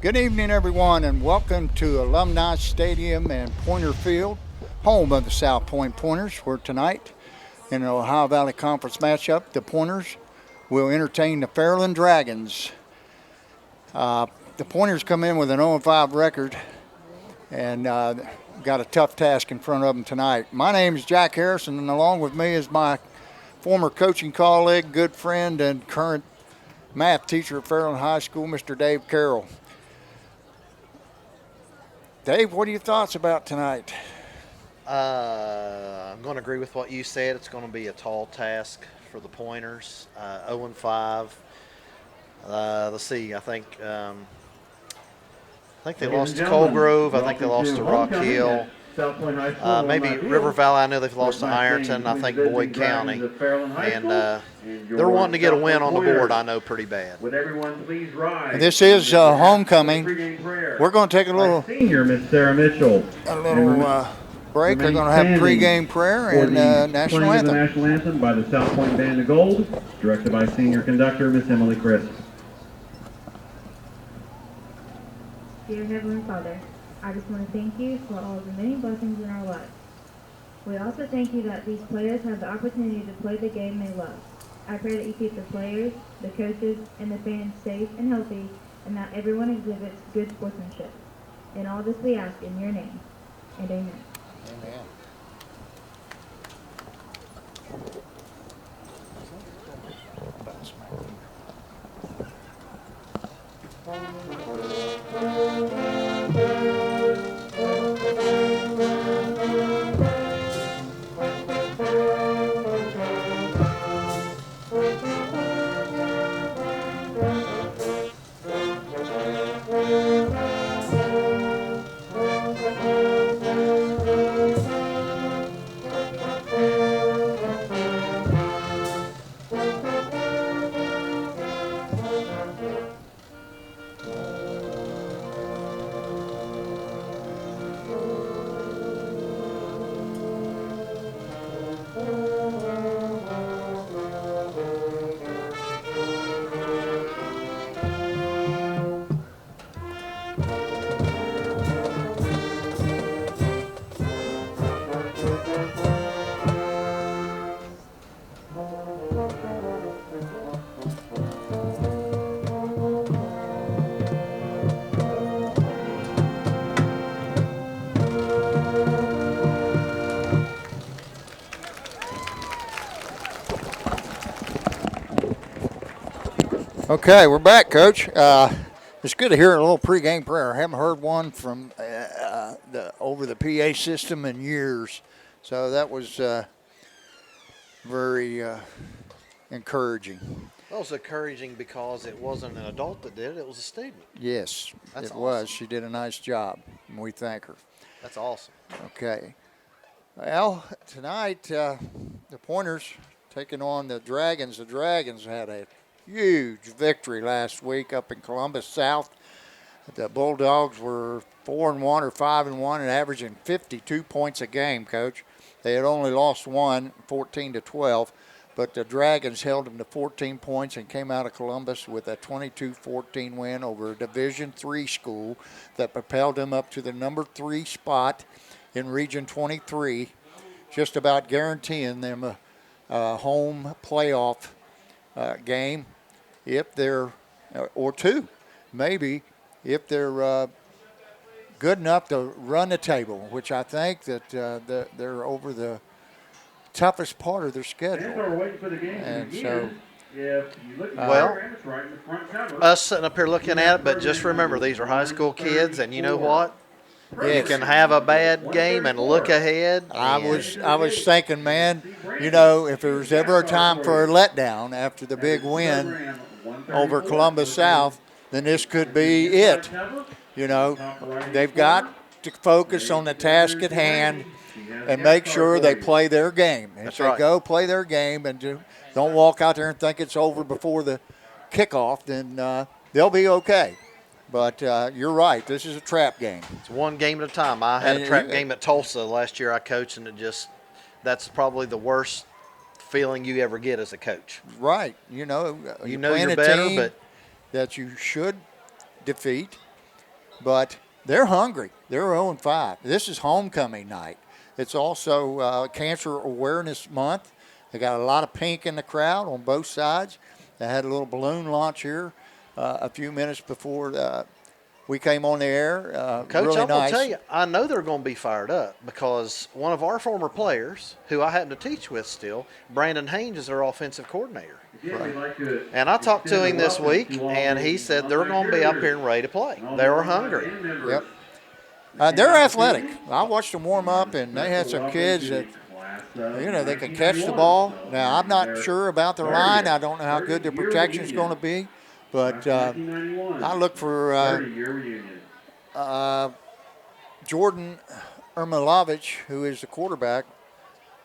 Good evening, everyone, and welcome to Alumni Stadium and Pointer Field, home of the South Point Pointers, where tonight in an Ohio Valley Conference matchup, the Pointers will entertain the Fairland Dragons. The Pointers come in with an 0-5 record and got a tough task in front of them tonight. My name is Jack Harrison, and along with me is my former coaching colleague, good friend, and current math teacher at Fairland High School, Mr. Dave Carroll. Dave, what are your thoughts about tonight? I'm going to agree with what you said. It's going to be a tall task for the Pointers. 0-5. Let's see. I think they lost to Colegrove. I think they lost to Rock Hill. Maybe River Valley. I know they've lost to Ironton. I think Boyd County. And they're wanting to get a win on the board, I know, pretty bad. This is homecoming. We're going to take a little Senior Miss Sarah Mitchell. Break. They're going to have pregame prayer and national anthem. The national anthem by the South Point Band of Gold, directed by senior conductor Miss Emily Crisp. Dear Heavenly Father, I just want to thank you for all of the many blessings in our lives. We also thank you that these players have the opportunity to play the game they love. I pray that you keep the players, the coaches, and the fans safe and healthy, and that everyone exhibits good sportsmanship. In all this we ask in your name, and amen. Amen. Okay, we're back, Coach. It's good to hear a little pregame prayer. I haven't heard one from over the PA system in years, so that was very encouraging. Well, it was encouraging because it wasn't an adult that did it. It was a student. Yes, That's it awesome. was. She did a nice job, and we thank her. That's awesome. Okay. Well, tonight, the Pointers taking on the Dragons. The Dragons had a huge victory last week up in Columbus South. The Bulldogs were 4-1 or 5-1 and averaging 52 points a game, Coach. They had only lost one, 14-12, but the Dragons held them to 14 points and came out of Columbus with a 22-14 win over a Division III school that propelled them up to the number 3 spot in Region 23, just about guaranteeing them a home playoff game if they're, or two, maybe, if they're good enough to run the table, which I think that they're over the toughest part of their schedule. And so, Well, us sitting up here looking at it, but just remember, these are high school kids, and you know what? You can have a bad game and look ahead. I was thinking, man, you know, if there was ever a time for a letdown after the big win over Columbus South, then this could be it. You know, they've got to focus on the task at hand and make sure they play their game. If they go play their game and don't walk out there and think it's over before the kickoff, then they'll be okay. But you're right. This is a trap game. It's one game at a time. I had a trap game at Tulsa last year I coached, and that's probably the worst feeling you ever get as a coach. Right. You know you're better, but that you should defeat, but they're hungry. They're 0-5. This is homecoming night. It's also Cancer Awareness Month. They got a lot of pink in the crowd on both sides. They had a little balloon launch here a few minutes before we came on the air. Coach, really I'm going nice. to tell you, I know they're going to be fired up because one of our former players, who I happen to teach with still, Brandon Haynes, is their offensive coordinator. And I talked to him this week, and he said they're going to be up here and ready to play. They were hungry. Yep. They're athletic. I watched them warm up, and they had some kids that, they can catch the ball. Now, I'm not sure about their line. I don't know how good their protection is going to be. But I look for Jordan Ermilovich, who is the quarterback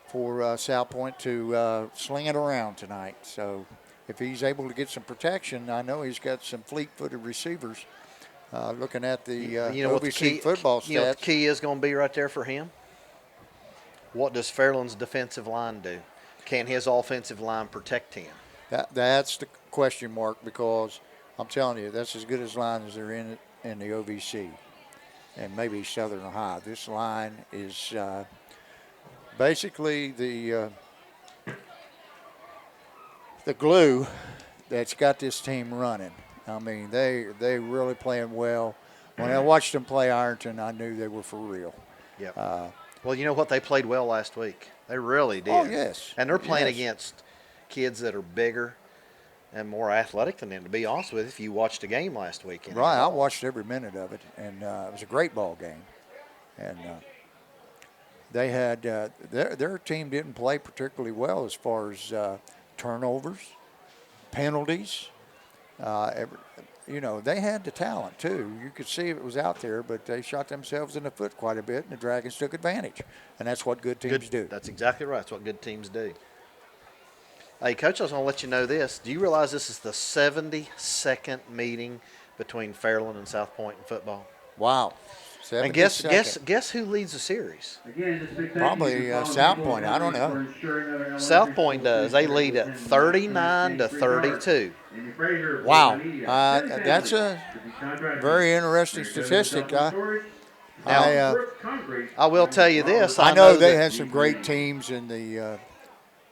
for South Point, to sling it around tonight. So if he's able to get some protection, I know he's got some fleet-footed receivers. Looking at the OVC football stats. You know what the key is going to be right there for him? What does Fairland's defensive line do? Can his offensive line protect him? That's the question mark, because I'm telling you, that's as good as line as they're in the OVC and maybe Southern Ohio. This line is basically the glue that's got this team running. I mean, they really playing well. When I watched them play Ironton, I knew they were for real. Yeah. Well, you know what? They played well last week. They really did. Oh, yes. And they're playing against kids that are bigger and more athletic than them, to be honest with you, if you watched the game last weekend. Right, I watched every minute of it, and it was a great ball game. And they had their team didn't play particularly well as far as turnovers, penalties. They had the talent, too. You could see it was out there, but they shot themselves in the foot quite a bit, and the Dragons took advantage. And that's what good teams do. That's exactly right. That's what good teams do. Hey, Coach, I was going to let you know this. Do you realize this is the 72nd meeting between Fairland and South Point in football? Wow. And guess who leads the series? Probably South Point. I don't know. South Point does. They lead at 39-32. Wow. That's a very interesting statistic. I will tell you this. I know they had some great teams in the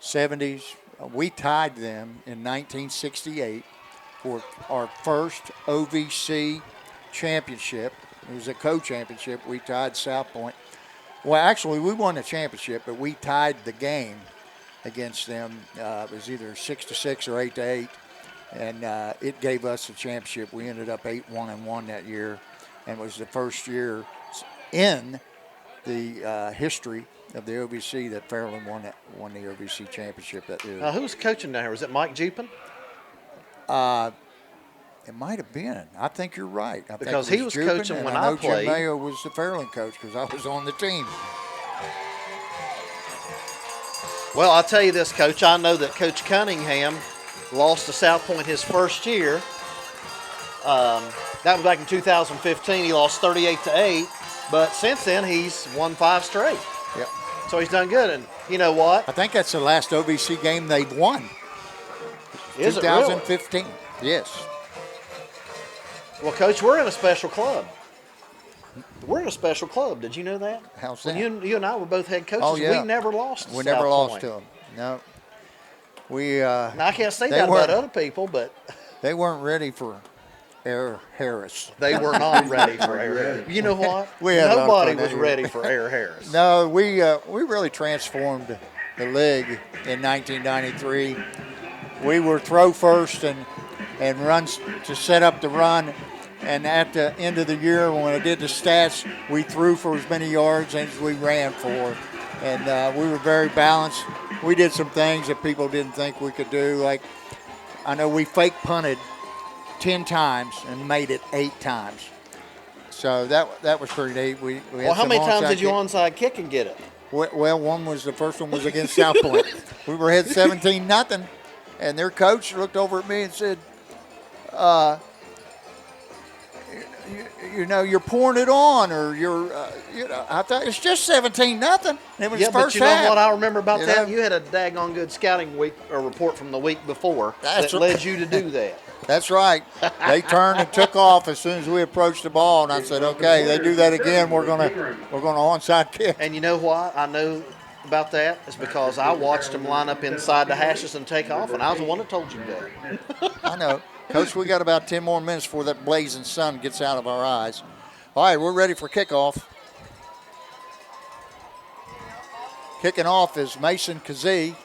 70s. We tied them in 1968 for our first OVC championship. It was a co-championship. We tied South Point. Well, actually, we won the championship, but we tied the game against them. It was either 6-6 or 8-8, and it gave us the championship. We ended up 8-1-1 that year, and it was the first year in the history of the OVC that Fairland won the OVC championship that year. Who's coaching now? Was it Mike Jupin? It might have been. I think you're right. Because he was Jupin, coaching when I I played. Jim Mayo was the Fairland coach because I was on the team. Well, I'll tell you this, Coach. I know that Coach Cunningham lost to South Point his first year. That was back in 2015. He lost 38-8. But since then, he's won 5 straight. Yep. So he's done good. And you know what? I think that's the last OVC game they've won. Is 2015. It really? Yes. Well, Coach, we're in a special club. We're in a special club. Did you know that? How's that? When you and I were both head coaches, Oh, yeah. we never lost to We South never lost Point. to them. No. We. Now, I can't say that about other people, but they weren't ready for Air Harris. They were not ready for Air Harris. You know what? Nobody was ready for Air Harris. No, we really transformed the league in 1993. We were throw first and runs to set up the run. And at the end of the year, when I did the stats, we threw for as many yards as we ran for. And we were very balanced. We did some things that people didn't think we could do. Like, I know we fake punted 10 times and made it 8 times. So that was pretty neat. We well, how many times did you onside kick and get it? Well, the first one was against South Point. We were ahead 17-0, and their coach looked over at me and said, you're pouring it on, or I thought it's just 17-0. It was yeah, first but you know half. what I remember about that? Know? You had a daggone good scouting week or report from the week before That's that led you to do that. That's right. They turned and took off as soon as we approached the ball, and I said, "Okay, they do that again. We're gonna onside kick." And you know what? I know about that is because I watched them line up inside the hashes and take off, and I was the one that told you that. I know, Coach. We got about 10 more minutes before that blazing sun gets out of our eyes. All right, we're ready for kickoff. Kicking off is Mason Kazee.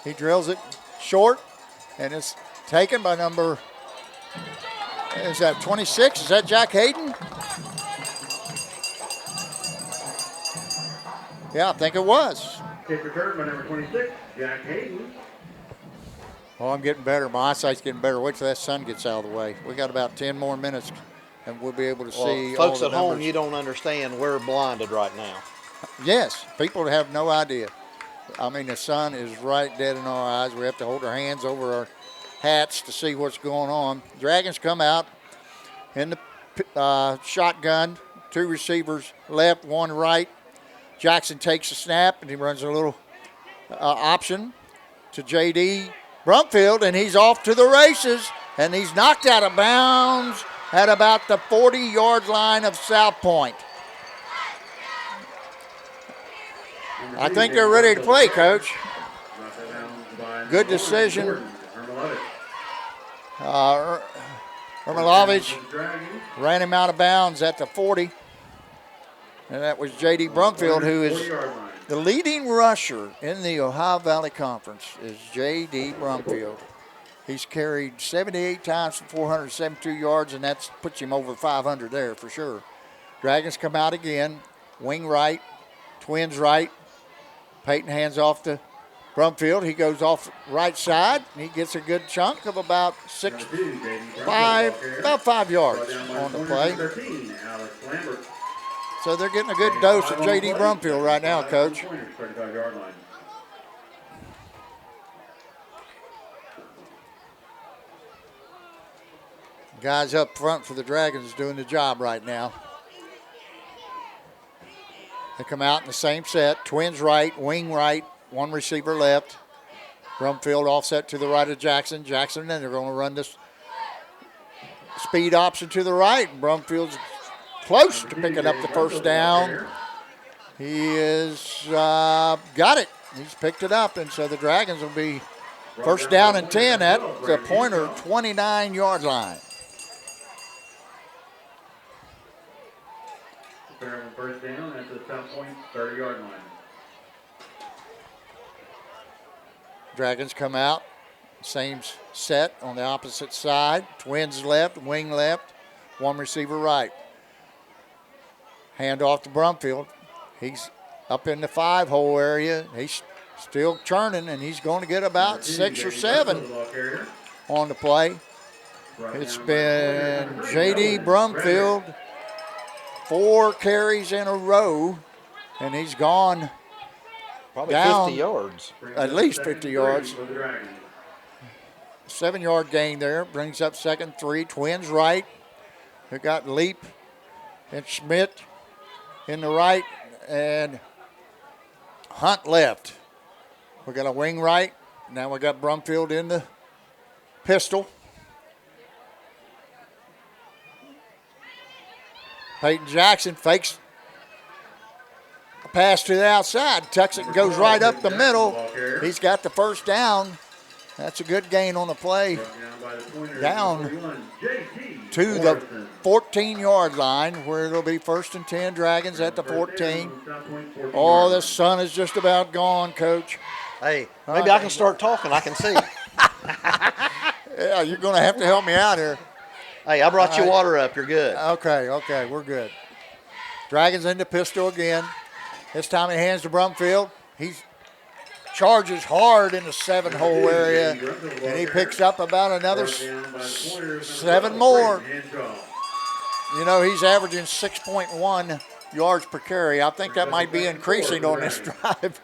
He drills it short, and it's taken by number, is that 26? Is that Jack Hayden? Yeah, I think it was. Kick return by number 26, Jack Hayden. Oh, I'm getting better. My eyesight's getting better. Wait till that sun gets out of the way. We got about 10 more minutes, and we'll be able to see all Folks the at home, numbers. you don't understand. We're blinded right now. Yes, people have no idea. I mean, the sun is right dead in our eyes. We have to hold our hands over our hats to see what's going on. Dragons come out in the shotgun. 2 receivers left, 1 right. Jackson takes a snap, and he runs a little option to J.D. Brumfield, and he's off to the races, and he's knocked out of bounds at about the 40-yard line of South Point. I think they're ready to play, Coach. Good decision. Ermilovich ran him out of bounds at the 40. And that was J.D. Brumfield, who is the leading rusher in the Ohio Valley Conference, is J.D. Brumfield. He's carried 78 times for 472 yards, and that puts him over 500 there for sure. Dragons come out again. Wing right, twins right. Peyton hands off to Brumfield. He goes off right side, and he gets a good chunk of about 5 yards on the play. So they're getting a good dose of J.D. Brumfield right now, Coach. Guys up front for the Dragons doing the job right now. They come out in the same set. Twins right, wing right, 1 receiver left. Brumfield offset to the right of Jackson. Jackson, and they're going to run this speed option to the right. Brumfield's close to picking up the first down. He is got it. He's picked it up, and so the Dragons will be first down and 10 at the Pointer 29-yard line. Fairland first down at the South Point 30-yard line. Dragons come out, same set on the opposite side. Twins left, wing left, 1 receiver right. Hand off to Brumfield. He's up in the 5-hole area. He's still churning, and he's going to get about 6 or 7 on the play. It's been J.D. Brumfield, 4 carries in a row, and he's gone Probably down 50 yards. At least 50 yards. 7-yard gain there. Brings up 2nd 3. Twins right. They got Leap and Schmidt in the right, and Hunt left. We got a wing right. Now we got Brumfield in the pistol. Peyton Jackson fakes a pass to the outside. Tucks it and goes right up the middle. He's got the first down. That's a good gain on the play. Down to the 14-yard line where it'll be 1st and 10. Dragons at the 14. Oh, the sun is just about gone, Coach. Hey, maybe I can start talking. I can see. Yeah, you're going to have to help me out here. Hey, I brought you water up. You're good. Okay, we're good. Dragons into pistol again. This time he hands to Brumfield. He charges hard in the 7-hole area, and he picks up about another 7 more. You know, he's averaging 6.1 yards per carry. I think that might be increasing on this drive.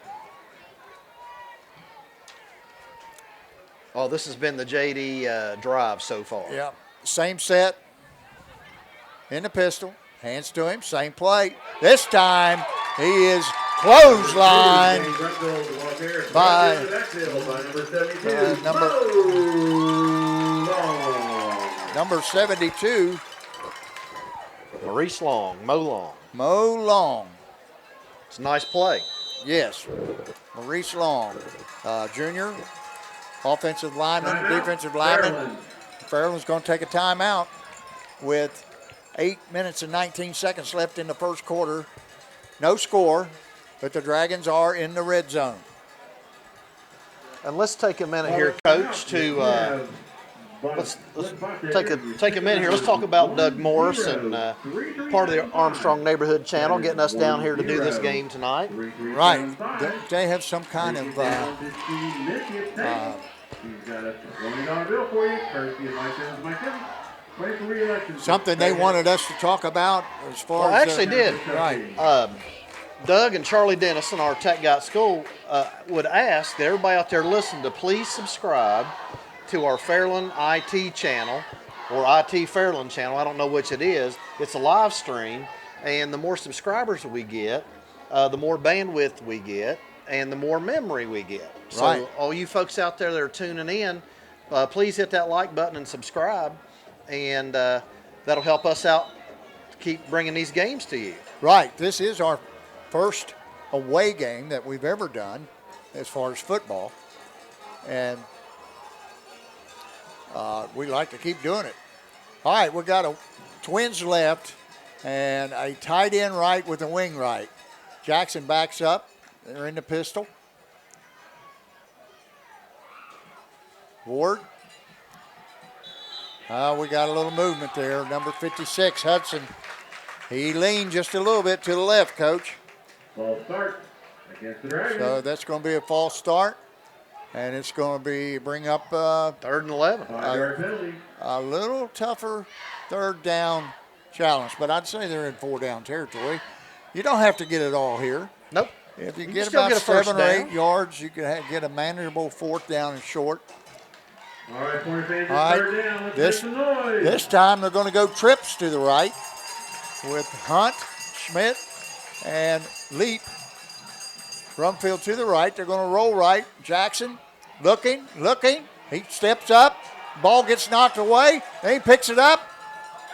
Oh, this has been the J.D. drive so far. Yeah, same set in the pistol. Hands to him, same play. This time he is clotheslined by number number 72, Maurice Long, Mo Long. Mo Long. It's a nice play. Yes, Maurice Long, junior, offensive lineman, Timeout, defensive lineman. Fairland. Fairland's going to take a timeout with 8 minutes and 19 seconds left in the first quarter. No score, but the Dragons are in the red zone. And let's take a minute here, Coach, to let's take a minute here. Let's talk about Doug Morris and part of the Armstrong Neighborhood Channel getting us down here to do this game tonight. Right. They have some kind of He's got a $20 bill for you, courtesy of Mike Evans. Mike Evans, wait for re-election. something they wanted us to talk about as far Well, as actually did. Right. Doug and Charlie Dennison, our tech guy at school, would ask that everybody out there listen to please subscribe to our Fairland IT channel or IT Fairland channel. I don't know which it is. It's a live stream, and the more subscribers we get, the more bandwidth we get, and the more memory we get. So Right. all you folks out there that are tuning in, please hit that like button and subscribe, and that'll help us out to keep bringing these games to you. Right. This is our first away game that we've ever done as far as football. And we like to keep doing it. All right, we got a twins left and a tight end right with a wing right. Jackson backs up. They're in the pistol. Ward. We got a little movement there. Number 56, Hudson. He leaned just a little bit to the left, Coach. False start against the Dragons. So that's going to be a false start. And it's going to be bring up 3rd and 11. 5-yard penalty. a little tougher third down challenge. But I'd say they're in 4-down territory. You don't have to get it all here. Nope. If you can get still about get a first 7 or 8 down. yards, you can get a manageable 4th down and short. All right, Pointer fans, All right, it's 3rd down. Let's this- make some noise. This time they're going to go trips to the right with Hunt, Schmidt, and Leap. Rumfield to the right. They're going to roll right. Jackson looking. He steps up. Ball gets knocked away. Then he picks it up.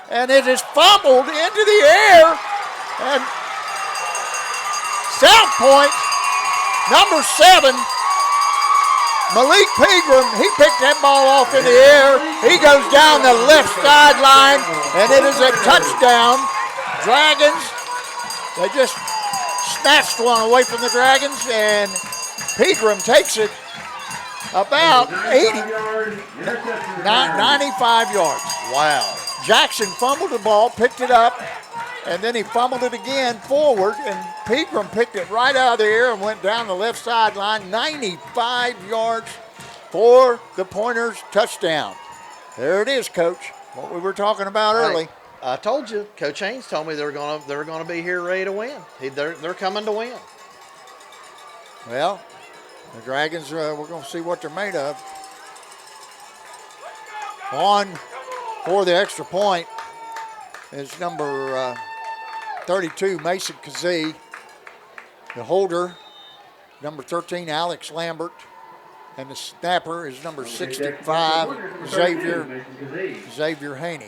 And it is fumbled into the air. And South Point, number 7, Malik Pegram, he picked that ball off in the air. He goes down the left sideline, and it is a touchdown. Dragons, they just snatched one away from the Dragons, and Pegram takes it about 95 yards. Wow. Jackson fumbled the ball, picked it up, and then he fumbled it again forward, and Pegram picked it right out of the air and went down the left sideline, 95 yards for the Pointers touchdown. There it is, Coach, what we were talking about early. I told you, Coach Haynes told me they're gonna be here ready to win. They're coming to win. Well, the Dragons, we're going to see what they're made of. On for the extra point is number 32, Mason Kazee. The holder, number 13, Alex Lambert. And the snapper is number 65, Xavier Haney.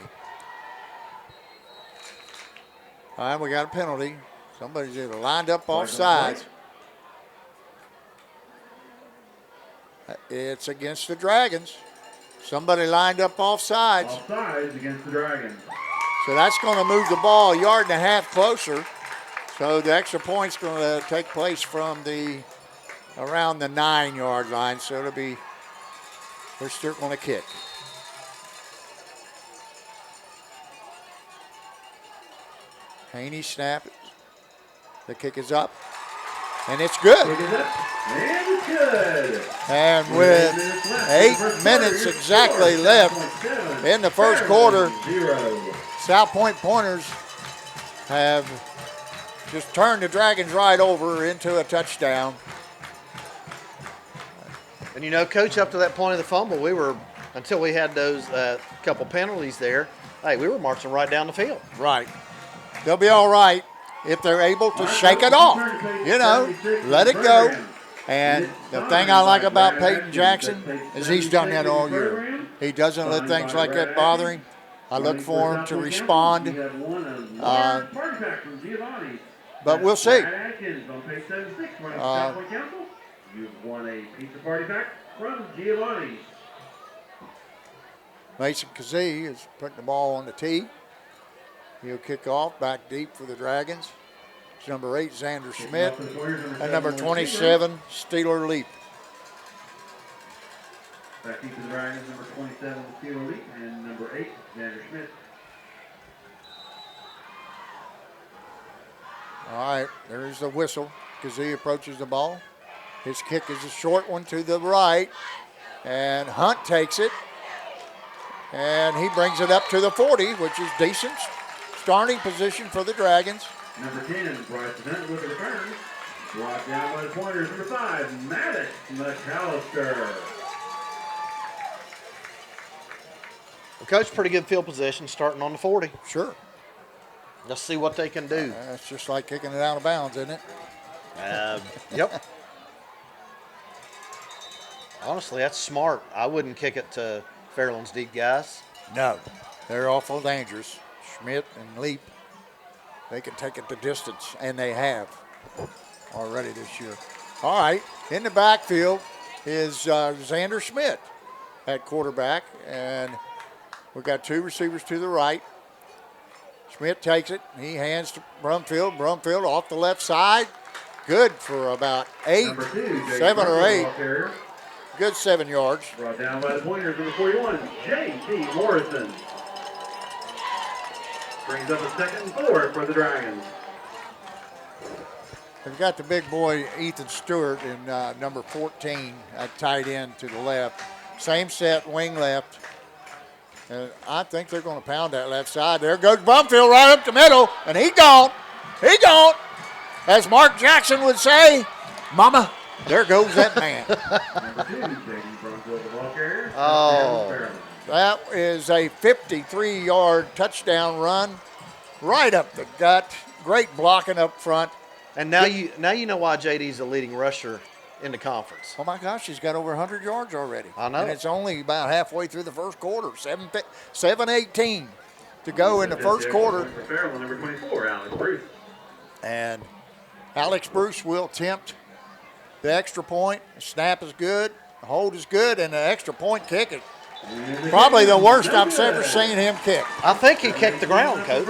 All right, we got a penalty. Somebody's either lined up off sides. It's against the Dragons. Somebody lined up off sides. Offsides against the Dragons. So that's going to move the ball a yard and a half closer. So the extra point's going to take place from around the 9-yard line. So it'll be, they're still going to kick. Haney snap. The kick is up. And it's good. Kick is up. And it's good. And with 8 minutes exactly left in the first quarter, South Point Pointers have just turned the Dragons right over into a touchdown. And you know, Coach, up to that point of the fumble, until we had those couple penalties there, hey, we were marching right down the field. Right. They'll be all right if they're able to shake it off. You know, let it go. And the thing I like about Peyton Jackson is he's done that all year. He doesn't let things like that bother him. I look for him to respond. But we'll see. Atkins on page 76, running for South Point Council. You've won a pizza party pack from Giovanni's. Mason Kazee is putting the ball on the tee. He'll kick off back deep for the Dragons. It's number 8, Xander Schmidt, and number 27, Steeler Leap. Back deep to the Dragons, number 27, Steeler Leap, and number 8, Xander Schmidt. All right, there's the whistle. Kazee approaches the ball. His kick is a short one to the right, and Hunt takes it, and he brings it up to the 40, which is decent starting position for the Dragons. Number 10, Bryce Bennett with the return. Brought down by the pointers, number 5, Maddox McAllister. Well, Coach, pretty good field position starting on the 40. Sure. Let's see what they can do. That's just like kicking it out of bounds, isn't it? Yep. Honestly, that's smart. I wouldn't kick it to Fairland's deep guys. No. They're awful dangerous. Schmidt and Leap, they can take it the distance, and they have already this year. All right, in the backfield is Xander Schmidt at quarterback, and we've got 2 receivers to the right. Schmidt takes it. He hands to Brumfield. Brumfield off the left side. Good for about 8, 7 or 8. Good 7 yards. Brought down by the pointers, number 41, J.T. Morrison. Brings up a 2nd and 4 for the Dragons. They've got the big boy Ethan Stewart in number 14 at tight end to the left. Same set, wing left. And I think they're going to pound that left side. There goes Brumfield right up the middle, and he gone. He gone. As Mark Jackson would say, Mama, there goes that man. Number 2, J.D. Brumfield, the ball carrier. Oh. That is a 53-yard touchdown run right up the gut. Great blocking up front. And now you know why JD's the leading rusher in the conference. Oh, my gosh, he's got over 100 yards already. I know. And it's only about halfway through the first quarter, 7:18 to go in the first quarter. For Fairland, number 24, Alex Bruce. And Alex Bruce will attempt the extra point. The snap is good, the hold is good, and the extra point kick is probably the worst I've ever seen him kick. I think he kicked the ground, Coach.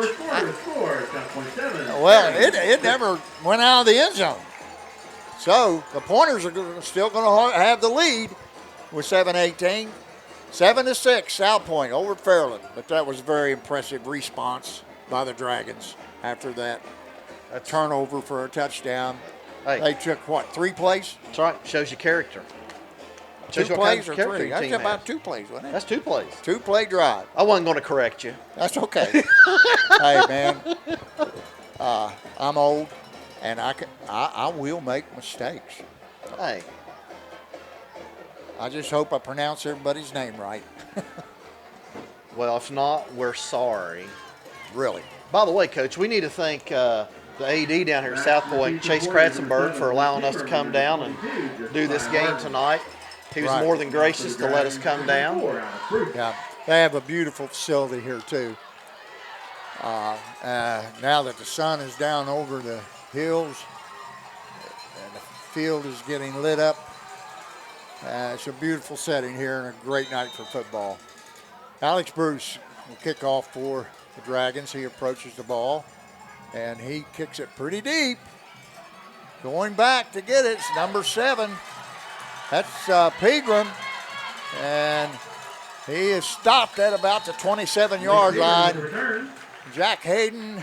Well, it never went out of the end zone. So the Pointers are still going to have the lead with 7:18. 7-6, South Point over Fairland. But that was a very impressive response by the Dragons after that turnover for a touchdown. Hey. They took, 3 plays? That's right. Shows you character. 2 Shows what plays kind or of character 3? your That's team about has. 2 plays, wasn't it? That's 2 plays. 2-play drive. I wasn't going to correct you. That's okay. Hey, man, I'm old, and I will make mistakes. Hey. I just hope I pronounce everybody's name right. Well, if not, we're sorry. Really. By the way, Coach, we need to thank the AD down here at South Point, Chase Kratzenberg, for allowing us to come down and do this game tonight. He was Right. more than gracious to let us come down. Yeah, they have a beautiful facility here too. Now that the sun is down over the hills and the field is getting lit up, it's a beautiful setting here and a great night for football. Alex Bruce will kick off for the Dragons. He approaches the ball and he kicks it pretty deep. Going back to get it, it's number 7. That's Pegram, and he is stopped at about the 27-yard line. Jack Hayden,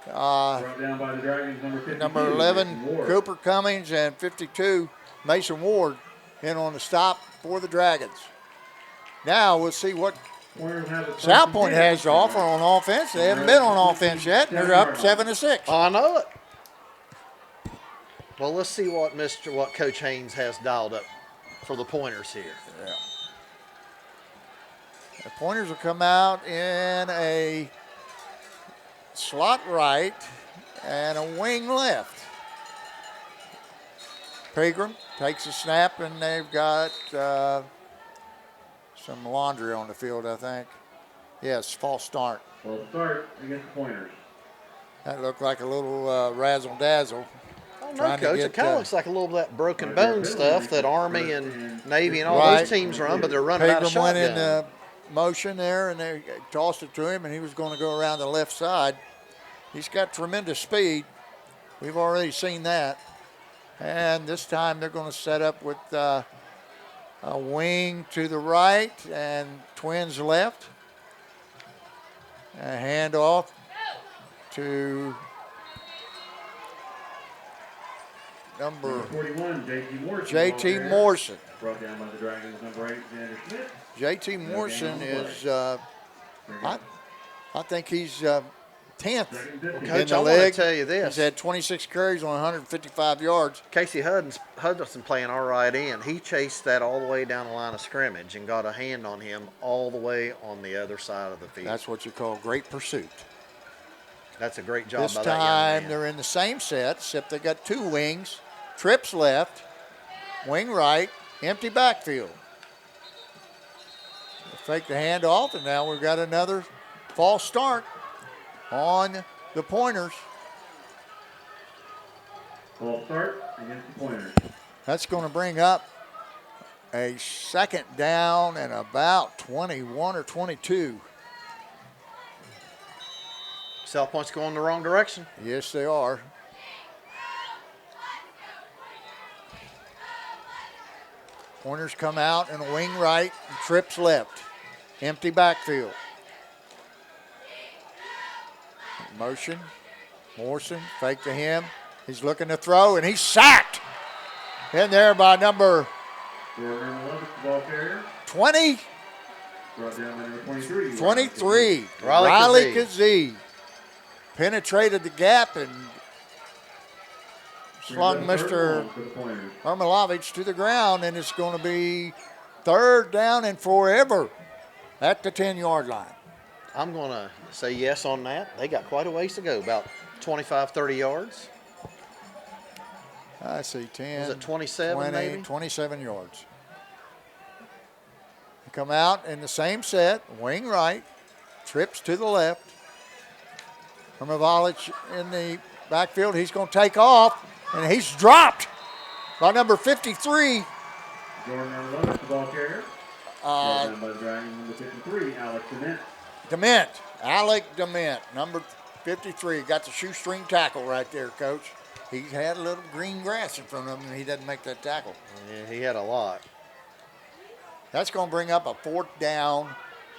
Brought down by the Dragons, number 52, number 11, Mason Ward. Cooper Cummings, and 52, Mason Ward, in on the stop for the Dragons. Now we'll see what Warriors have a South Point has to offer on offense. They haven't been on offense yet, and they're up 7-6. I know it. Well, let's see what Coach Haynes has dialed up for the Pointers here. Yeah. The Pointers will come out in a slot right and a wing left. Pegram takes a snap, and they've got some laundry on the field, I think. Yes, false start. Well, start against the Pointers. That looked like a little razzle dazzle. Oh, no, Trying to Coach. get, It kind of looks like a little of that broken Right there, bone penalty, stuff that Army first and and Navy and all Right. those teams run, but they're running out of Pegram went shotgun. in motion there, and they tossed it to him, and he was going to go around the left side. He's got tremendous speed. We've already seen that. And this time they're going to set up with a wing to the right and twins left. A handoff to number 41, JT Morrison. J.T. Morrison. Brought down by the Dragons, number 8, Xander Schmidt. J.T. Morrison is, I think he's 10th Second Coach, in the I want to league. tell you He's this. had 26 carries on 155 yards. Casey Hudson playing all right in. He chased that all the way down the line of scrimmage and got a hand on him all the way on the other side of the field. That's what you call great pursuit. That's a great job This by that young time man. they're in the same set, except they got two wings. Trips left, wing right, empty backfield. They fake the handoff, and now we've got another false start on the Pointers. Ball start against the Pointers. That's going to bring up a second down and about 21 or 22. South Point's going the wrong direction. Yes, they are. Pointers come out and a wing right, and trips left. Empty backfield. Motion. Morrison, fake to him. He's looking to throw, and he's sacked. In there by number Jordan 11, ball carrier. 20, Brought down by number 23. 23. Riley Riley Kazee. Kazee penetrated the gap and slung Mr. For the Pointers. Armilovich to the ground, and it's going to be third down and forever at the 10-yard line. I'm going to say yes on that. They got quite a ways to go, about 25, 30 yards. I see 10. Was it 27 20, maybe? 27 yards. They come out in the same set, wing right, trips to the left. Armilovich in the backfield. He's going to take off, and he's dropped by number 53. Jordan 11, ball carrier. Brought down by the Dragons, number 53, Alex Dement. Dement, Alec Dement, number 53. Got the shoestring tackle right there, Coach. He had a little green grass in front of him, and he doesn't make that tackle. Yeah, he had a lot. That's going to bring up a fourth down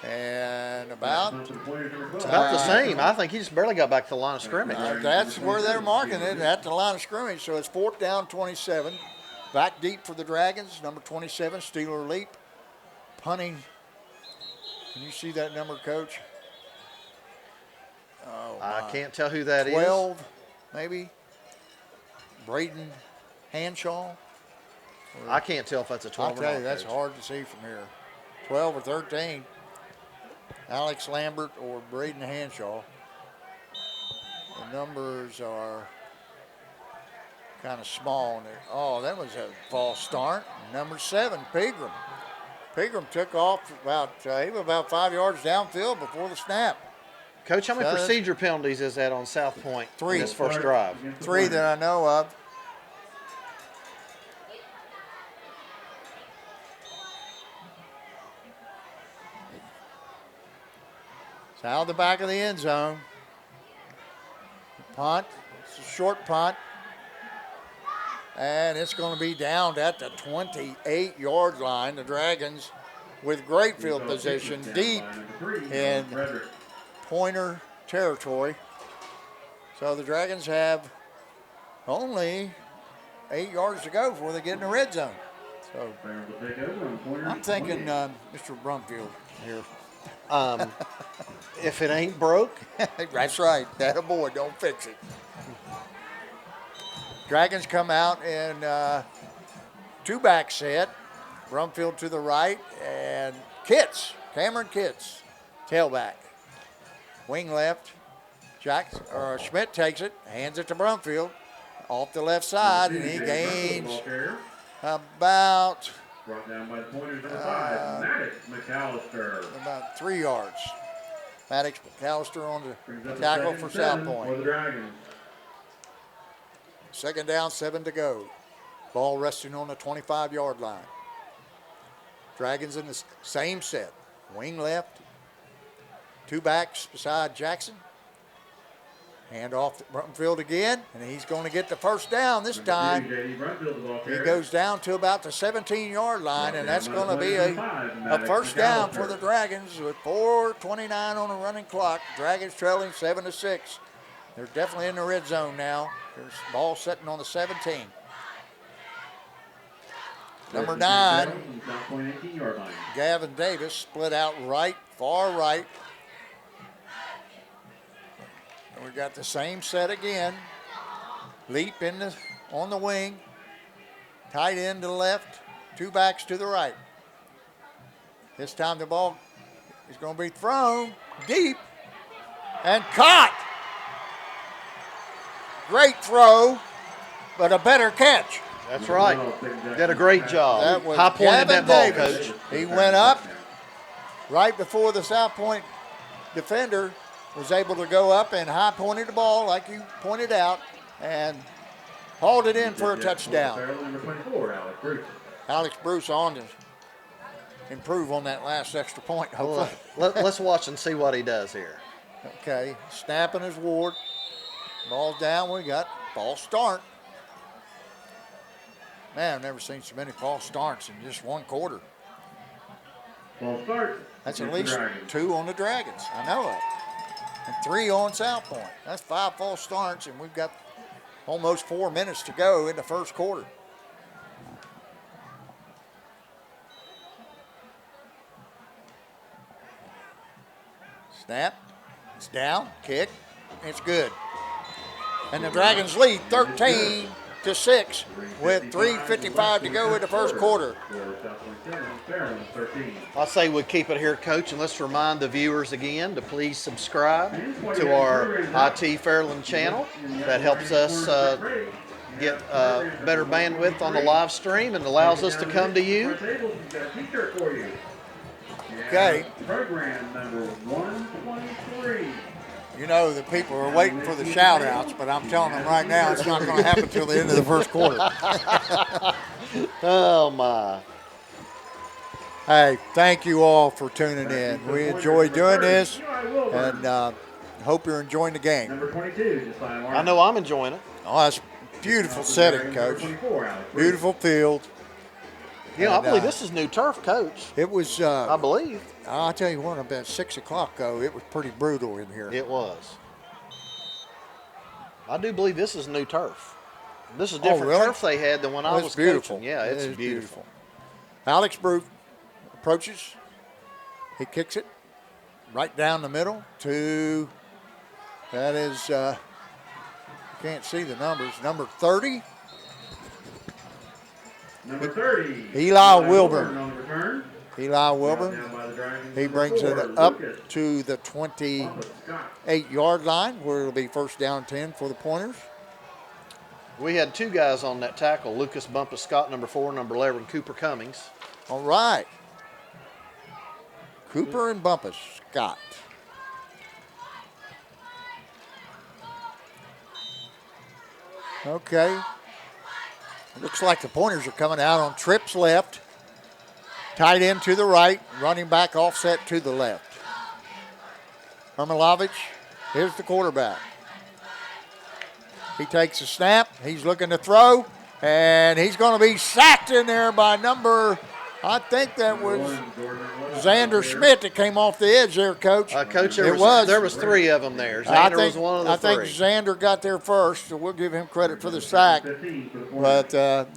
and about. It's About the same. I think he just barely got back to the line of scrimmage. That's where they're marking it, at the line of scrimmage. So it's fourth down, 27. Back deep for the Dragons, number 27, Steeler Leap. Punting. Can you see that number, Coach? Oh, I my. can't tell who that is. 12, maybe. Braden Hanshaw. I can't tell if that's a 12 I'll or tell not. you, that's Coach. hard to see from here. 12 or 13. Alex Lambert or Braden Hanshaw. The numbers are kind of small. Oh, that was a false start. Number 7, Pegram. Pegram took off he was about 5 yards downfield before the snap. Coach, how many Does. procedure penalties is that on South Point 3. in this first drive? 3 that I know of. It's out of the back of the end zone. Punt. It's a short punt. And it's going to be down at the 28-yard line. The Dragons with great field position deep in Pointer territory. So the Dragons have only 8 yards to go before they get in the red zone. So I'm thinking Mr. Brumfield here. If it ain't broke, That's right. That a boy, don't fix it. Dragons come out in two-back set. Brumfield to the right, and Cameron Kitts, tailback. Wing left. Schmidt takes it, hands it to Brumfield off the left side, and he gains Brought down by the Pointers, number 5, Maddox McAllister. about 3 yards. Maddox McAllister on the Brings up a tackle second for and South 7 Point. For the Dragons. Second down, 7 to go. Ball resting on the 25-yard line. Dragons in the same set. Wing left. 2 backs beside Jackson. Hand off to Brunfield again, and he's going to get the first down this time. He goes down to about the 17-yard line, and that's going to be a first down for the Dragons with 4:29 on the running clock. Dragons trailing 7-6. They're definitely in the red zone now. There's ball sitting on the 17. Number 9, Gavin Davis, split out right, far right. And we've got the same set again. Leap on the wing. Tight end to the left. 2 backs to the right. This time the ball is going to be thrown deep and caught. Great throw, but a better catch. That's right. Did a great job. That was High pointed Gavin that ball, Davis. Coach. He went up right before the South Point defender was able to go up and high pointed the ball like you pointed out and hauled it in for a touchdown. Alex Bruce on to improve on that last extra point, hopefully. Let's watch and see what he does here. Okay, snapping his Ward. Ball's down, we got false start. Man, I've never seen so many false starts in just one quarter. False start. That's at least 2 on the Dragons. I know it. And 3 on South Point. That's 5 false starts, and we've got almost 4 minutes to go in the first quarter. Snap. It's down. Kick. It's good. And the Dragons lead 13-6 with 3:55 to go in the first quarter. I say we keep it here, Coach, and let's remind the viewers again to please subscribe to our IT Fairland channel. That helps us get better bandwidth on the live stream and allows us to come to you. Okay. Program number 123. You know, the people are waiting for the shout-outs, but I'm telling them right now it's not going to happen until the end of the first quarter. Oh, my. Hey, thank you all for tuning in. We enjoy doing this, and hope you're enjoying the game. Number 22, I know I'm enjoying it. Oh, that's beautiful setting, Coach. Beautiful field. You know, I believe this is new turf, Coach. It was, I believe. I'll tell you what, about 6 o'clock, though, it was pretty brutal in here. It was. I do believe this is new turf. This is different really? turf they had than when I was beautiful. coaching. Yeah, it's It is beautiful. Alex Brew approaches. He kicks it right down the middle to, that is, you can't see the numbers, number 30. Number 30. Eli Wilburn. On the return. Eli Wilburn. He brings it up to the 28-yard line where it'll be first down 10 for the Pointers. We had 2 guys on that tackle, Lucas Bumpus Scott, number 4, number 11, Cooper Cummings. All right. Cooper and Bumpus Scott. Okay. Looks like the Pointers are coming out on trips left. Tight end to the right, running back offset to the left. Hermalovich, here's the quarterback. He takes a snap, he's looking to throw, and he's going to be sacked in there by number, I think that was Xander Schmidt that came off the edge there, Coach. Coach, there was 3 of them there. Xander was one of the 3. I think Xander got there first, so we'll give him credit for the sack. But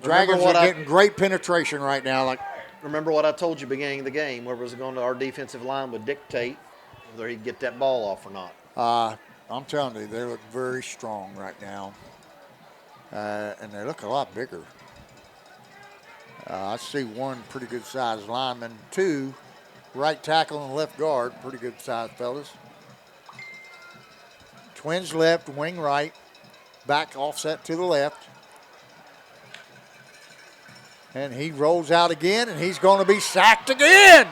Dragons are getting great penetration right now. Remember what I told you beginning of the game, where was going to our defensive line would dictate whether he'd get that ball off or not. I'm telling you, they look very strong right now. And they look a lot bigger. I see 1 pretty good sized lineman, 2 right tackle and left guard, pretty good sized fellas. Twins left, wing right, back offset to the left. And he rolls out again, and he's going to be sacked again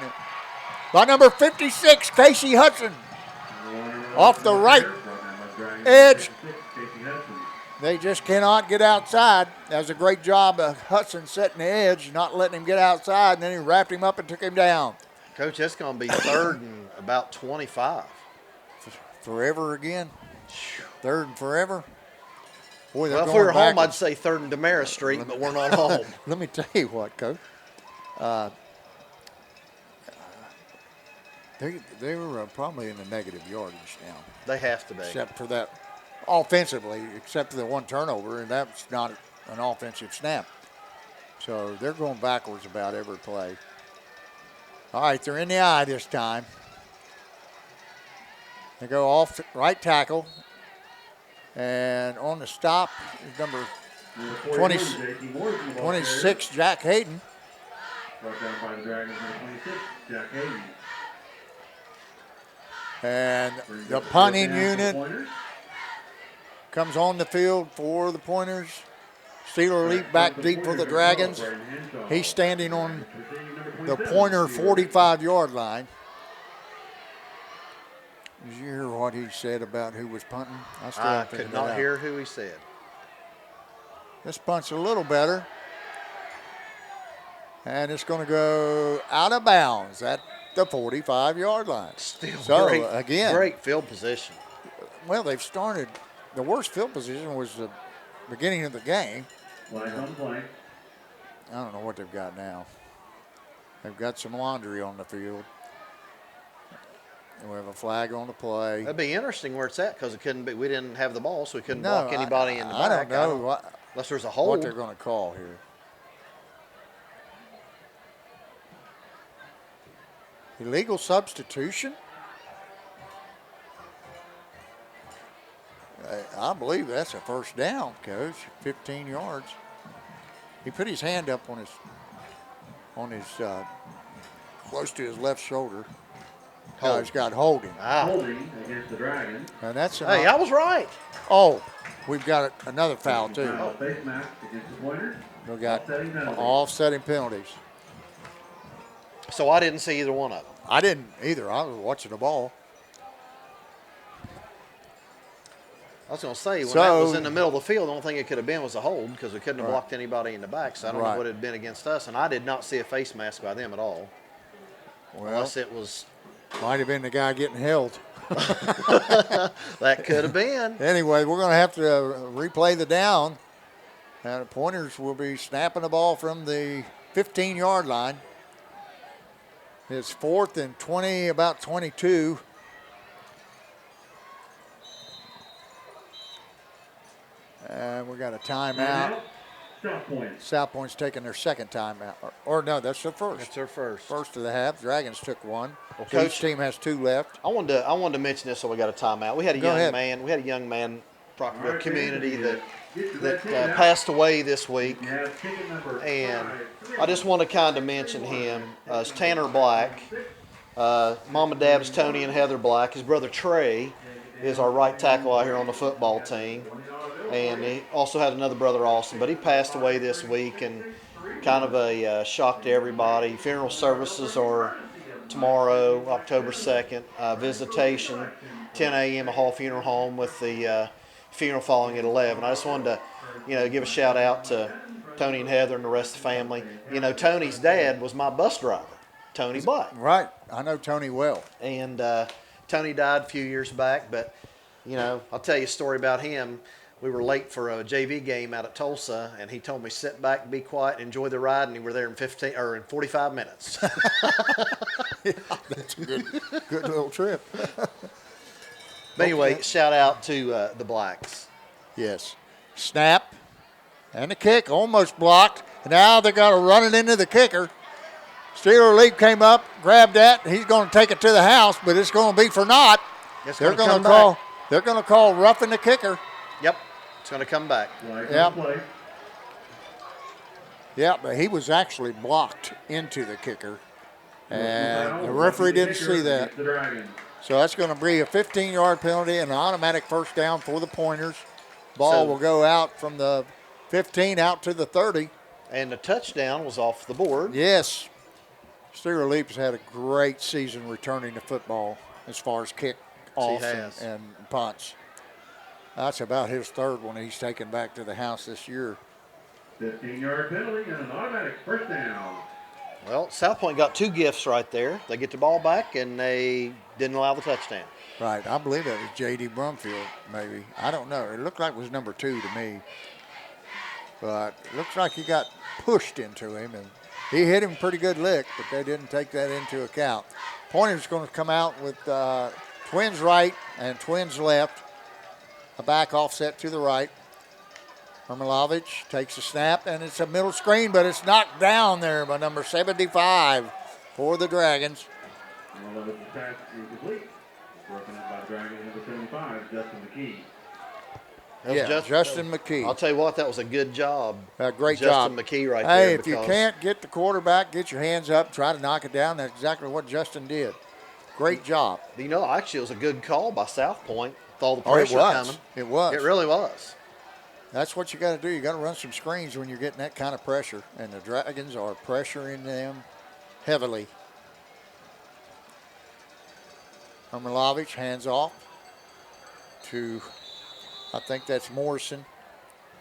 by number 56, Casey Hudson. off the right edge. They just cannot get outside. That was a great job of Hudson setting the edge, not letting him get outside, and then he wrapped him up and took him down. Coach, that's going to be third and about 25. Forever again? Third and forever? Boy, Well, if we were home, I'd say third and Damaris Street, but we're not home. Let me tell you what, Coach. They were probably in the negative yardage now. They have to be. Except for that offensively, except for the one turnover, and that's not an offensive snap. So they're going backwards about every play. All right, they're in the eye this time. They go off right tackle. And on the stop is number 26, Jack Hayden. Brought down by the Dragons, number 26, Jack Hayden. And the punting unit comes on the field for the Pointers. Steeler leap back deep for the Dragons. He's standing on the Pointer 45-yard line. Did you hear what he said about who was punting? I could not hear who he said. This punt's a little better. And it's going to go out of bounds at the 45-yard line. Still so, great field position. Well, they've started. The worst field position was the beginning of the game. Flag on play. I don't know what they've got now. They've got some laundry on the field. We have a flag on the play. That'd be interesting where it's at because we didn't have the ball, so we couldn't block anybody in the I back. Don't know unless there's a hold. What they're going to call here. Illegal substitution? I believe that's a first down, Coach. 15 yards. He put his hand up on his close to his left shoulder. No, he's got holding. Holding against the Dragons. And that's hey, I was right. Oh, we've got another foul too. Face mask against the Pointers. We got offsetting penalties. So I didn't see either one of them. I didn't either. I was watching the ball. I was going to say, when that was in the middle of the field, the only thing it could have been was a hold because we couldn't have blocked anybody in the back. So I don't know what it had been against us. And I did not see a face mask by them at all. Well, unless it was. Might have been the guy getting held. That could have been. Anyway, we're going to have to replay the down. And the Pointers will be snapping the ball from the 15-yard line. It's 4th and 20, about 22. And we got a timeout. South Point's taking their second timeout. Or no, that's their first. That's their first. First of the half. Dragons took one. Well, so each team has 2 left. I wanted to mention this, so we got a timeout. We had a young man, Proctorville community that passed away this week, and I just want to kind of mention him. It's Tanner Black. Mom and Dad is Tony and Heather Black. His brother Trey is our right tackle out here on the football team. And he also had another brother, Austin, but he passed away this week, and kind of a shock to everybody. Funeral services are tomorrow, October 2nd. Visitation, 10 a.m. at Hall Funeral Home with the funeral following at 11. I just wanted to, give a shout out to Tony and Heather and the rest of the family. Tony's dad was my bus driver, Tony Black. Right. I know Tony well. And Tony died a few years back, but, I'll tell you a story about him. We were late for a JV game out at Tulsa, and he told me, sit back, be quiet, enjoy the ride, and we were there in 45 minutes. Yeah, that's a good little trip. But anyway, shout out to the Blacks. Yes. Snap and the kick, almost blocked. Now they got to run it into the kicker. Steeler leap came up, grabbed that. He's going to take it to the house, but it's going to be for naught. They're going to call roughing the kicker. Yep. It's going to come back. Yeah, but he was actually blocked into the kicker, and the referee didn't see that. So that's going to be a 15-yard penalty and an automatic first down for the Pointers. Ball will go out from the 15 out to the 30. And the touchdown was off the board. Yes. Steeler Leap's had a great season returning to football as far as kick offs has. and punts. That's about his third one he's taken back to the house this year. 15-yard penalty and an automatic first down. Well, South Point got 2 gifts right there. They get the ball back, and they didn't allow the touchdown. Right. I believe it was J.D. Brumfield, maybe. I don't know. It looked like it was number 2 to me. But it looks like he got pushed into him, and he hit him a pretty good lick, but they didn't take that into account. Pointer's going to come out with twins right and twins left. A back offset to the right. Hermalovich takes a snap, and it's a middle screen, but it's knocked down there by number 75 for the Dragons. Hermalovich's pass incomplete. Broken up by Dragon number 75, Justin McKee. Justin McKee. I'll tell you what, that was a good job. Great job. Justin McKee right there. Hey, if you can't get the quarterback, get your hands up, try to knock it down. That's exactly what Justin did. Great job. You know, actually, it was a good call by South Point with all the pressure coming. It was. It really was. That's what you got to do. You got to run some screens when you're getting that kind of pressure, and the Dragons are pressuring them heavily. Hermalovich hands off to, I think that's Morrison.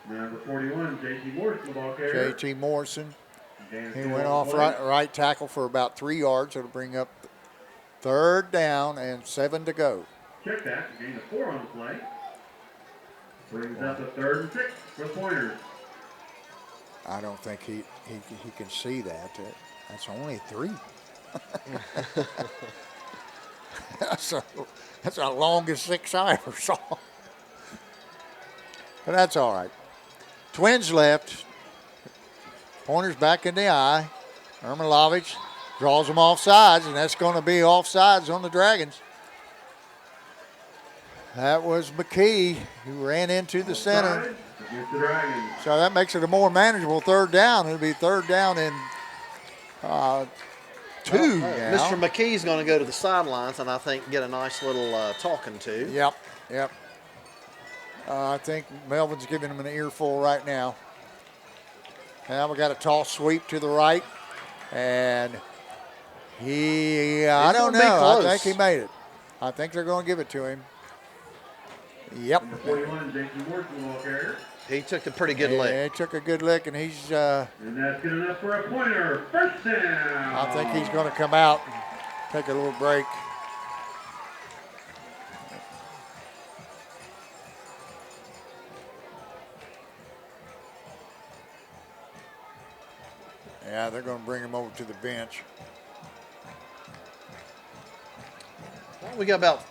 Number 41, J.T. Morrison, the ball carrier. J.T. Morrison. He went off right tackle for about 3 yards. It'll bring up third down and 7 to go. Check that. Gain of 4 on the play. Brings up a 3rd and 6 for the Pointers. I don't think he can see that. That's only 3. That's the longest 6 I ever saw. But that's all right. Twins left. Pointers back in the eye. Hermalovich draws them off sides, and that's going to be off sides on the Dragons. That was McKee who ran into the center. Against the Dragons. So that makes it a more manageable third down. It'll be third down and 2 now. Mr. McKee's going to go to the sidelines and I think get a nice little talking to. Yep. I think Melvin's giving him an earful right now. Now we got a toss sweep to the right. And I don't know. I think he made it. I think they're going to give it to him. Yep. Number 41, J.T. Morrison, the ball carrier. He took a pretty good lick. Yeah, he took a good lick, and he's. And that's good enough for a Pointer. First down. I think he's going to come out and take a little break. Yeah, they're going to bring him over to the bench. Well, we got about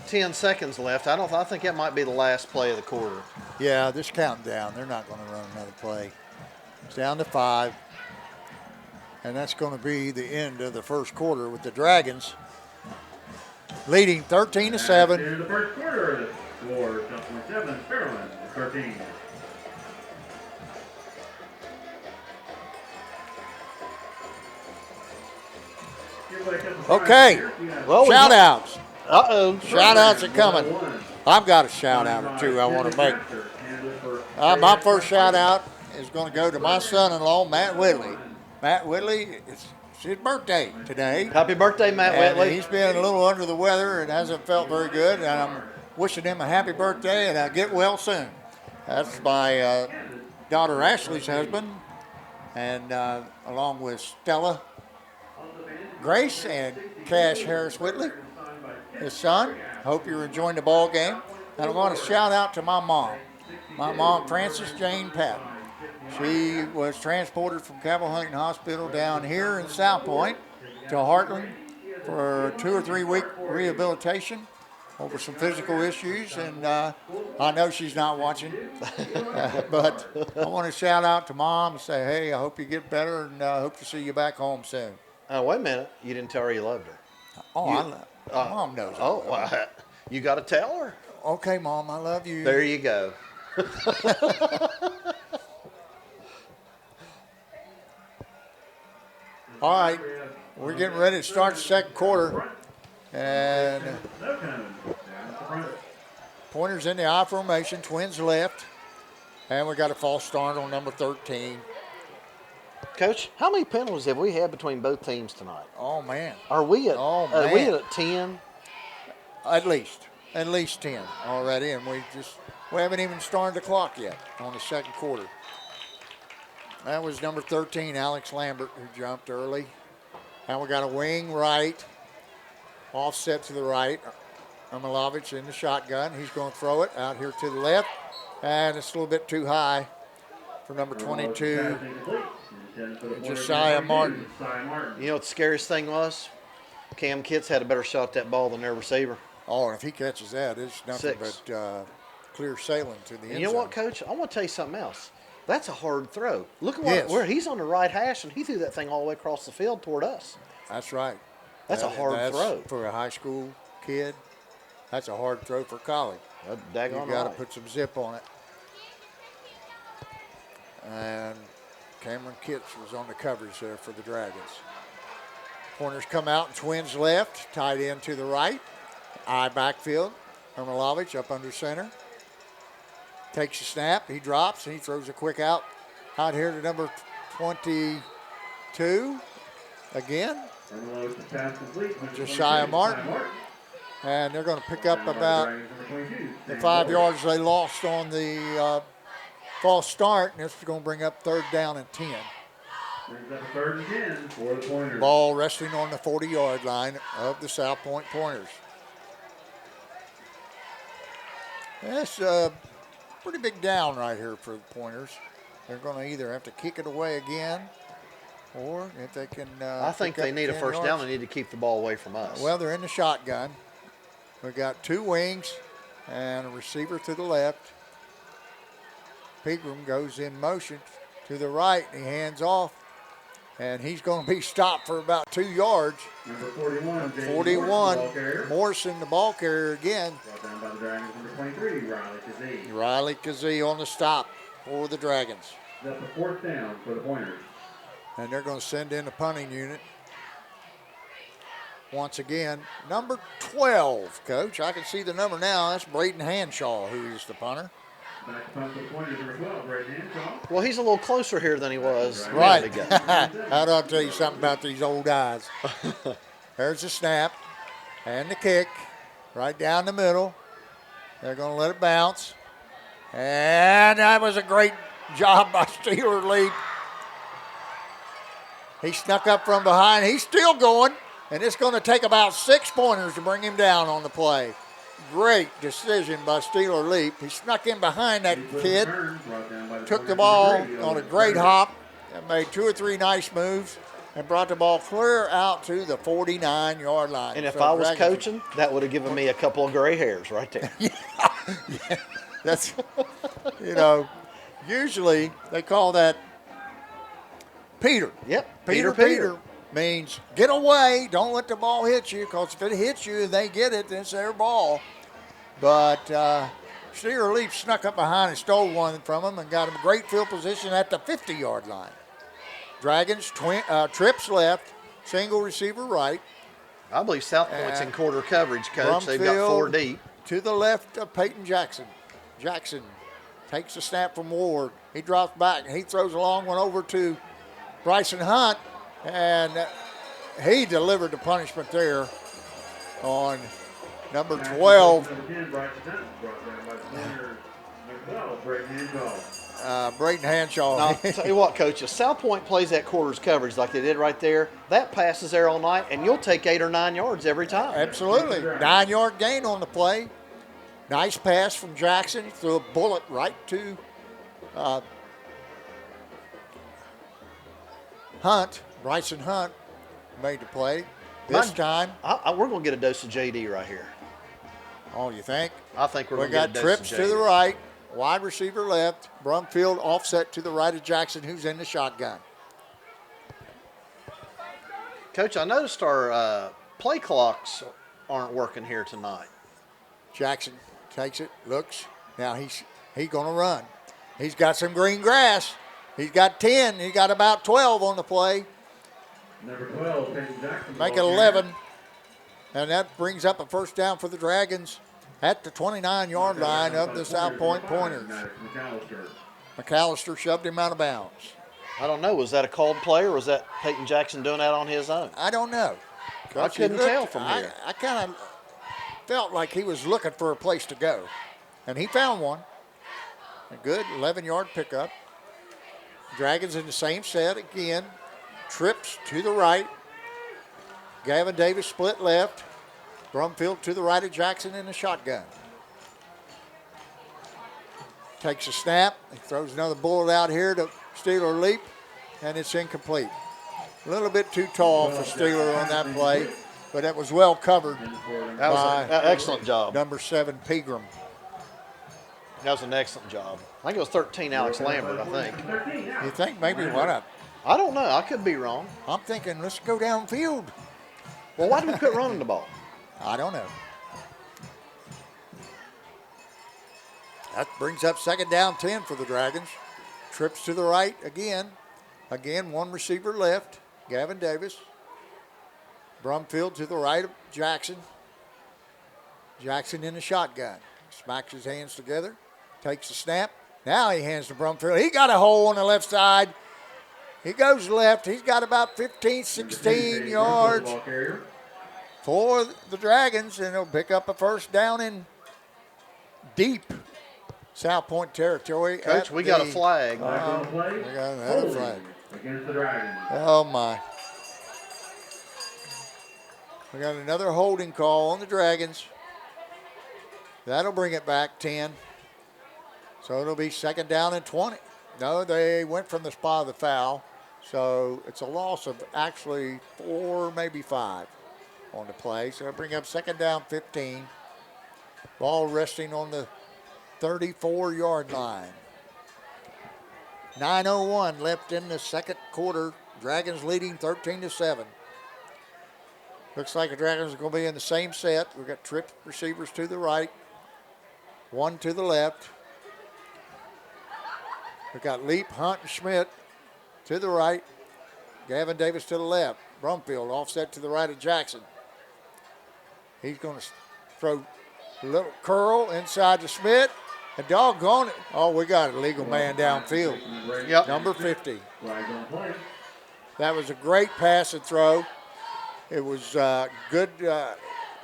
10 seconds left. I think that might be the last play of the quarter. Yeah, just counting down. They're not going to run another play. It's down to 5. And that's going to be the end of the first quarter with the Dragons leading 13-7. In the first quarter, the score, 7, Fairland, 13. Okay, Well, shout outs. Uh-oh. Shout outs are coming. I've got a shout out or two I want to make. My first shout out is going to go to my son-in-law, Matt Whitley. Matt Whitley, it's his birthday today. Happy birthday, Matt And Whitley. he's been a little under the weather and hasn't felt very good. And I'm wishing him a happy birthday and get well soon. That's my daughter Ashley's husband, and along with Stella Grace and Cash Harris Whitley, his son. Hope you're enjoying the ball game. And I want to shout out to my mom, Frances Jane Patton. She was transported from Cabell Huntington Hospital down here in South Point to Heartland for a 2 or 3 week rehabilitation over some physical issues. And I know she's not watching, but I want to shout out to Mom and say, hey, I hope you get better, and I hope to see you back home soon. Oh, wait a minute. You didn't tell her you loved her. Mom knows. Oh, well, you got to tell her. Okay, Mom, I love you. There you go. All right, we're getting ready to start the second quarter, and Pointers in the I formation, Twins left, and we got a false start on number 13. Coach, how many penalties have we had between both teams tonight? Oh man, Are we at? Oh, Are we man. at 10? At least 10 already, and we haven't even started the clock yet on the second quarter. That was number 13, Alex Lambert, who jumped early. Now we got a wing right, offset to the right. Ermilovich in the shotgun. He's going to throw it out here to the left, and it's a little bit too high for number 22, Josiah Martin. You know what the scariest thing was? Cam Kitts had a better shot at that ball than their receiver. Oh, and if he catches that, it's nothing 6. but clear sailing to the end And you know zone. what, Coach? I want to tell you something else. That's a hard throw. Look at Yes. where he's on the right hash, and he threw that thing all the way across the field toward us. That's right. That's a hard throw. For a high school kid. That's a hard throw for college. You Daggone got to right. put some zip on it. And Cameron Kitts was on the coverage there for the Dragons. Pointers come out and twins left, tight end to the right. I backfield. Ermilovich up under center. Takes a snap. He drops and he throws a quick out here to number 22 again. Josiah Martin. And they're going to pick up about the 5 yards they lost on the false start, and this is going to bring up 3rd down and 10. Brings up 3rd and 10 for the Pointers. Ball resting on the 40-yard line of the South Point Pointers. That's a pretty big down right here for the Pointers. They're going to either have to kick it away again, or if they can. I think they need a first down. They need to keep the ball away from us. Well, they're in the shotgun. We've got 2 wings and a receiver to the left. Pegram goes in motion to the right, and he hands off. And he's going to be stopped for about 2 yards. Number 41, 41, Morrison, the ball carrier again. Brought down by the Dragons, number 23, Riley Kazee. Riley Kazee on the stop for the Dragons. That's a 4th down for the Pointers. And they're going to send in the punting unit. Once again, number 12, Coach. I can see the number now. That's Braden Hanshaw, who is the punter. Back to punt for the Pointers, number 12, Braden Hanshaw. Well, he's a little closer here than he was. a Right. minute ago. How do I tell you something about these old guys? There's the snap and the kick right down the middle. They're going to let it bounce. And that was a great job by Steeler Leap. He snuck up from behind. He's still going. And it's going to take about 6 pointers to bring him down on the play. Great decision by Steeler Leap. He snuck in behind that kid, took the ball on a great hop, and made 2 or 3 nice moves, and brought the ball clear out to the 49-yard line. And if So I was Dragons- coaching, that would have given me a couple of gray hairs right there. yeah, that's, usually they call that Peter. Yep. Peter means get away, don't let the ball hit you, because if it hits you and they get it, then it's their ball. But Steeler Leaf snuck up behind and stole one from him and got him great field position at the 50-yard line. Dragons trips left, single receiver right. I believe South Point's in quarter coverage, Coach. They've got 4 deep. To the left of Peyton Jackson. Jackson takes a snap from Ward. He drops back and he throws a long one over to Bryson Hunt. And he delivered the punishment there on number 12. Braden Hanshaw. Now, I'll tell you what, Coach, if South Point plays that quarters coverage like they did right there, that pass is there all night, and you'll take 8 or 9 yards every time. Absolutely. 9-yard gain on the play. Nice pass from Jackson. He threw a bullet right to Hunt. Bryson Hunt made the play. This time. We're going to get a dose of JD right here. Oh, you think? I think we're We going to get a got dose trips of to JD. the right, wide receiver left, Brumfield offset to the right of Jackson, who's in the shotgun. Coach, I noticed our play clocks aren't working here tonight. Jackson takes it, looks. Now he's going to run. He's got some green grass. He's got 10. He got about 12 on the play. Number 12, Peyton Jackson. Make it 11. And that brings up a first down for the Dragons at the 29-yard line of the South Point Pointers. McAllister shoved him out of bounds. I don't know. Was that a called play, or was that Peyton Jackson doing that on his own? I don't know. I couldn't tell from here. I kind of felt like he was looking for a place to go. And he found one. A good 11-yard pickup. Dragons in the same set again. Trips to the right. Gavin Davis split left. Brumfield to the right of Jackson in the shotgun. Takes a snap. He throws another bullet out here to Steeler leap, and it's incomplete. A little bit too tall for Steeler on that play, but it was well covered That was an excellent job. number 7, Pegram. That was an excellent job. I think it was 13, Alex Lambert, I think. You think maybe what? I don't know. I could be wrong. I'm thinking let's go downfield. Well, why did we quit running the ball? I don't know. That brings up 2nd down 10 for the Dragons. Trips to the right again. Again, one receiver left, Gavin Davis. Brumfield to the right of Jackson. Jackson in the shotgun. Smacks his hands together. Takes the snap. Now he hands to Brumfield. He got a hole on the left side. He goes left. He's got about 15, 16 yards for the Dragons, and he'll pick up a 1st down in deep South Point territory. Coach, we got a flag. We got another flag. Against the Dragons. Oh, my. We got another holding call on the Dragons. That'll bring it back 10. So it'll be 2nd down and 20. No, they went from the spot of the foul. So it's a loss of actually 4, maybe 5 on the play. So it'll bring up 2nd down 15. Ball resting on the 34-yard line. 9:01 left in the 2nd quarter. Dragons leading 13-7. Looks like the Dragons are going to be in the same set. We've got trip receivers to the right, one to the left. We've got Leap, Hunt, and Schmidt to the right. Gavin Davis to the left. Brumfield offset to the right of Jackson. He's going to throw a little curl inside to Schmidt. And doggone it. Oh, we got a legal man downfield. Yep. Number 50. That was a great pass and throw. It was a good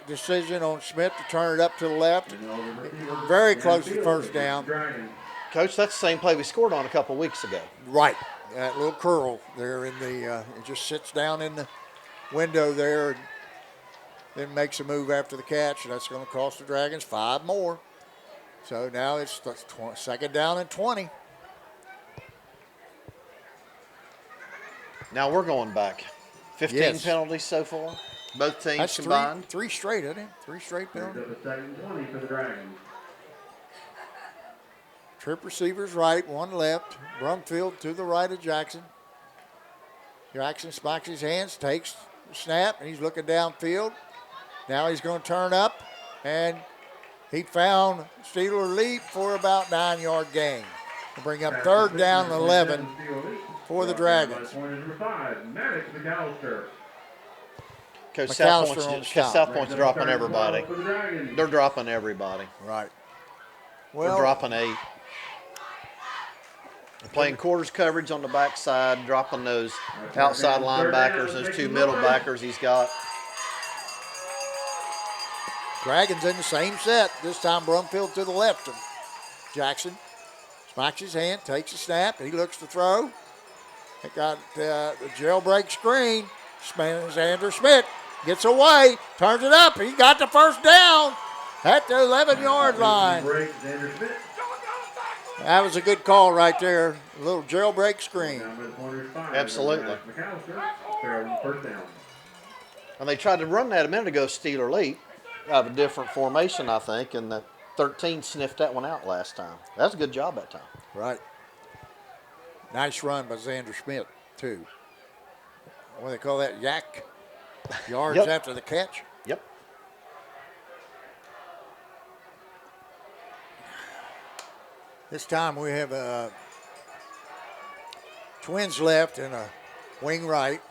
decision on Schmidt to turn it up to the left. Very close to 1st down. Coach, that's the same play we scored on a couple weeks ago. Right. That little curl there in the, it just sits down in the window there and then makes a move after the catch. And that's going to cost the Dragons 5 more. So now it's 2nd down and 20. Now we're going back. 15 Yes. penalties so far, both teams That's combined. three straight, isn't it? 3 straight penalties. 2nd 20 for the Dragons. Trip receivers right, one left. Brumfield to the right of Jackson. Jackson smacks his hands, takes the snap, and he's looking downfield. Now he's going to turn up, and he found Steeler leap for about 9-yard gain. To bring up 3rd down and 11 for the Dragons. Coach, McAllister on the stop. South Point's dropping everybody. They're dropping everybody. Right. They're Well, dropping 8. They're playing quarters coverage on the backside, dropping those outside linebackers, those 2 middle backers he's got. Dragons in the same set. This time Brumfield to the left of Jackson. Smacks his hand, takes a snap. He looks to throw. They got the jailbreak screen. Xander Schmidt gets away, turns it up. He got the 1st down at the 11-yard line. That was a good call right there. A little jailbreak screen. Absolutely. And they tried to run that a minute ago, Steeler leap, out of a different formation, I think, and the 13 sniffed that one out last time. That was a good job that time. Right. Nice run by Xander Schmidt, too. What do they call that? Yak? Yards Yep. after the catch? Yep. This time we have Twins left and a wing right.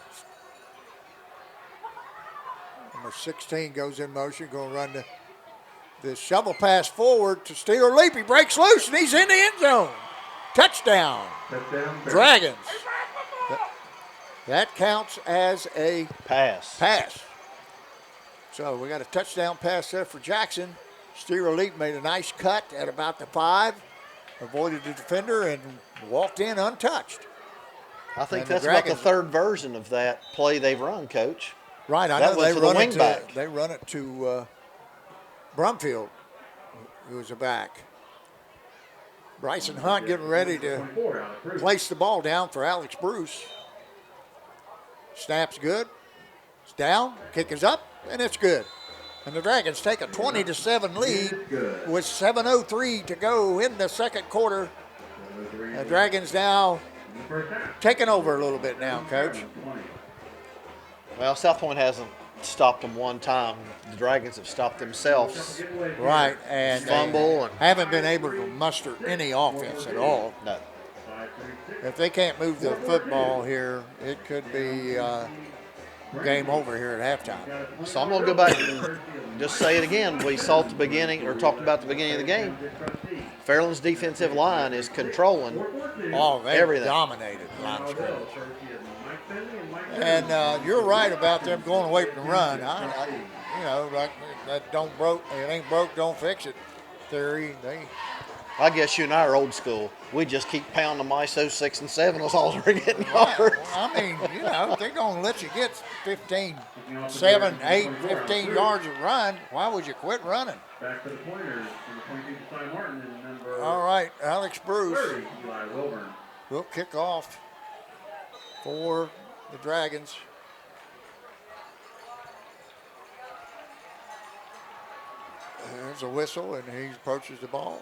Number 16 goes in motion, going to run the shovel pass forward to Steeler leap. He breaks loose and he's in the end zone. Touchdown. Dragons. That counts as a Pass. pass. So we got a touchdown pass there for Jackson. Steer Elite made a nice cut at about the 5, avoided the defender, and walked in untouched. I think And the that's about the Dragons- third version of that play they've run, Coach. Right, I That know went they to the run it wing back. They run it to Brumfield, who was a back. Bryson Hunt getting ready to place the ball down for Alex Bruce. Snap's good. It's down. Kick is up, and it's good. And the Dragons take a 20-7 lead with 7:03 to go in the second quarter. The Dragons now taking over a little bit now, Coach. Well, South Point hasn't stopped them one time. The Dragons have stopped themselves. Right, and Fumble and haven't been able to muster any offense at all. no. If they can't move the football here, it could be game over here at halftime. So I'm going to go back and just say it again. We saw at the beginning, or talked about at the beginning of the game. Fairland's defensive line is controlling Oh, they everything. dominated line of scrimmage. And you're right about them going away from the run. Like that don't broke, it ain't broke, don't fix it theory. I guess you and I are old school. We just keep pounding them ISO 6 and 7 as all we're getting Well, yards. I mean, they're going to let you get 15, 7, 8, 15 yards of run. Why would you quit running? Back to the pointers. Number 22, Ty Martin, and number All right, Alex Bruce 30, Eli Wilburn. will kick off for the Dragons. There's a whistle, and he approaches the ball.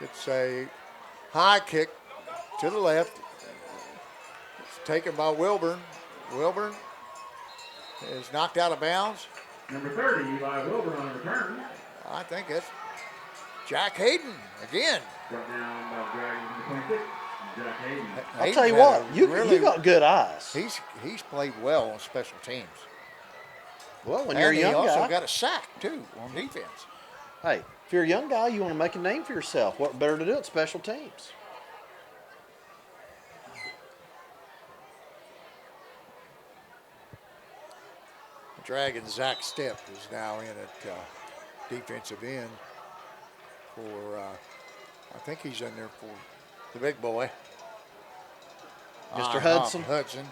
It's a high kick to the left. It's taken by Wilburn. Wilburn is knocked out of bounds. Number 30, Eli Wilburn on a return. I think it's Jack Hayden again. Brought down by Dragons number 26, Jack Hayden. I'll tell you what, you got good eyes. He's played well on special teams. Well, when you're a And young he also guy, got a sack too on defense. hey, if you're a young guy, you want to make a name for yourself. What better to do at special teams? The Dragons' Zach Stepp is now in at defensive end for, I think he's in there for the big boy. Mr. Hudson. Hudson.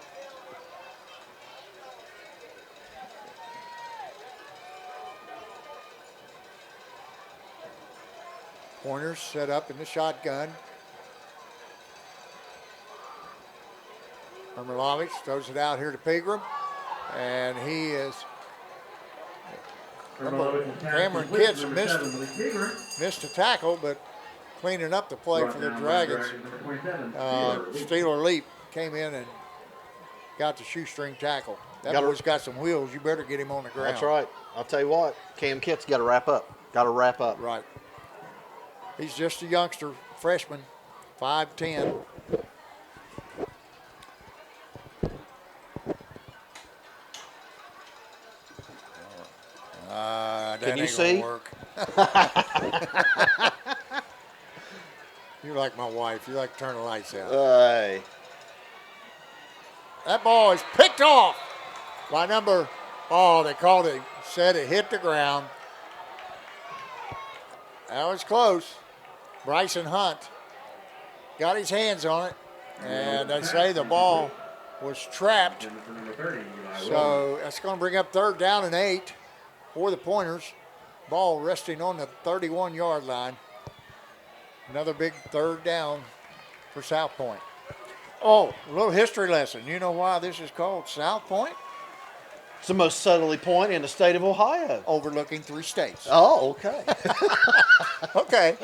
Pointers set up in the shotgun. Hermalovich throws it out here to Pegram. And he is. Cameron Kitts missed a tackle, but cleaning up the play for the Dragons. Steeler Leap came in and got the shoestring tackle. That boy's got some wheels. You better get him on the ground. That's right. I'll tell you what, Cam Kitts got to wrap up. Got to wrap up. Right. He's just a youngster, freshman, 5'10". Can you see? Work. You're like my wife. You like to turn the lights out. Hey. That ball is picked off by they called it, said it hit the ground. That was close. Bryson Hunt got his hands on it, and they say the ball was trapped. So that's going to bring up 3rd down and 8 for the Pointers. Ball resting on the 31-yard line. Another big 3rd down for South Point. Oh, a little history lesson. You know why this is called South Point? It's the most southerly point in the state of Ohio. Overlooking 3 states. Oh, okay. Okay.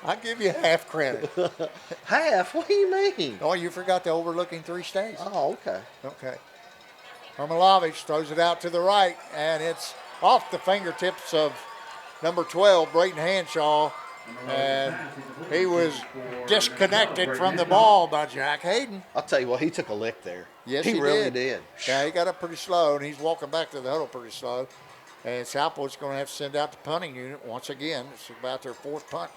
I'll give you half credit. Half? What do you mean? Oh, you forgot the overlooking 3 states. Oh, okay. Okay. Hermalovich throws it out to the right, and it's off the fingertips of number 12, Brayton Hanshaw. And he was disconnected from the ball by Jack Hayden. I'll tell you what, he took a lick there. Yes, he really did. did. Yeah, he got up pretty slow, and he's walking back to the huddle pretty slow. And Southport's going to have to send out the punting unit once again. It's about their 4th punt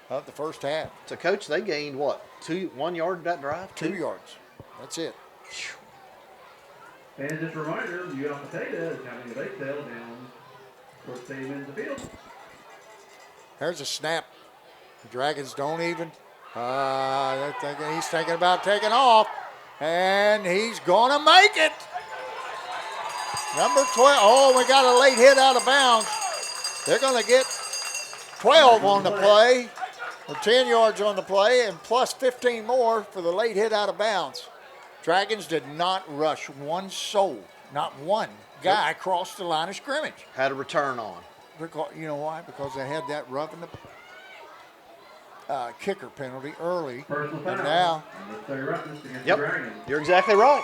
of the first half. So, Coach, they gained what? 1 yard that drive? 2 yards. That's it. And just a reminder, you Alpha Theta is having a bake sale down towards Stadium in the field. There's a snap. The Dragons don't even. He's thinking about taking off. And he's going to make it. Number 12. Oh, we got a late hit out of bounds. They're going to get 12 on the play, or 10 yards on the play, and plus 15 more for the late hit out of bounds. Dragons did not rush one soul, not one guy across the line of scrimmage. Had a return on. Because, you know why? Because they had that roughing the kicker penalty early. Personal foul. And now, Unnecessary roughness against the Yep, Dragons. you're exactly right.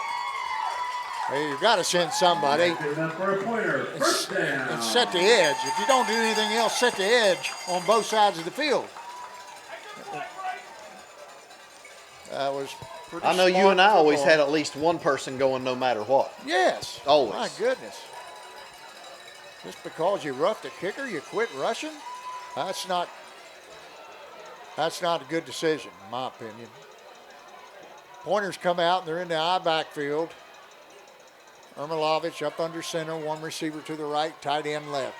hey, you got to send somebody Good enough for a pointer. First down. and set the edge. If you don't do anything else, set the edge on both sides of the field. That was pretty I know you smart and I always football. had at least one person going no matter what. Yes. Always. My goodness. Just because you roughed a kicker, you quit rushing? That's not a good decision, in my opinion. Pointers come out, and they're in the I backfield. Ermilovich up under center, one receiver to the right, tight end left.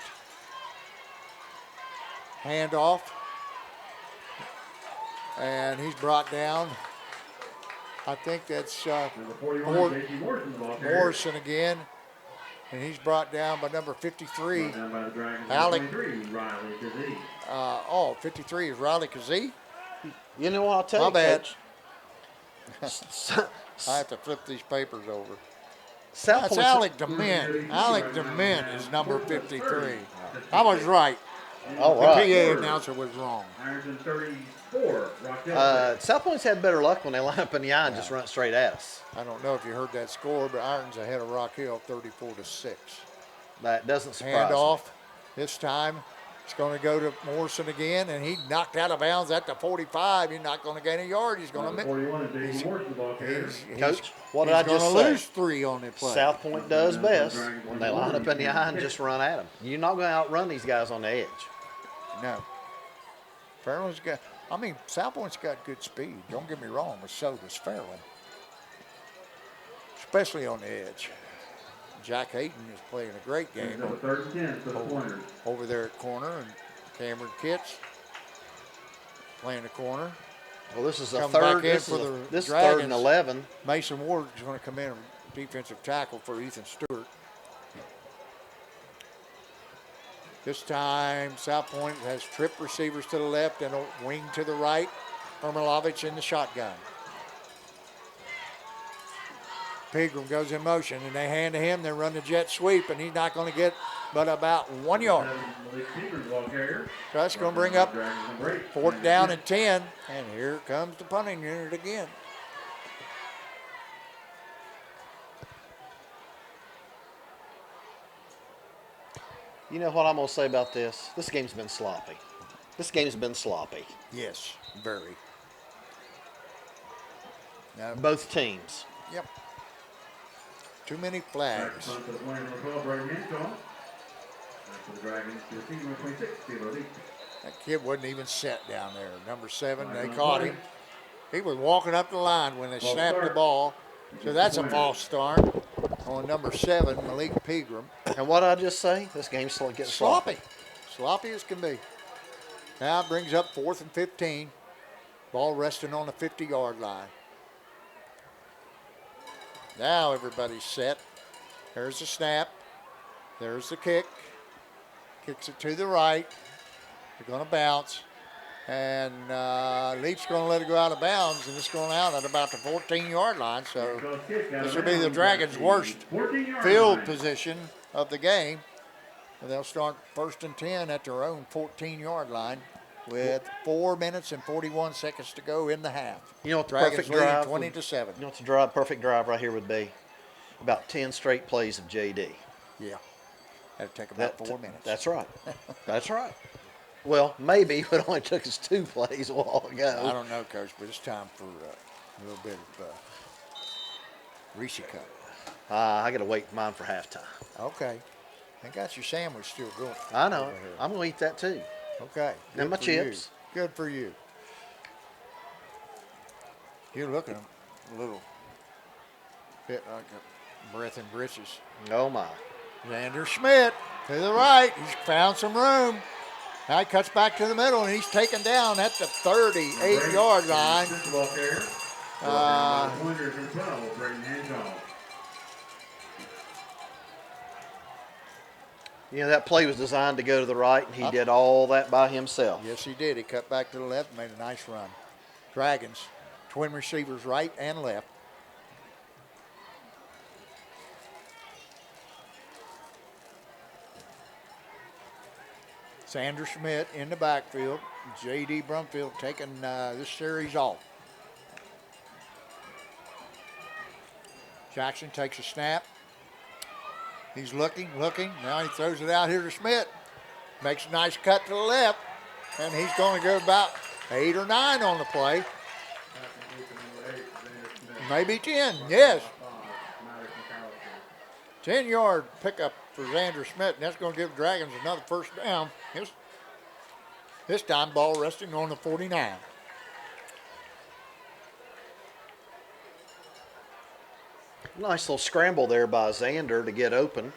Handoff. And he's brought down. I think that's Number 41, J.T. Morrison's ball carrier. Morrison again. And he's brought down by number 53. Brought down by the Dragons. Alec. 23, Riley Kazee. 53 is Riley Kazee. You know what I'll tell My you, bad. Coach? I have to flip these papers over. South That's Point's- Alec DeMint. Alec DeMint is number 53. I was right. All The right. PA announcer was wrong. Ironton 34, Rockdale. South Point's had better luck when they line up in the eye and just run it straight at us. I don't know if you heard that score, but Iron's ahead of Rock Hill 34-6. That doesn't surprise Hand me. off. This time it's going to go to Morrison again, and he knocked out of bounds at the 45. He's not going to gain a yard. He's going Number to 41 is J.T. Morrison's ball carrier. Coach, what did I He's just going to say? lose 3 on the play. South Point does best when they line up in the eye and just run at them. You're not going to outrun these guys on the edge. No. Fairland's got, South Point's got good speed. Don't get me wrong, but so does Fairland. Especially on the edge. Jack Hayden is playing a great game Number 3rd and 10 for the Pointers. over there at corner, and Cameron Kitts playing the corner. Well, this is a Come third. back in This for is, the this is 3rd and Dragons. 11. Mason Ward is going to come in, defensive tackle for Ethan Stewart. This time, South Point has trip receivers to the left and a wing to the right. Ermilovich in the shotgun. Pegram goes in motion, and they hand to him. They run the jet sweep, and he's not going to get but about 1 yard. Malik Peter's ball carrier. So that's going to bring up Dragons number 8. 4th down and 10. And here comes the punting unit again. You know what I'm going to say about this? This game's been sloppy. This game's been sloppy. Yes, very. Now, Both teams. yep. Too many flags. Punt for the Pointers, number 12, Braden Henshaw. Back for the Dragons, to receiver, number 26, Theodore Lee. That kid wasn't even set down there. Number 7, they caught him. He was walking up the line when they snapped the ball. So that's a false start on number 7, Malik Pegram. And what did I just say? This game's getting sloppy. Sloppy as can be. Now it brings up 4th and 15. Ball resting on the 50-yard line. Now everybody's set. There's the snap. There's the kick. Kicks it to the right. They're going to bounce. And Leaf's going to let it go out of bounds, and it's going out at about the 14-yard line. So this will be the Dragons' worst field position of the game. And they'll start 1st and 10 at their own 14-yard line with 4 minutes and 41 seconds to go in the half. You know what the Dragons perfect leading drive 20 to 7. You know what the perfect drive right here would be? About 10 straight plays of JD. Yeah. That'd take about 4 minutes. That's right. That's right. Well, maybe, but it only took us 2 plays a while ago. I don't know, Coach, but it's time for a little bit of Reese Cup. I got to wait mine for halftime. Okay. I got your sandwich still going. I know. over here. I'm going to eat that too. Okay. And my good for you. chips. Good for you. You're looking a little bit like a breath and britches. Oh, my. Xander Schmidt to the right. He's found some room. Now he cuts back to the middle, and he's taken down at the 38-yard line. You know, that play was designed to go to the right, and he did all that by himself. Yes, he did. He cut back to the left and made a nice run. Dragons, twin receivers right and left. Xander Schmidt in the backfield. J.D. Brumfield taking this series off. Jackson takes a snap. He's looking. Now he throws it out here to Schmidt. Makes a nice cut to the left. And he's going to go about 8 or 9 on the play. Maybe 10, yes. 10-yard pickup for Xander Schmidt, and that's going to give the Dragons another first down. This time, ball resting on the 49. Nice little scramble there by Xander to get open.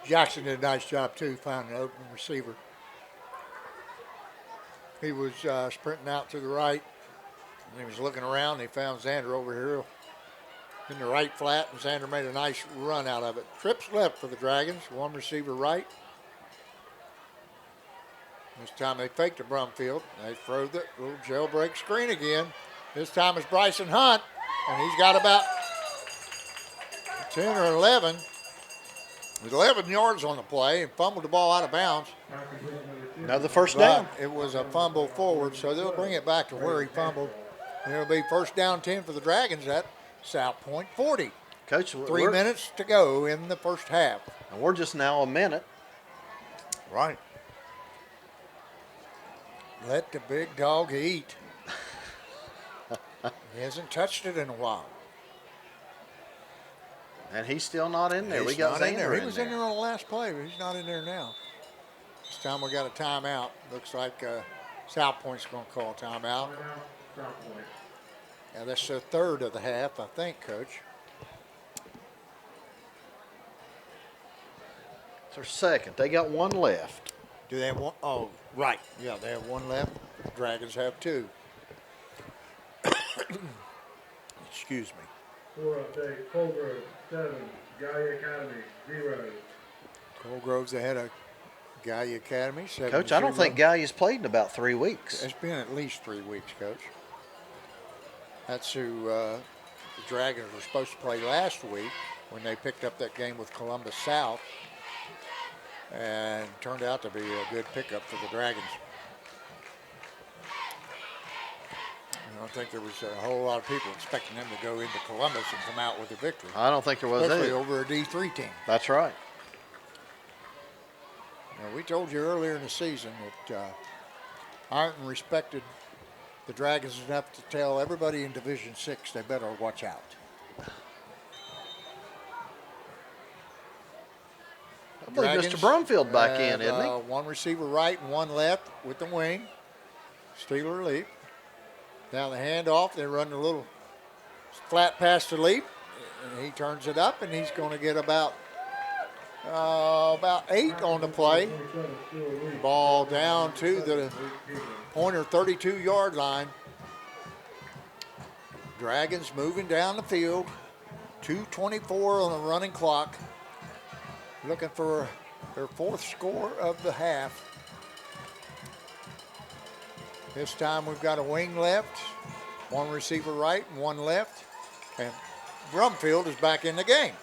Jackson did a nice job, too, finding an open receiver. He was sprinting out to the right, and he was looking around, and he found Xander over here in the right flat, and Xander made a nice run out of it. Trips left for the Dragons, one receiver right. This time they faked to Brumfield. They throw the little jailbreak screen again. This time it's Bryson Hunt, and he's got about 10 or 11. With 11 yards on the play and fumbled the ball out of bounds. Another first down. It was a fumble forward, so they'll bring it back to where he fumbled. And it'll be first down 10 for the Dragons at South Point 40. Coach, 3 minutes to go in the first half. And we're just now a minute. Right. Let the big dog eat. He hasn't touched it in a while. And he's still not in there. He's we got not Xander in there. He in was there. in there on the last play, but he's not in there now. This time we got a timeout. Looks like South Point's going to call a timeout. Yeah, that's the third of the half, I think, Coach. It's their second. They got one left. Do they have one? Oh, right. Yeah, they have one left. The Dragons have two. Excuse me. Score update, Colgrove, 7, Gaia Academy, 0. Colgrove's ahead of Gaia Academy. Coach, I don't think Gaia's played in about 3 weeks. It's been at least 3 weeks, Coach. That's who the Dragons were supposed to play last week when they picked up that game with Columbus South. And turned out to be a good pickup for the Dragons. I don't think there was a whole lot of people expecting them to go into Columbus and come out with a victory. I don't think there was Especially either. over a D3 team. That's right. Now, we told you earlier in the season that Ironton respected the Dragons enough to tell everybody in Division 6 they better watch out. I believe Mr. Brumfield back in, isn't he? One receiver right and one left with the wing. Steeler leap. Now the handoff, they run a little flat pass to leap. And he turns it up, and he's going to get about 8 on the play. Ball down to the Pointer 32-yard line. Dragons moving down the field. 2:24 on the running clock. Looking for their 4th score of the half. This time we've got a wing left, one receiver right and one left. And Brumfield is back in the game.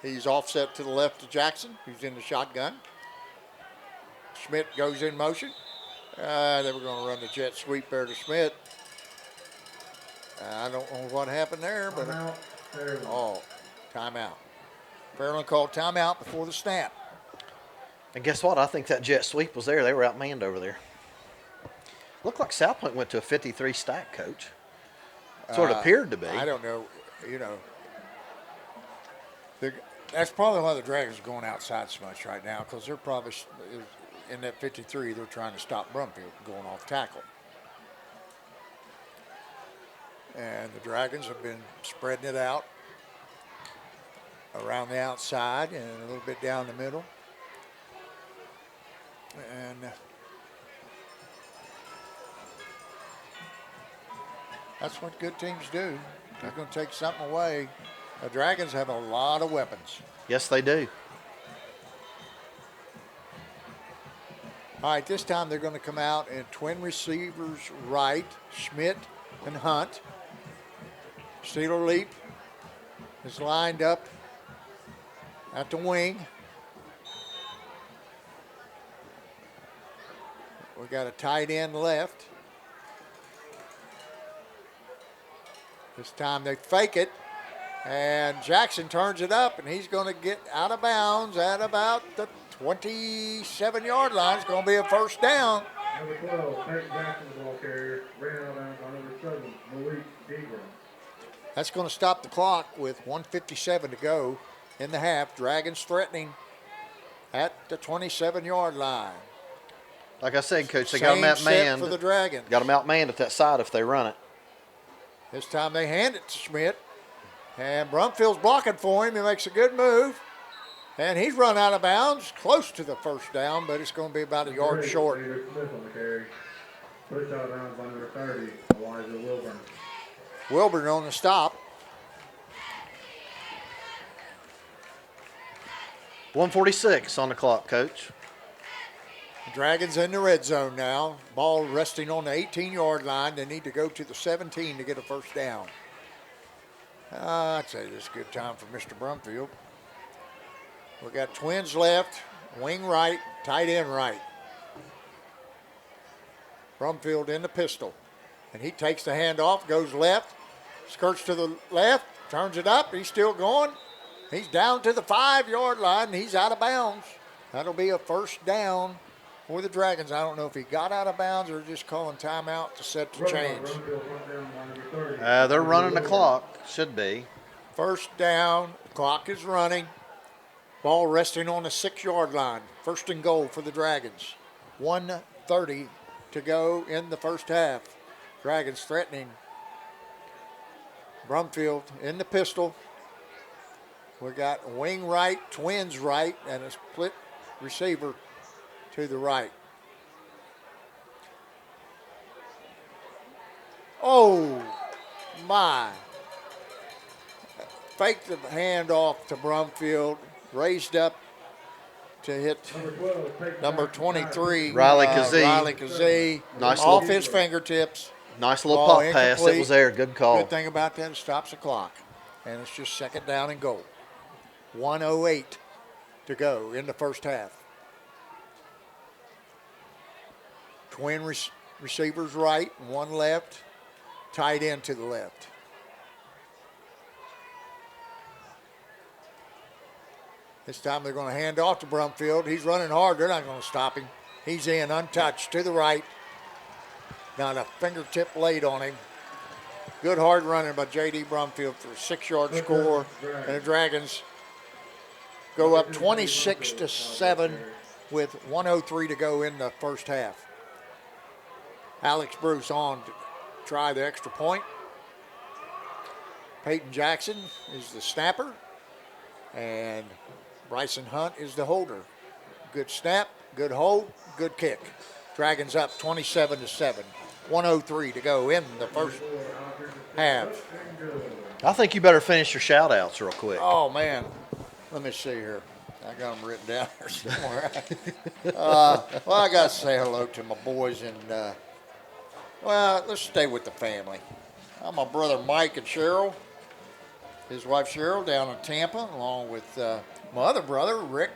He's offset to the left of Jackson, who's in the shotgun. Schmidt goes in motion. They were going to run the jet sweep there to Schmidt. I don't know what happened there, but timeout. Fairland called timeout before the snap. And guess what? I think that jet sweep was there. They were outmanned over there. Looked like South Point went to a 53 stack, Coach. That's what it appeared to be. I don't know. You know, that's probably why the Dragons are going outside so much right now, because they're probably in that 53. They're trying to stop Brumfield going off tackle. And the Dragons have been spreading it out around the outside and a little bit down the middle. And that's what good teams do. They're going to take something away. The Dragons have a lot of weapons. Yes, they do. All right, this time they're going to come out in twin receivers right, Schmidt and Hunt. Steeler Leap is lined up at the wing. We got a tight end left. This time they fake it, and Jackson turns it up, and he's going to get out of bounds at about the 27-yard line. It's going to be a first down. Number 12, Peyton Jackson, the ball carrier, ran out of bounds on number 7, Malik Degram. That's going to stop the clock with 1:57 to go in the half. Dragons threatening at the 27-yard line. Like I said, Coach, they got them outmanned. For the Dragons. Got them outmanned at that side if they run it. This time they hand it to Schmidt. And Brumfield's blocking for him. He makes a good move. And he's run out of bounds, close to the first down, but it's going to be about a yard short. Smith on the carry. Pushed out of bounds by number 30, Elijah Wilburn. Wilburn on the stop. 1:46 on the clock, Coach. Dragons in the red zone now. Ball resting on the 18-yard line. They need to go to the 17 to get a first down. I'd say this is a good time for Mr. Brumfield. We got twins left, wing right, tight end right. Brumfield in the pistol. And he takes the handoff, goes left, skirts to the left, turns it up. He's still going. He's down to the 5-yard line, and he's out of bounds. That'll be a first down for the Dragons. I don't know if he got out of bounds or just calling timeout to set the change. They're running the clock. Should be. First down. Clock is running. Ball resting on the 6-yard line. First and goal for the Dragons. 1:30 to go in the first half. Dragons threatening. Brumfield in the pistol. We got wing right, twins right, and a split receiver to the right. Oh, my. Faked the handoff to Brumfield, raised up to hit number 23, Riley Kazee. Riley Kazee, Nice off little- his fingertips. Nice little Ball pump pass. It incomplete. was there. Good call. Good thing about that, it stops the clock. And it's just second down and goal. 1:08 to go in the first half. Twin receivers right and one left. Tight end to the left. This time they're going to hand off to Brumfield. He's running hard. They're not going to stop him. He's in untouched to the right. Not a fingertip laid on him. Good hard running by J.D. Brumfield for a 6-yard score. And the Dragons go up 26-7 with 1:03 to go in the first half. Alex Bruce on to try the extra point. Peyton Jackson is the snapper. And Bryson Hunt is the holder. Good snap, good hold, good kick. Dragons up 27-7. 1:03 to go in the first half. I think you better finish your shout-outs real quick. Oh, man. Let me see here. I got them written down here somewhere. Well, I got to say hello to my boys. And, well, let's stay with the family. My brother Mike and Cheryl, his wife Cheryl down in Tampa, along with my other brother Rick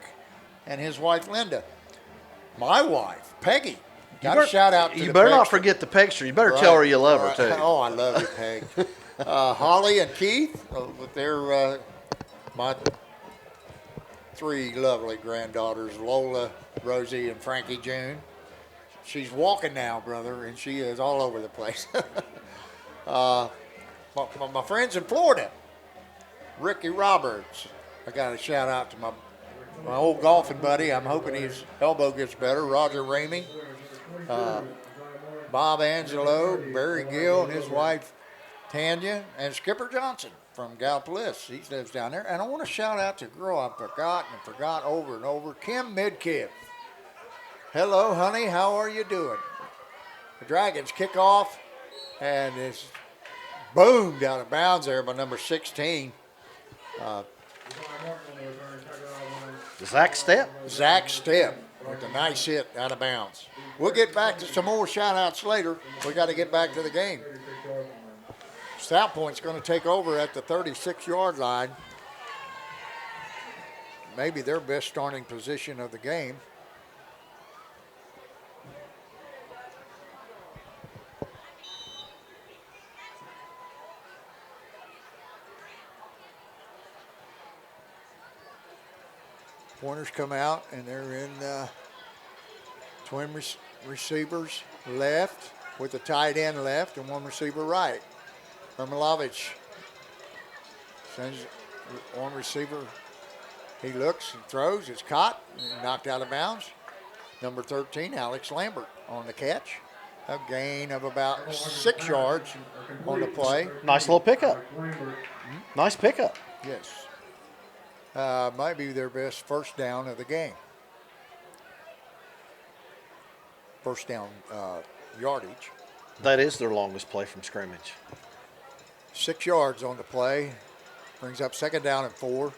and his wife Linda. My wife, Peggy. Got a shout out to You the better not Pegster. forget the picture. You better tell her you love her, Right. too. Oh, I love you, Peg. Holly and Keith, with their my 3 lovely granddaughters, Lola, Rosie, and Frankie June. She's walking now, brother, and she is all over the place. My friends in Florida, Ricky Roberts. I got a shout out to my old golfing buddy. I'm hoping his elbow gets better. Roger Ramey. Bob Angelo, Barry Gill, and his wife Tanya, and Skipper Johnson from Gallipolis. He lives down there. And I want to shout out to a girl I've forgot over and over, Kim Midkiff. Hello, honey. How are you doing? The Dragons kick off, and it's boomed out of bounds there by number 16. Zach Stepp. Zach Stepp with a nice hit out of bounds. We'll get back to some more shout-outs later. We got to get back to the game. South Point's going to take over at the 36-yard line. Maybe their best starting position of the game. Pointers come out, and they're in twin receivers left with a tight end left and one receiver right. Ermilovich sends one receiver. He looks and throws. It's caught and knocked out of bounds. Number 13, Alex Lambert on the catch. A gain of about 6 yards on the play. Nice little pickup. Nice pickup. Yes. Might be their best first down of the game. First down yardage. That is their longest play from scrimmage. 6 yards on the play. Brings up second down and 4.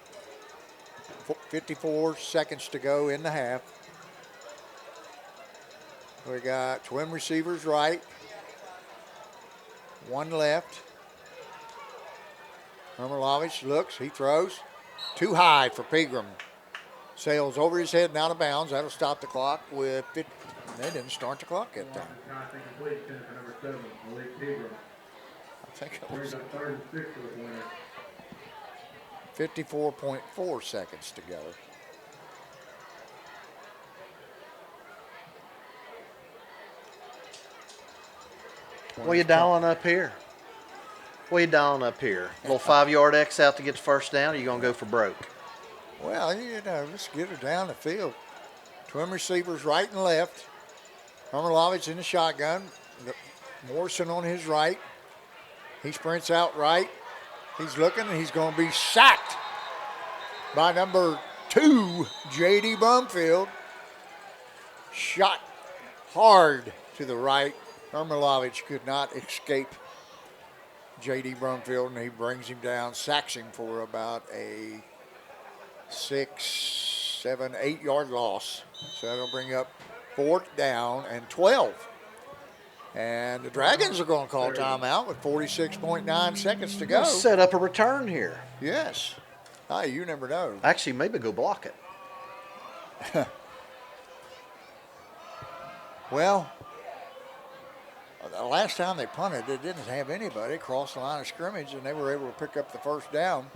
54 seconds to go in the half. We got twin receivers right. One left. Ermilovich looks. He throws. Too high for Pegram. Sails over his head and out of bounds. That'll stop the clock with 50. They didn't start the clock that time. I think it was 54.4 seconds to go. What are you dialing up here? What are you dialing up here? A little 5-yard X out to get the first down, or you going to go for broke? Well, let's get her down the field. Twin receivers right and left. Ermilovich in the shotgun. Morrison on his right. He sprints out right. He's looking, and he's going to be sacked by number 2, J.D. Brumfield. Shot hard to the right. Ermilovich could not escape J.D. Brumfield, and he brings him down, sacks him for about a 6, 7, 8 yard loss. So that'll bring up 4th down and 12. And the Dragons are going to call timeout with 46.9 seconds to go. Set up a return here. Yes. You never know. Actually, maybe go block it. Well, the last time they punted, they didn't have anybody cross the line of scrimmage, and they were able to pick up the first down.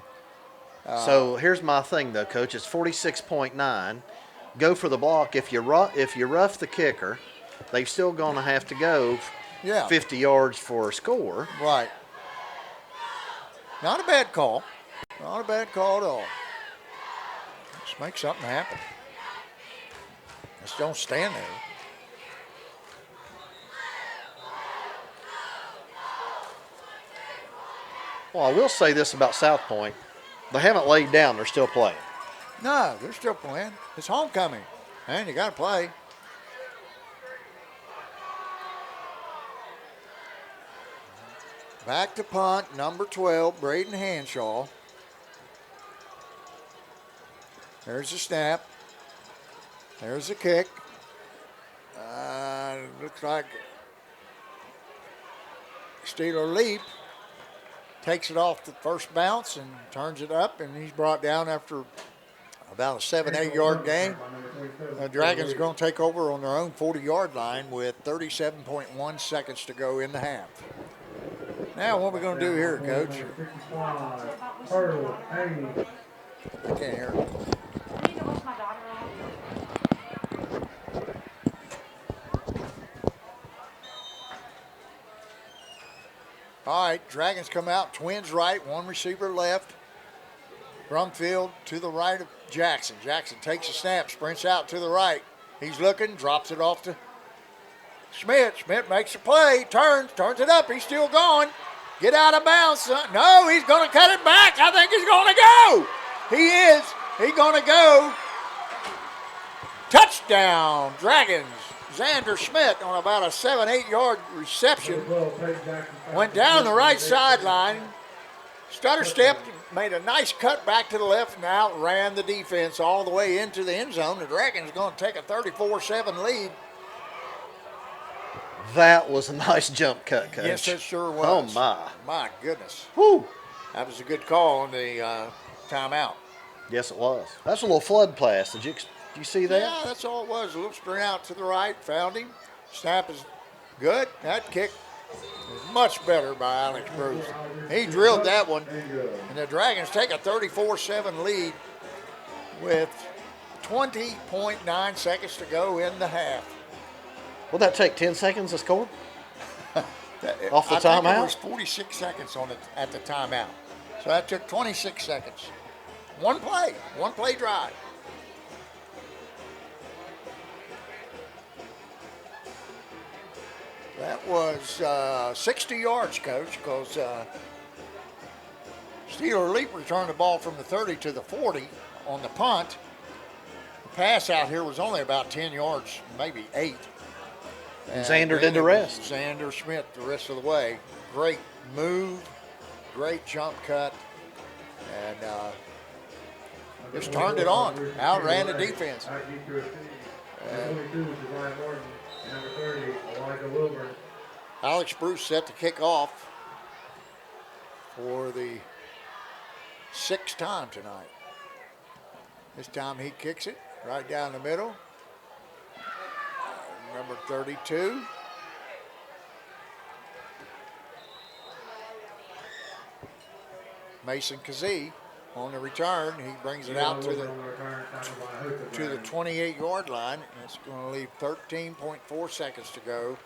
So here's my thing, though, Coach. It's 46.9. Go for the block. If you rough the kicker, they're still going to have to go 50 yards for a score. Right. Not a bad call. Not a bad call at all. Let's make something happen. Just don't stand there. Well, I will say this about South Point. They haven't laid down. They're still playing. No, they're still playing. It's homecoming, and you got to play. Back to punt, number 12, Braden Hanshaw. There's the snap. There's the kick. Looks like Steeler leap. Takes it off the first bounce and turns it up, and he's brought down after about a 7, 8 yard gain. The Dragons are going to take over on their own 40-yard line with 37.1 seconds to go in the half. Now, what are we going to do here, Coach? I can't hear it. All right, Dragons come out, twins right, one receiver left. Brumfield to the right of Jackson. Jackson takes a snap, sprints out to the right. He's looking, drops it off to Schmidt. Schmidt makes a play, turns it up. He's still going. Get out of bounds, son. No, he's going to cut it back. I think he's going to go. He is. He's going to go. Touchdown, Dragons. Xander Schmidt on about a 7-8 yard reception. Went down the right sideline. Stutter stepped, made a nice cut back to the left, and outran the defense all the way into the end zone. The Dragons going to take a 34-7 lead. That was a nice jump cut, Coach. Yes, it sure was. Oh, my. My goodness. Whew. That was a good call on the timeout. Yes, it was. That's a little flood pass. Did you see that? Yeah, that's all it was. A little sprint out to the right, found him. Snap is good. That kick is much better by Alex Bruce. He drilled that one. And the Dragons take a 34-7 lead with 20.9 seconds to go in the half. Would that take 10 seconds to score? Off the I think timeout? it was 46 seconds on it at the timeout. So that took 26 seconds. One play drive. That was 60 yards, Coach, because Steeler Leap returned the ball from the 30 to the 40 on the punt. The pass out here was only about 10 yards, maybe 8. And Xander did the rest. Xander Schmidt the rest of the way. Great move, great jump cut, and just turned it on. Outran the defense. Alex Bruce set to kick off for the 6th time tonight. This time he kicks it right down the middle. Number 32. Mason Kazee on the return. He brings it out to the 28-yard line. It's going to leave 13.4 seconds to go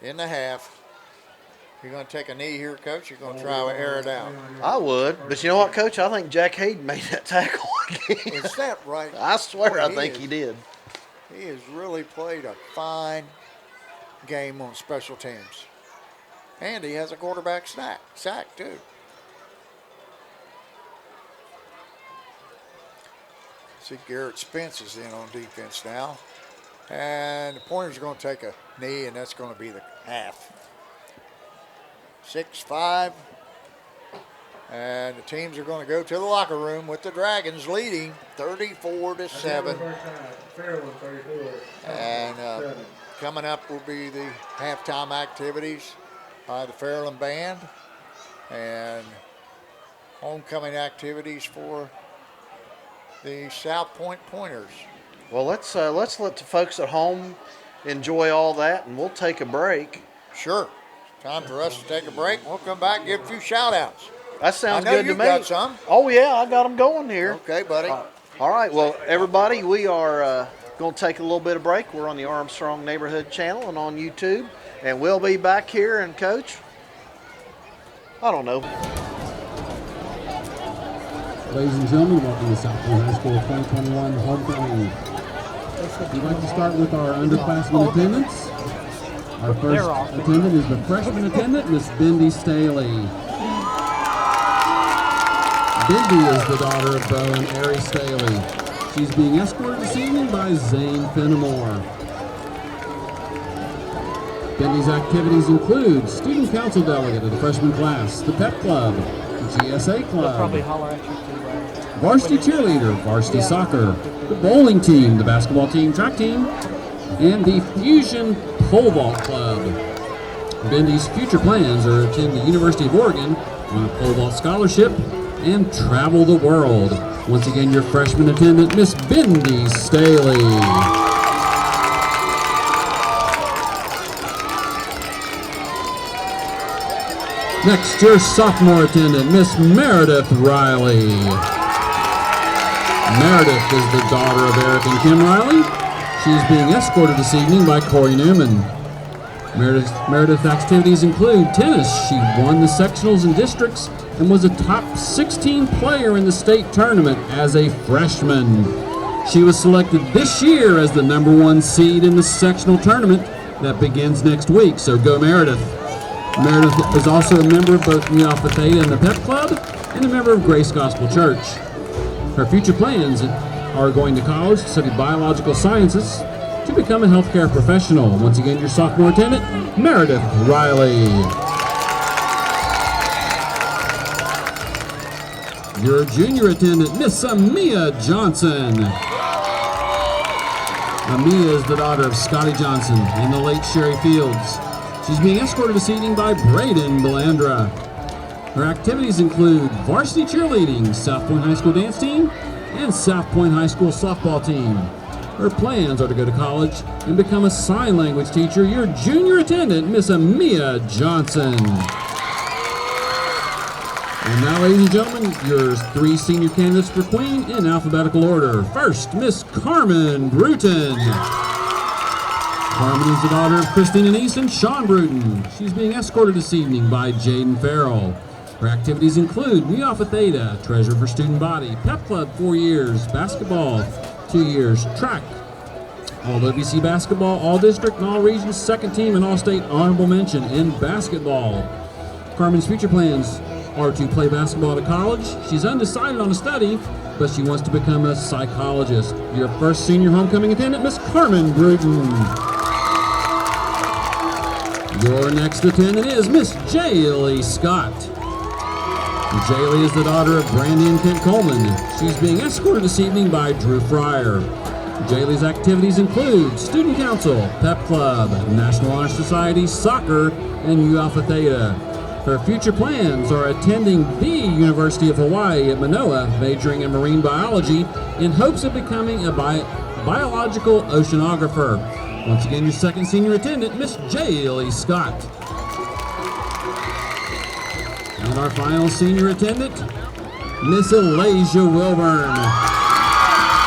in the half. You're going to take a knee here, Coach? You're going to try to air it out? I would. But you know what, Coach? I think Jack Hayden made that tackle again. Is that right? I swear Boy, I think he did. He has really played a fine game on special teams. And he has a quarterback sack too. See, Garrett Spence is in on defense now. And the Pointers are going to take a knee, and that's going to be the half. 6-5. And the teams are going to go to the locker room with the Dragons leading 34-7. And coming up will be the halftime activities by the Fairland Band and homecoming activities for the South Point Pointers. Well, let's let the folks at home enjoy all that, and we'll take a break. Sure. Time for us to take a break. We'll come back and give a few shout-outs. That sounds I know good to you me. got some. Oh, yeah, I got them going here. Okay, buddy. All right, well, everybody, we are going to take a little bit of break. We're on the Armstrong Neighborhood Channel and on YouTube, and we'll be back here. And, Coach, I don't know. Ladies and gentlemen, welcome to South Point High School 2021 homecoming. We'd like to start with our underclassmen attendance. Our first attendant is the freshman attendant, Miss Bindi Staley. Bindi is the daughter of Bo and Ari Staley. She's being escorted this evening by Zane Fenimore. Bindi's activities include student council delegate of the freshman class, the pep club, the GSA club, varsity cheerleader, varsity soccer, the bowling team, the basketball team, track team, and the Fusion Pole Vault Club. Bindi's future plans are to attend the University of Oregon on a pole vault scholarship and travel the world. Once again, your freshman attendant, Miss Bindi Staley. Next, your sophomore attendant, Miss Meredith Riley. Meredith is the daughter of Eric and Kim Riley. She's being escorted this evening by Corey Newman. Meredith's activities include tennis. She won the sectionals and districts and was a top 16 player in the state tournament as a freshman. She was selected this year as the #1 seed in the sectional tournament that begins next week, so go Meredith. Meredith is also a member of both Mu Alpha Theta and the Pep Club, and a member of Grace Gospel Church. Her future plans are going to college to study biological sciences to become a healthcare professional. Once again, your sophomore attendant, Meredith Riley. Your junior attendant, Miss Amia Johnson. Amia is the daughter of Scotty Johnson and the late Sherry Fields. She's being escorted this evening by Braden Belandra. Her activities include varsity cheerleading, South Point High School dance team, and South Point High School softball team. Her plans are to go to college and become a sign language teacher. Your junior attendant, Miss Amia Johnson. And now, ladies and gentlemen, your 3 senior candidates for Queen in alphabetical order. First, Miss Carmen Bruton. Carmen is the daughter of Christine Anise and Sean Bruton. She's being escorted this evening by Jaden Farrell. Her activities include Mu Alpha Theta, Treasurer for Student Body, Pep Club 4 years, basketball 2 years, track, all WC basketball, all district and all regions, second team and all state honorable mention in basketball. Carmen's future plans are to play basketball at college. She's undecided on a study, but she wants to become a psychologist. Your first senior homecoming attendant, Miss Carmen Bruton. Your next attendant is Miss Jaylee Scott. Jaylee is the daughter of Brandy and Kent Coleman. She's being escorted this evening by Drew Fryer. Jaylee's activities include Student Council, Pep Club, National Honor Society, soccer, and Mu Alpha Theta. Her future plans are attending the University of Hawaii at Manoa, majoring in marine biology in hopes of becoming a biological oceanographer. Once again, your second senior attendant, Miss Jaylee Scott. And our final senior attendant, Miss Elijah Wilburn.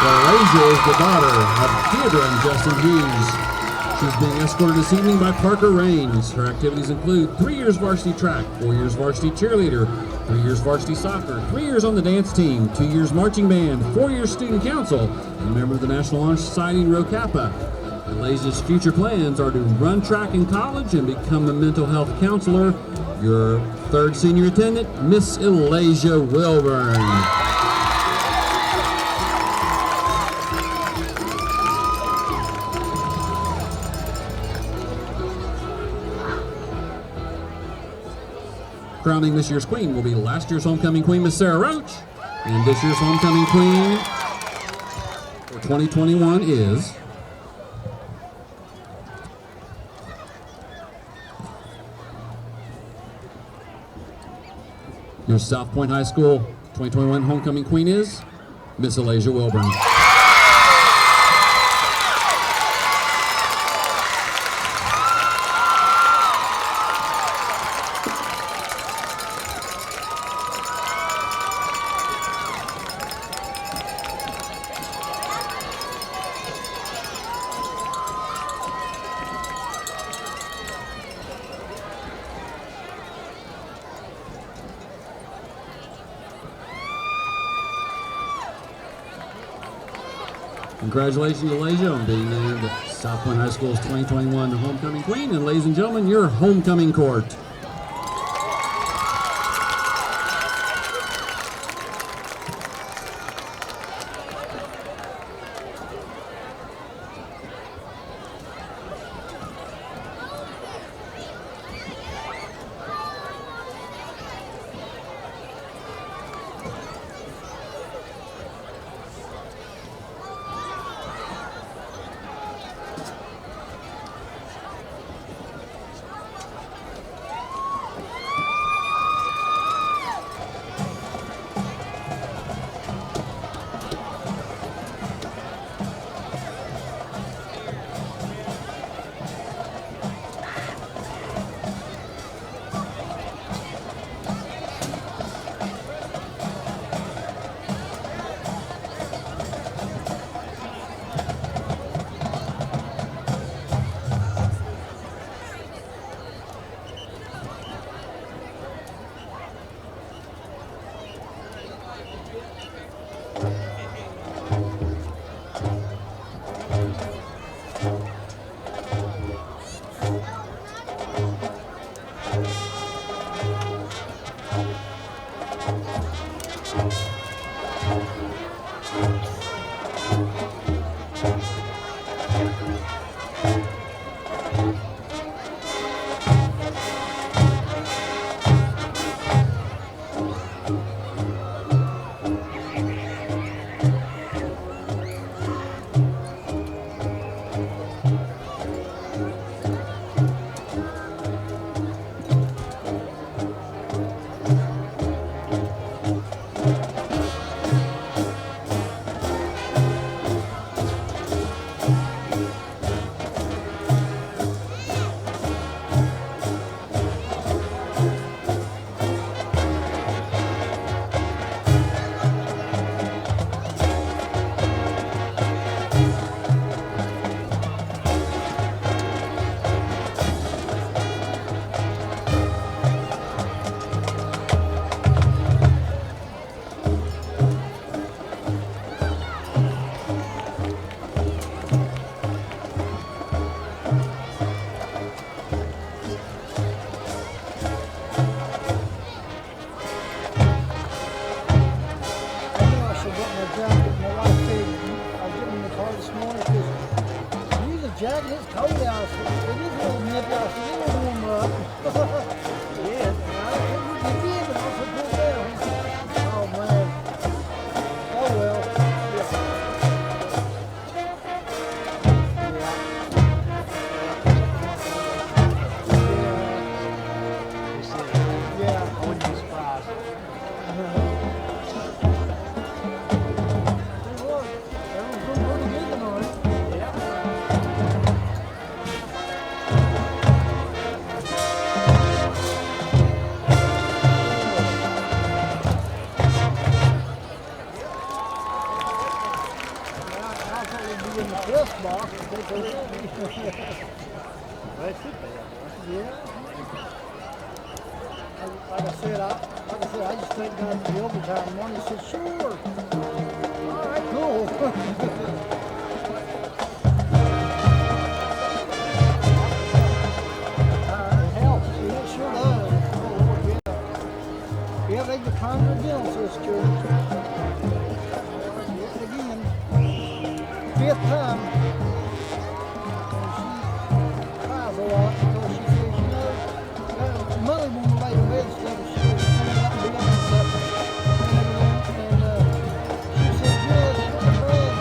Elijah is the daughter of Deirdre and Justin Hughes. She's being escorted this evening by Parker Raines. Her activities include 3 years varsity track, 4 years varsity cheerleader, 3 years varsity soccer, 3 years on the dance team, 2 years marching band, 4 years student council, and a member of the National Honor Society in Rho Kappa. Elijah's future plans are to run track in college and become a mental health counselor. Your third senior attendant, Miss Elijah Wilburn. Crowning this year's queen will be last year's homecoming queen, Miss Sarah Roach. And this year's homecoming queen for 2021 is your South Point High School 2021 homecoming queen is Miss Elijah Wilburn. Congratulations, Elijah, on being named South Point High School's 2021 homecoming queen. And ladies and gentlemen, your homecoming court. It is a little nippy. I said, it'll warm up. Yeah. I don't think we get in, but I said, cool down. Oh, man. Oh, well. Yeah. I wouldn't be surprised. Everyone's doing pretty good tonight. I thought we'd be in the press box. They should be. Yeah. Like I said, I just think down the overtime money. He said, sure. All right, cool. It helps. It sure does. Oh, Lord, yeah. Yeah, they declined their bill, sister. Yet again, fifth time. And she cries a lot because she says, you know, money won't lay to bed stuff. She was coming out and doing stuff and everything. And she said, yes, what a bad.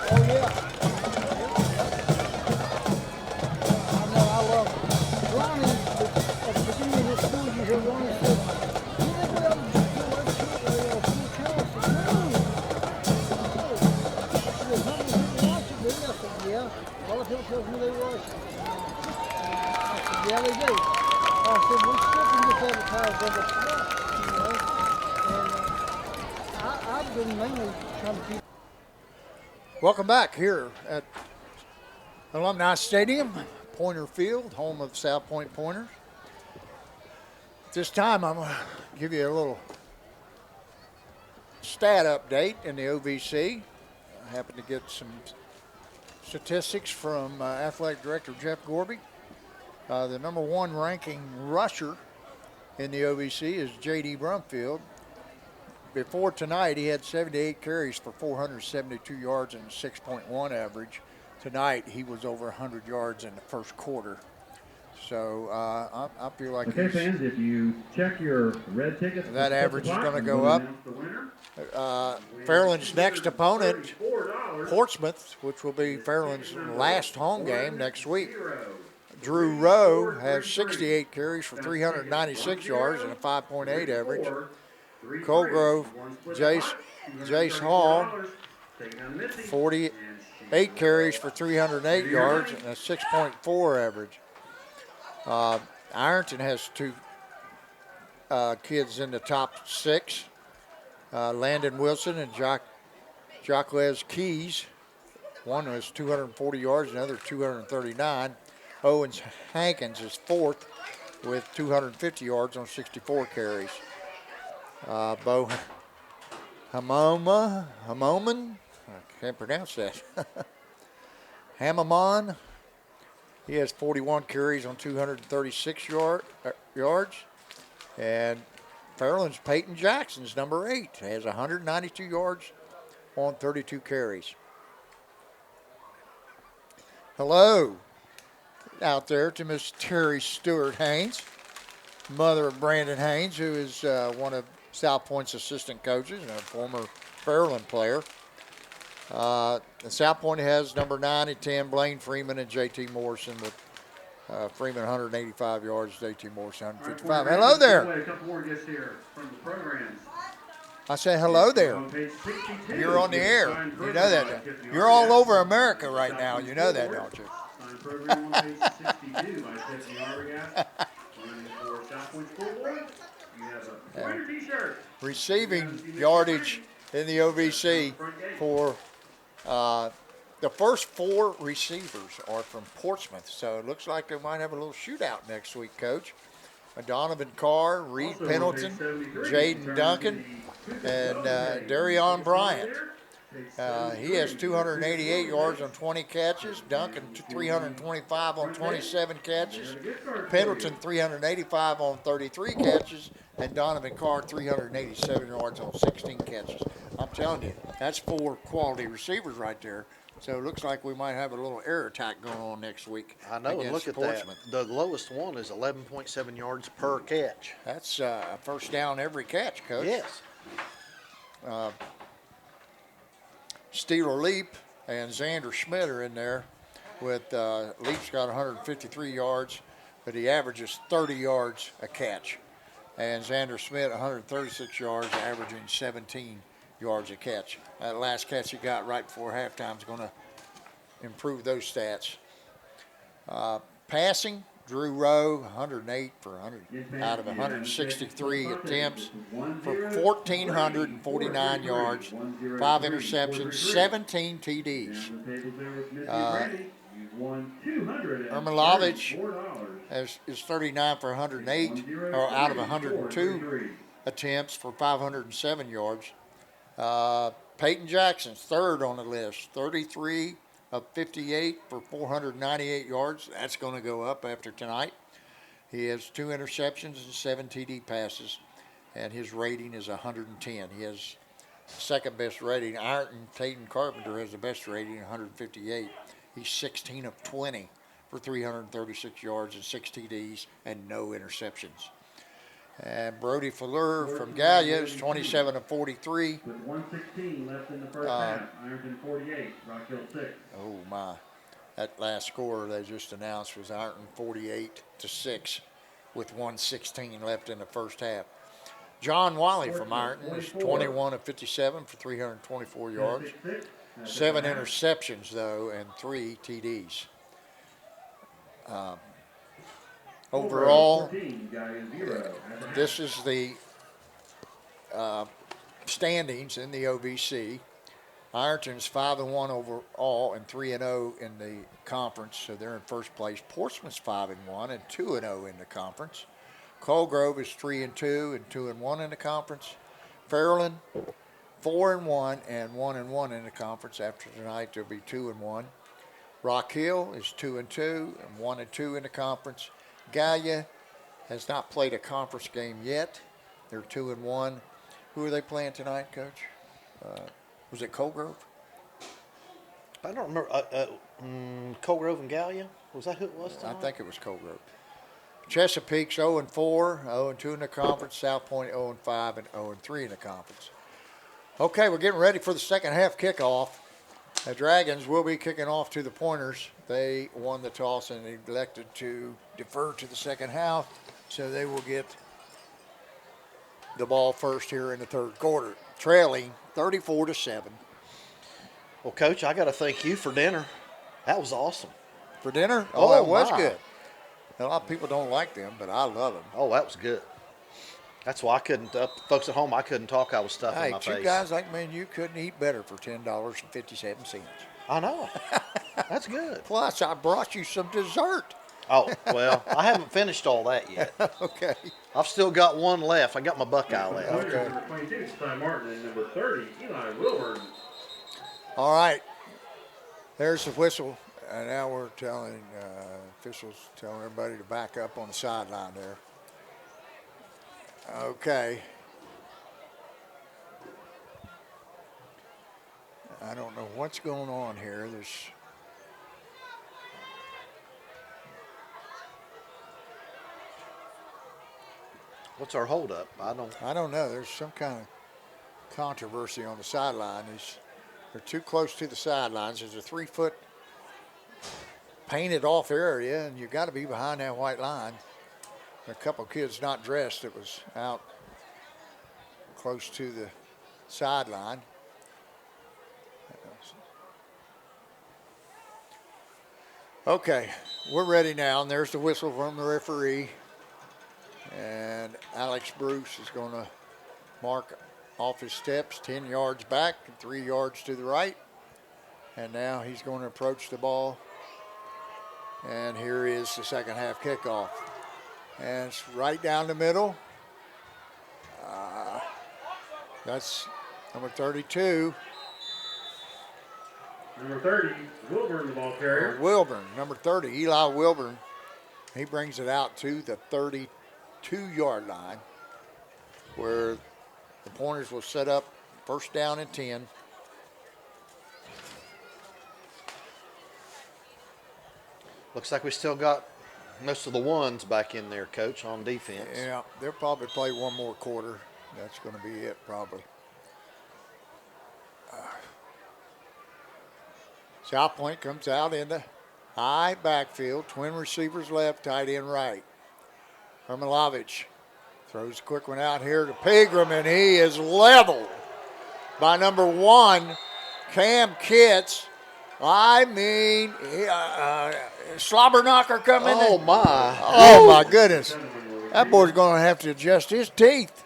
Oh, yeah. I know, I love it. Ronnie, at the beginning of his school year, Ronnie said, you think we ought to do a school challenge? I said, no. He said, there's nothing people watch it, do you? I said, yeah. A lot of people tell me they watch it. I said, yeah, they do. I said, we still can just advertise of it, you know. And I've been mainly trying to keep. Welcome back here at Alumni Stadium, Pointer Field, home of South Point Pointers. This time I'm going to give you a little stat update in the OVC. I happened to get some statistics from Athletic Director Jeff Gorby. The number one ranking rusher in the OVC is J.D. Brumfield. Before tonight, he had 78 carries for 472 yards and a 6.1 average. Tonight, he was over 100 yards in the first quarter. So I feel like Okay, fans, if you check your red tickets, that average is going to go up. Fairland's next opponent, Portsmouth, which will be Fairland's last home game next week. Drew Rowe has 68 carries for 396 yards and a 5.8 average. Colgrove, Jace Hall, 48 carries for 308 yards and a 6.4 average. Ironton has two kids in the top six. Landon Wilson and Jacques Keys. One was 240 yards, another 239. Owens Hankins is fourth with 250 yards on 64 carries. Bo Hamoman, I can't pronounce that. Hamamon, he has 41 carries on 236 yards. And Fairland's Peyton Jackson's number 8, has 192 yards on 32 carries. Hello out there to Miss Terry Stewart Haynes, mother of Brandon Haynes, who is one of South Point's assistant coaches and a former Fairland player. South Point has number 9 and 10, Blaine Freeman and J.T. Morrison, with Freeman 185 yards, J.T. Morrison 155. Right, hello there. A couple more guests here from the programs. I say hello there. You're on the air. You know that. You're all over America right now. You know that, don't you? Signed program on page 62 by Tiffany Arbogast. Running for South Point School Board. You have a Pointer t-shirt. Receiving yardage in the OVC for the first 4 receivers are from Portsmouth. So it looks like they might have a little shootout next week, Coach. Donovan Carr, Reed Pendleton, Jaden Duncan, and Darion Bryant. He has 288 yards on 20 catches. Duncan 325 on 27 catches. Pendleton 385 on 33 catches. And Donovan Carr 387 yards on 16 catches. I'm telling you, that's 4 quality receivers right there. So it looks like we might have a little air attack going on next week. I know, and look at Portsmouth. that. The lowest one is 11.7 yards per catch. That's a first down every catch, Coach. Yes. Steeler Leap and Xander Schmidt are in there with Leap's got 153 yards, but he averages 30 yards a catch. And Xander Schmidt 136 yards, averaging 17 yards a catch. That last catch he got right before halftime is going to improve those stats. Passing, Drew Rowe, 108 for 100 out of 163 attempts for 1,449 yards, 5 interceptions, 17 TDs. Ermilovich is 39 for 108, or out of 102 attempts for 507 yards. Peyton Jackson's third on the list, 33 of 58 for 498 yards. That's going to go up after tonight. He has 2 interceptions and 7 TD passes, and his rating is 110. He has second best rating. Ironton Tatum Carpenter has the best rating, 158. He's 16 of 20 for 336 yards and 6 TDs and no interceptions. And Brody Fleur from Gallia is 27 of 43. With 1:16 left in the first half, Ironton 48, Rock Hill 6. Oh my! That last score they just announced was Ironton 48-6, with 1:16 left in the first half. John Wiley from Ironton is 21 of 57 for 324 yards. 7 interceptions, though, and 3 TDs. Overall, this is the standings in the OVC. Ironton's 5-1 overall and 3-0 in the conference, so they're in first place. Portsmouth's 5-1 and 2-0 in the conference. Colgrove is 3-2 and 2-1 in the conference. Fairland 4-1 and 1-1 in the conference. After tonight, they'll be 2-1. Rock Hill is 2-2 and 1-2 in the conference. Gallia has not played a conference game yet. They're 2-1. Who are they playing tonight, Coach? Was it Colgrove? I don't remember. Colgrove and Gallia? Was that who it was tonight? I think it was Colgrove. Chesapeake's 0-4, 0-2 in the conference. South Point 0-5 and 0-3 in the conference. Okay, we're getting ready for the second half kickoff. The Dragons will be kicking off to the Pointers. They won the toss and elected to defer to the second half, so they will get the ball first here in the third quarter, trailing 34-7. Well, Coach, I got to thank you for dinner. That was awesome. For dinner? Oh, that was my. good. A lot of people don't like them, but I love them. Oh, that was good. That's why I couldn't, folks at home, I couldn't talk. I was stuffing Hey, my two face. guys like me and you couldn't eat better for $10.57. I know. That's good. Plus, I brought you some dessert. Oh, well, I haven't finished all that yet. Okay. I've still got one left. I got my Buckeye left. Okay. Number 22, Ty Martin, and number 30, Eli Wilburn. All right. There's the whistle. And now we're telling officials, telling everybody to back up on the sideline there. Okay. I don't know what's going on here. What's our holdup? I don't know. There's some kind of controversy on the sideline. They're too close to the sidelines. There's a 3-foot painted off area, and you've got to be behind that white line. A couple of kids not dressed that was out close to the sideline. Okay, we're ready now, and there's the whistle from the referee. And Alex Bruce is going to mark off his steps 10 yards back and 3 yards to the right. And now he's going to approach the ball. And here is the second half kickoff. And it's right down the middle. That's number 32. Number 30, Wilburn, the ball carrier. Wilburn, number 30, Eli Wilburn. He brings it out to the 32-yard line where the Pointers will set up first down and 10. Looks like we still got most of the ones back in there, Coach, on defense. Yeah, they'll probably play one more quarter. That's going to be it, probably. South Point comes out in the high backfield. Twin receivers left, tight end right. Hermilovich throws a quick one out here to Pegram, and he is leveled by number 1, Cam Kitts. I mean, slobber knocker coming in. Oh, my. Oh, my goodness. That boy's going to have to adjust his teeth.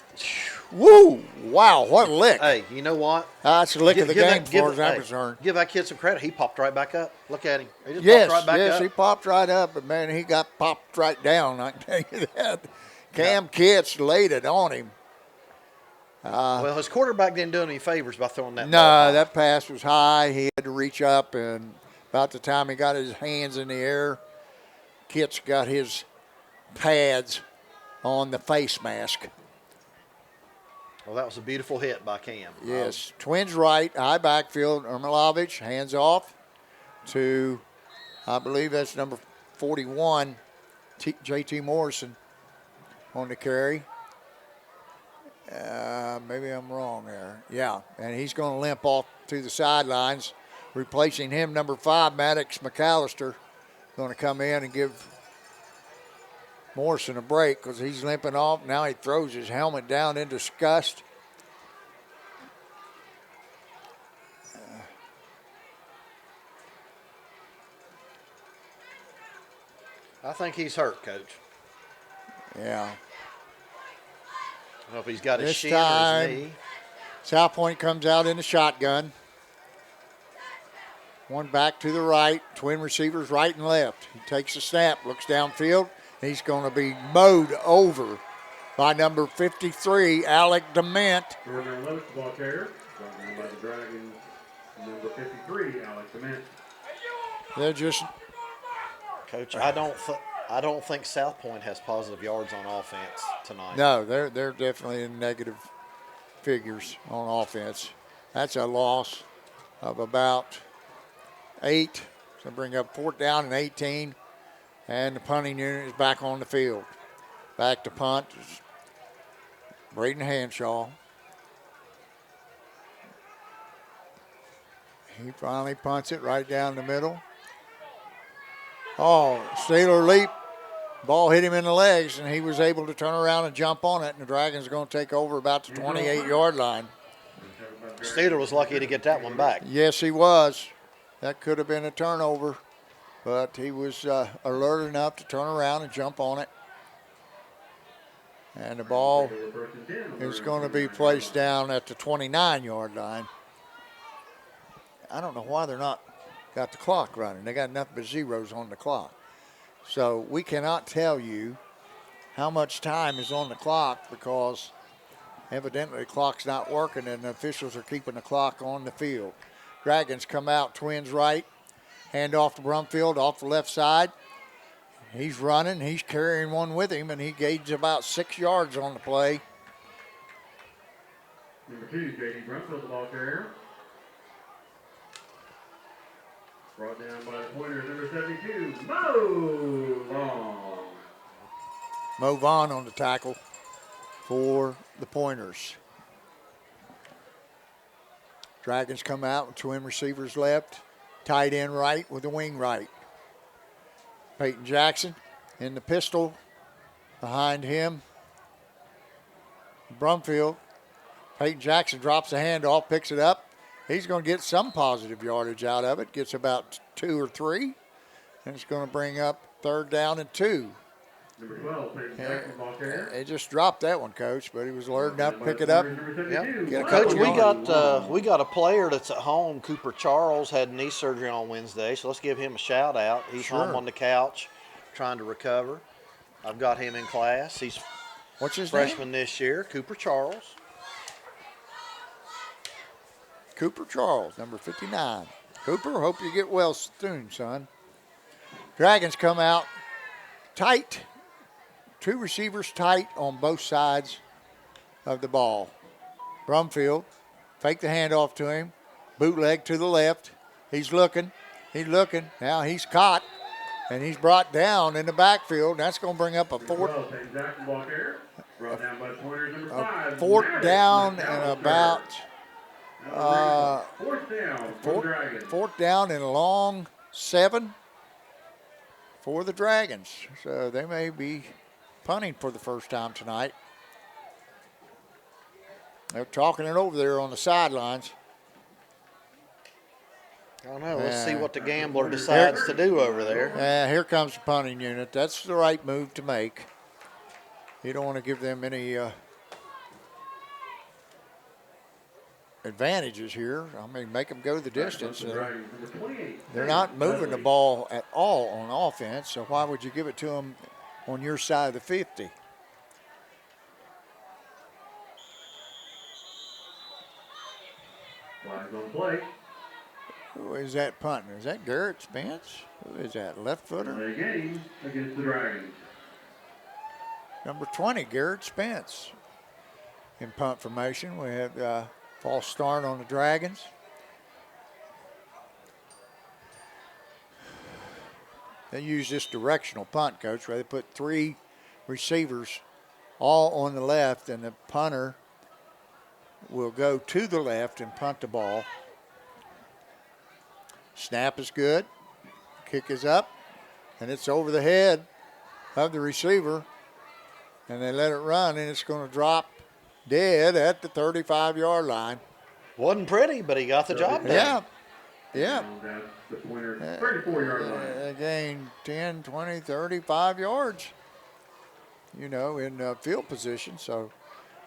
Woo! Wow, what a lick. Hey, you know what? That's the lick of the game as far as I'm hey, concerned. Give that kid some credit. He popped right back up. Look at him. He just Yes, popped right back up. he popped right up, but, man, he got popped right down, I can tell you that. Cam Kitts laid it on him. Well, his quarterback didn't do any favors by throwing that ball. No, that pass was high. He had to reach up, and about the time he got his hands in the air, Kitts got his pads on the face mask. Well, that was a beautiful hit by Cam. Yes, Twins right, high backfield. Ermilovich, hands off to, I believe that's number 41, J.T. Morrison on the carry. Maybe I'm wrong there. Yeah, and he's going to limp off to the sidelines. Replacing him, number 5, Maddox McAllister, going to come in and give Morrison a break because he's limping off. Now he throws his helmet down in disgust. I think he's hurt, Coach. Yeah. I don't know if he's got his This shin or time, his knee. South Point comes out in the shotgun. One back to the right, twin receivers right and left. He takes a snap, looks downfield. He's going to be mowed over by number 53, Alec Dement. Number 11, ball carrier. Brought down by the Dragons, number 53, Alex Dement. They're just Coach, I don't think South Point has positive yards on offense tonight. no, they're definitely in negative figures on offense. That's a loss of about 8. So bring up 4th down and 18, and the punting unit is back on the field. Back to punt is Braden Hanshaw. He finally punts it right down the middle. Oh, Steeler leap. Ball hit him in the legs, and he was able to turn around and jump on it, and the Dragons are going to take over about the 28-yard line. Steeler was lucky to get that one back. Yes, he was. That could have been a turnover, but he was alert enough to turn around and jump on it. And the ball is going to be placed down at the 29-yard line. I don't know why they're not got the clock running. They got nothing but zeros on the clock. So we cannot tell you how much time is on the clock because evidently the clock's not working and the officials are keeping the clock on the field. Dragons come out, twins right, hand off to Brumfield off the left side. He's running, he's carrying one with him, and he gains about 6 yards on the play. Number 2, J.D. Brumfield, the ball carrier. Brought down by the pointer, number 72, Mo Long. Mo Vaughn on the tackle for the Pointers. Dragons come out with twin receivers left, tight end right with the wing right. Peyton Jackson in the pistol behind him. Brumfield. Peyton Jackson drops the handoff, picks it up. He's going to get some positive yardage out of it. Gets about 2 or 3. And it's going to bring up 3rd down and 2. Number 12, Peyton Jackson, ball carrier. They just dropped that one, Coach, but he was alert enough to pick it up. Yep. Get a Coach, couple we yards. got a player that's at home. Cooper Charles had knee surgery on Wednesday, so let's give him a shout out. He's Sure. home on the couch, trying to recover. I've got him in class. He's What's his freshman name? this year. Cooper Charles. Cooper Charles, number 59. Cooper, hope you get well soon, son. Dragons come out tight. 2 receivers tight on both sides of the ball. Brumfield, fake the handoff to him. Bootleg to the left. He's looking. Now he's caught, and he's brought down in the backfield. That's going to bring up a 4th. Peyton Jackson, ball carrier. Brought down by the pointer, number 5. 4th down and about 4th down for the Dragons. 4th down and a long 7 for the Dragons. So they may be punting for the first time tonight. They're talking it over there on the sidelines. I don't know. Let's see what the gambler decides to do over there. Here comes the punting unit. That's the right move to make. You don't want to give them any advantages here. I mean, make them go the distance. They're not moving the ball at all on offense, so why would you give it to them on your side of the 50? Flags on play. Who is that punting? Is that Garrett Spence? Who is that, left footer? Play game against the Dragons. Number 20, Garrett Spence. In punt formation, we have false start on the Dragons. They use this directional punt, Coach, where they put 3 receivers all on the left, and the punter will go to the left and punt the ball. Snap is good. Kick is up, and it's over the head of the receiver. And they let it run, and it's going to drop dead at the 35-yard line. Wasn't pretty, but he got the job done. Yeah. Yeah. And that's the pointer, 34-yard line. They gained 10, 20, 35 yards, you know, in field position. So,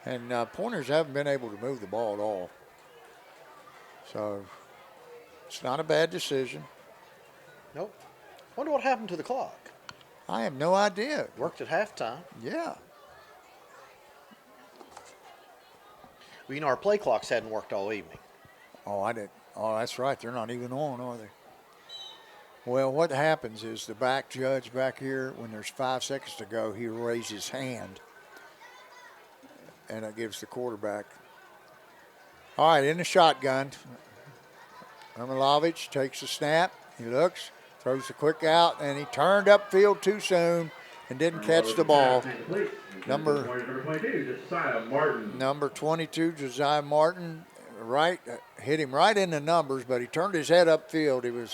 and Pointers haven't been able to move the ball at all. So, it's not a bad decision. Nope. Wonder what happened to the clock. I have no idea. Worked at halftime. Yeah. Well, you know, our play clocks hadn't worked all evening. Oh, I didn't. Oh, that's right. They're not even on, are they? Well, what happens is the back judge back here, when there's 5 seconds to go, he raises his hand, and it gives the quarterback. All right, in the shotgun, Ermilovich takes the snap. He looks, throws the quick out, and he turned upfield too soon and didn't catch the ball. Number 22, Josiah Martin, hit him right in the numbers, but he turned his head upfield. I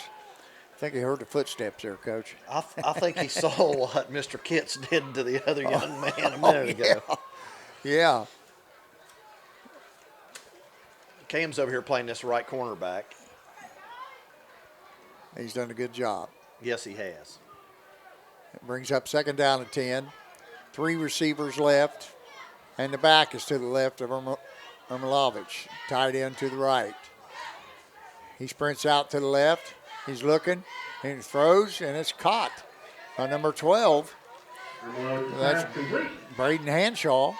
think he heard the footsteps there, Coach. I think he saw what Mr. Kitts did to the other young man a minute ago. Yeah. Cam's over here playing this right cornerback. He's done a good job. Yes, he has. It brings up second down and 10. 3 receivers left, and the back is to the left of Ermilovich. Tight end to the right. He sprints out to the left. He's looking, and he throws, and it's caught by number 12. That's Braden Hanshaw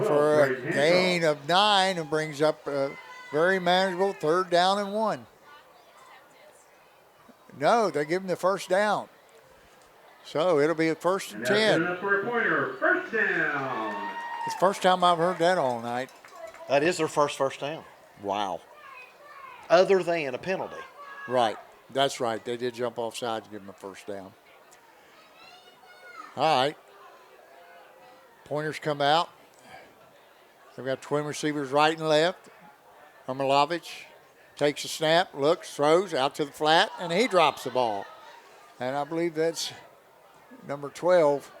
for a gain of 9 and brings up a very manageable 3rd down and 1. No, they give him the first down. So it'll be a 1st and 10. For a pointer, first down. It's the first time I've heard that all night. That is their first down. Wow. Other than a penalty. Right. That's right. They did jump off sides and give him a first down. All right. Pointers come out. They've got twin receivers right and left. Ermilovich takes a snap, looks, throws out to the flat, and he drops the ball. And I believe that's number 12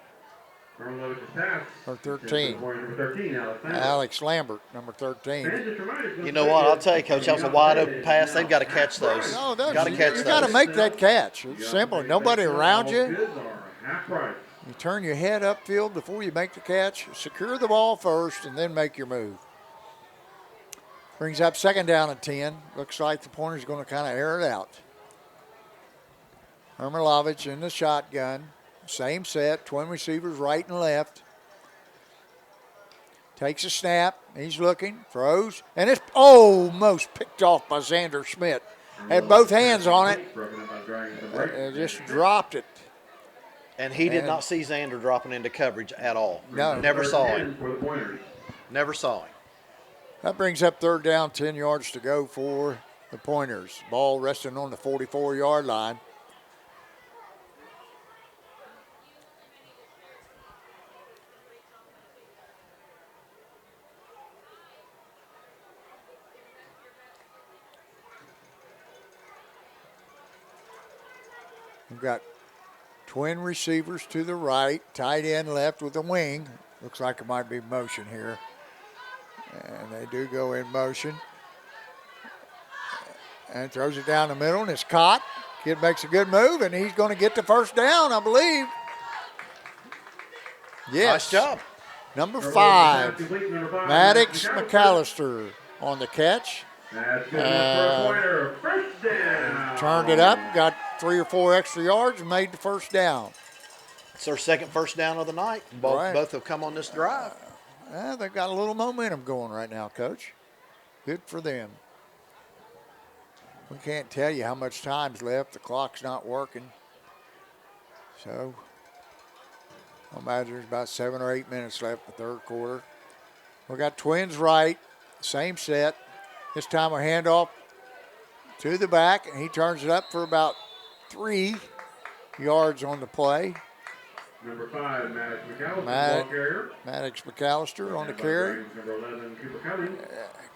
or 13. Alex Lambert, number 13. You know what? I'll tell you, Coach, that was a wide open pass. They've got to catch those. No, got to catch you those. got to make that catch. It's simple. Nobody around you. You turn your head upfield before you make the catch. Secure the ball first and then make your move. Brings up second down and 10. Looks like the Pointer's going to kind of air it out. Ermilovich in the shotgun. Same set, twin receivers right and left. Takes a snap. He's looking, throws, and it's almost picked off by Xander Schmidt. Had both hands on it. Just dropped it. And he did not see Xander dropping into coverage at all. No. Never saw him. Never saw him. That brings up 3rd down, 10 yards to go for the Pointers. Ball resting on the 44-yard line. We've got twin receivers to the right, tight end left with a wing. Looks like it might be motion here. And they do go in motion. And throws it down the middle, and it's caught. Kid makes a good move, and he's going to get the first down, I believe. Yes. Nice job. Number 5, Maddox McAllister on the catch. Turned it up, got 3 or 4 extra yards, and made the first down. It's their second first down of the night. Both have come on this drive. They've got a little momentum going right now, Coach. Good for them. We can't tell you how much time's left. The clock's not working. So, I imagine there's about 7 or 8 minutes left in the 3rd quarter. We got twins right, same set. This time a handoff to the back, and he turns it up for about 3 yards on the play. Number 5, Maddox McAllister, Maddox- ball carrier. Maddox McAllister on the By carry. Dragons, number 11, Cooper Cummings.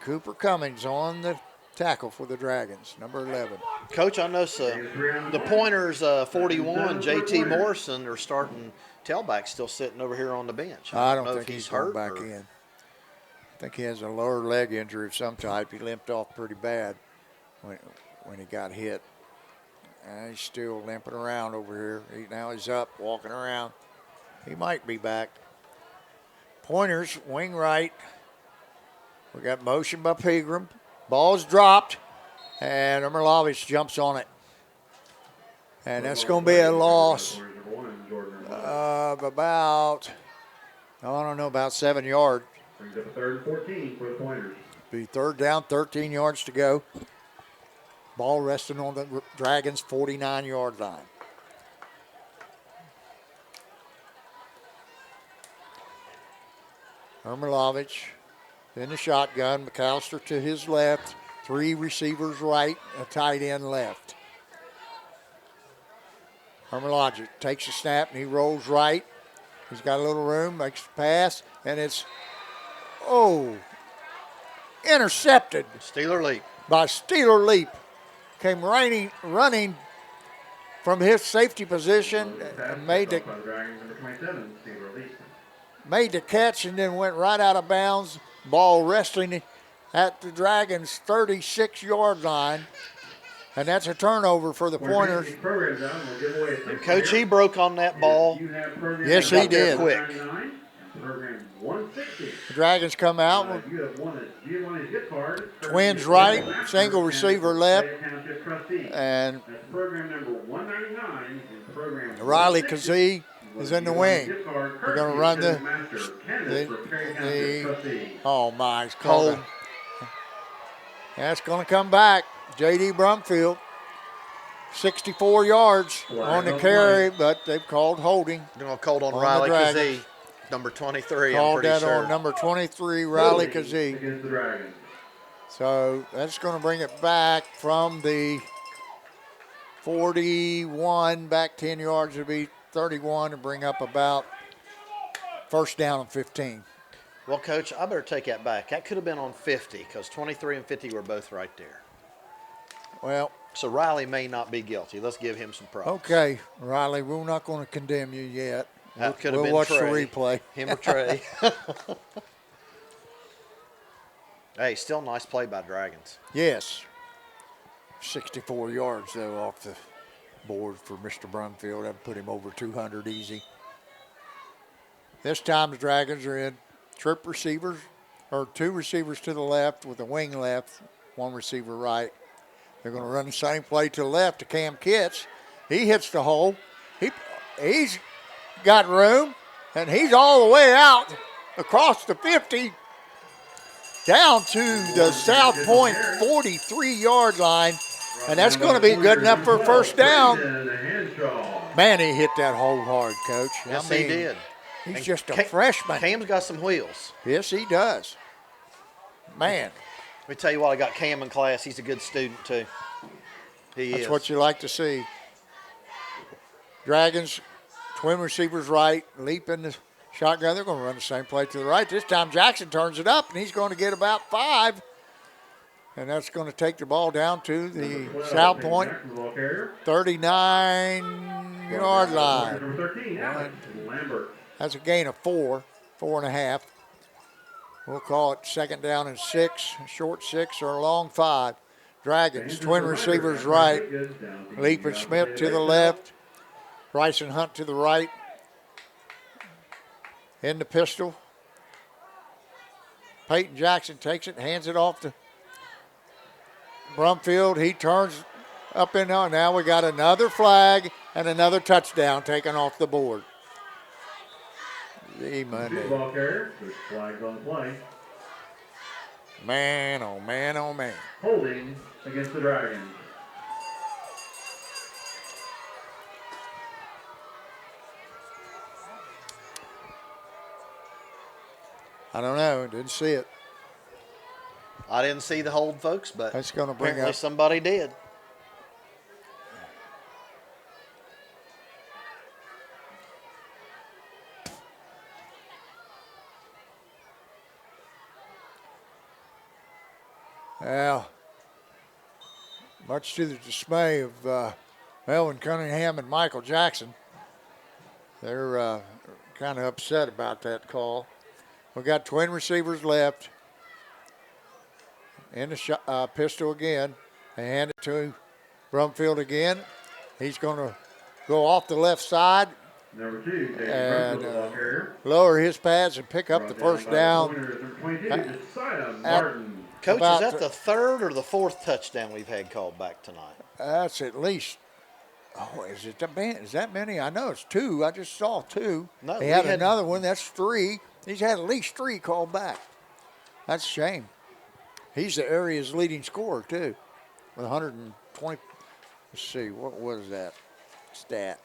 Cooper Cummings on the tackle for the Dragons, number 11. Coach, I noticed the Pointers 41, J.T. Morrison, are starting tailback, still sitting over here on the bench. I don't know think if he's going hurt back or- in. I think he has a lower leg injury of some type. He limped off pretty bad when he got hit. And he's still limping around over here. Now he's up, walking around. He might be back. Pointers, wing right. We got motion by Pegram. Ball's dropped, and Ermelovich jumps on it. And that's going to be a loss of about, I don't know, about 7 yards. Brings up a 3rd and 14 for the Pointers. Be 3rd down, 13 yards to go. Ball resting on the Dragons' 49-yard line. Ermelovich in the shotgun. McAllister to his left. 3 receivers right, a tight end left. Ermelovich takes a snap and he rolls right. He's got a little room, makes the pass, and it's, intercepted Steeler leap. by Steeler Leap. Came running from his safety position and made By the Dragons, number 27, Steeler Leap. the catch and then went right out of bounds. Ball resting at the Dragons' 36-yard line. And that's a turnover for the Pointers. And Coach, he broke on that ball. Yes, he did. Quick. Program 160. The Dragons come out. You have won his gift card. Twins right, single receiver left. Township trustee. And That's program number 199 and program Riley 160. Kazee is in the wing. We're gonna run the- Oh, my, it's cold. That's going to come back. J.D. Brumfield, 64 yards on the carry, but they've called holding. They're going to call on On Riley the Dragons. Kazee, number 23, I'm Called pretty that sure. on number 23, Riley Kazee. Against the Dragons. So that's going to bring it back from the 41, back 10 yards to be 31 and bring up about 1st down and 15. Well, Coach, I better take that back. That could have been on 50 because 23 and 50 were both right there. Well, So Riley may not be guilty. Let's give him some props. okay, Riley, we're not going to condemn you yet. That could have We'll been watch Trey. the replay. Him or Trey. Hey, still nice play by Dragons. Yes. 64 yards, though, off the board for Mr. Brumfield. That put him over 200 easy. This time the Dragons are in trip receivers, or 2 receivers to the left with a wing left, 1 receiver right. They're going to run the same play to the left to Cam Kitts. He hits the hole. He's got room, and he's all the way out across the 50 down to the South Point 43-yard line, and that's going to be good enough for a 1st down. Man, he hit that hole hard, Coach. Yes, he did. He's And just a freshman. Cam's got some wheels. Yes, he does. Man, Let me tell you what, I got Cam in class. He's a good student, too. He that's is. what you like to see. Dragons, twin receivers right, Leap in the shotgun. They're going to run the same play to the right. This time Jackson turns it up, and he's going to get about 5. And that's going to take the ball down to the South Point 39-yard line. Number 13, Alex Lambert. That's a gain of 4.5. We'll call it 2nd down and 6, short 6 or a long 5. Dragons, twin receivers right, Leap and Smith to the left, Rice and Hunt to the right. In the pistol. Peyton Jackson takes it, hands it off to Brumfield. He turns up and on. Now we got another flag and another touchdown taken off the board. Gee, Monday. Ball carrier, there's flags on the play. Man, oh man, oh man. Holding against the Dragons. I don't know. Didn't see it. I didn't see the hold, folks, but That's going to bring apparently up. somebody did. Well, much to the dismay of Melvin Cunningham and Michael Jackson, they're kind of upset about that call. We got twin receivers left. In the pistol again. They hand it to Brumfield again. He's going to go off the left side Number 2, James and Brumfield, the ball carrier. lower his pads and pick up the Brought first by the down. pointer, number 22, Josiah at- Martin. Coach, About is that the third or the fourth touchdown we've had called back tonight? That's at least, is that many? I know it's 2. I just saw 2. No, he we had had- another one. That's 3. He's had at least 3 called back. That's a shame. He's the area's leading scorer, too, with 120. Let's see, what was that stat?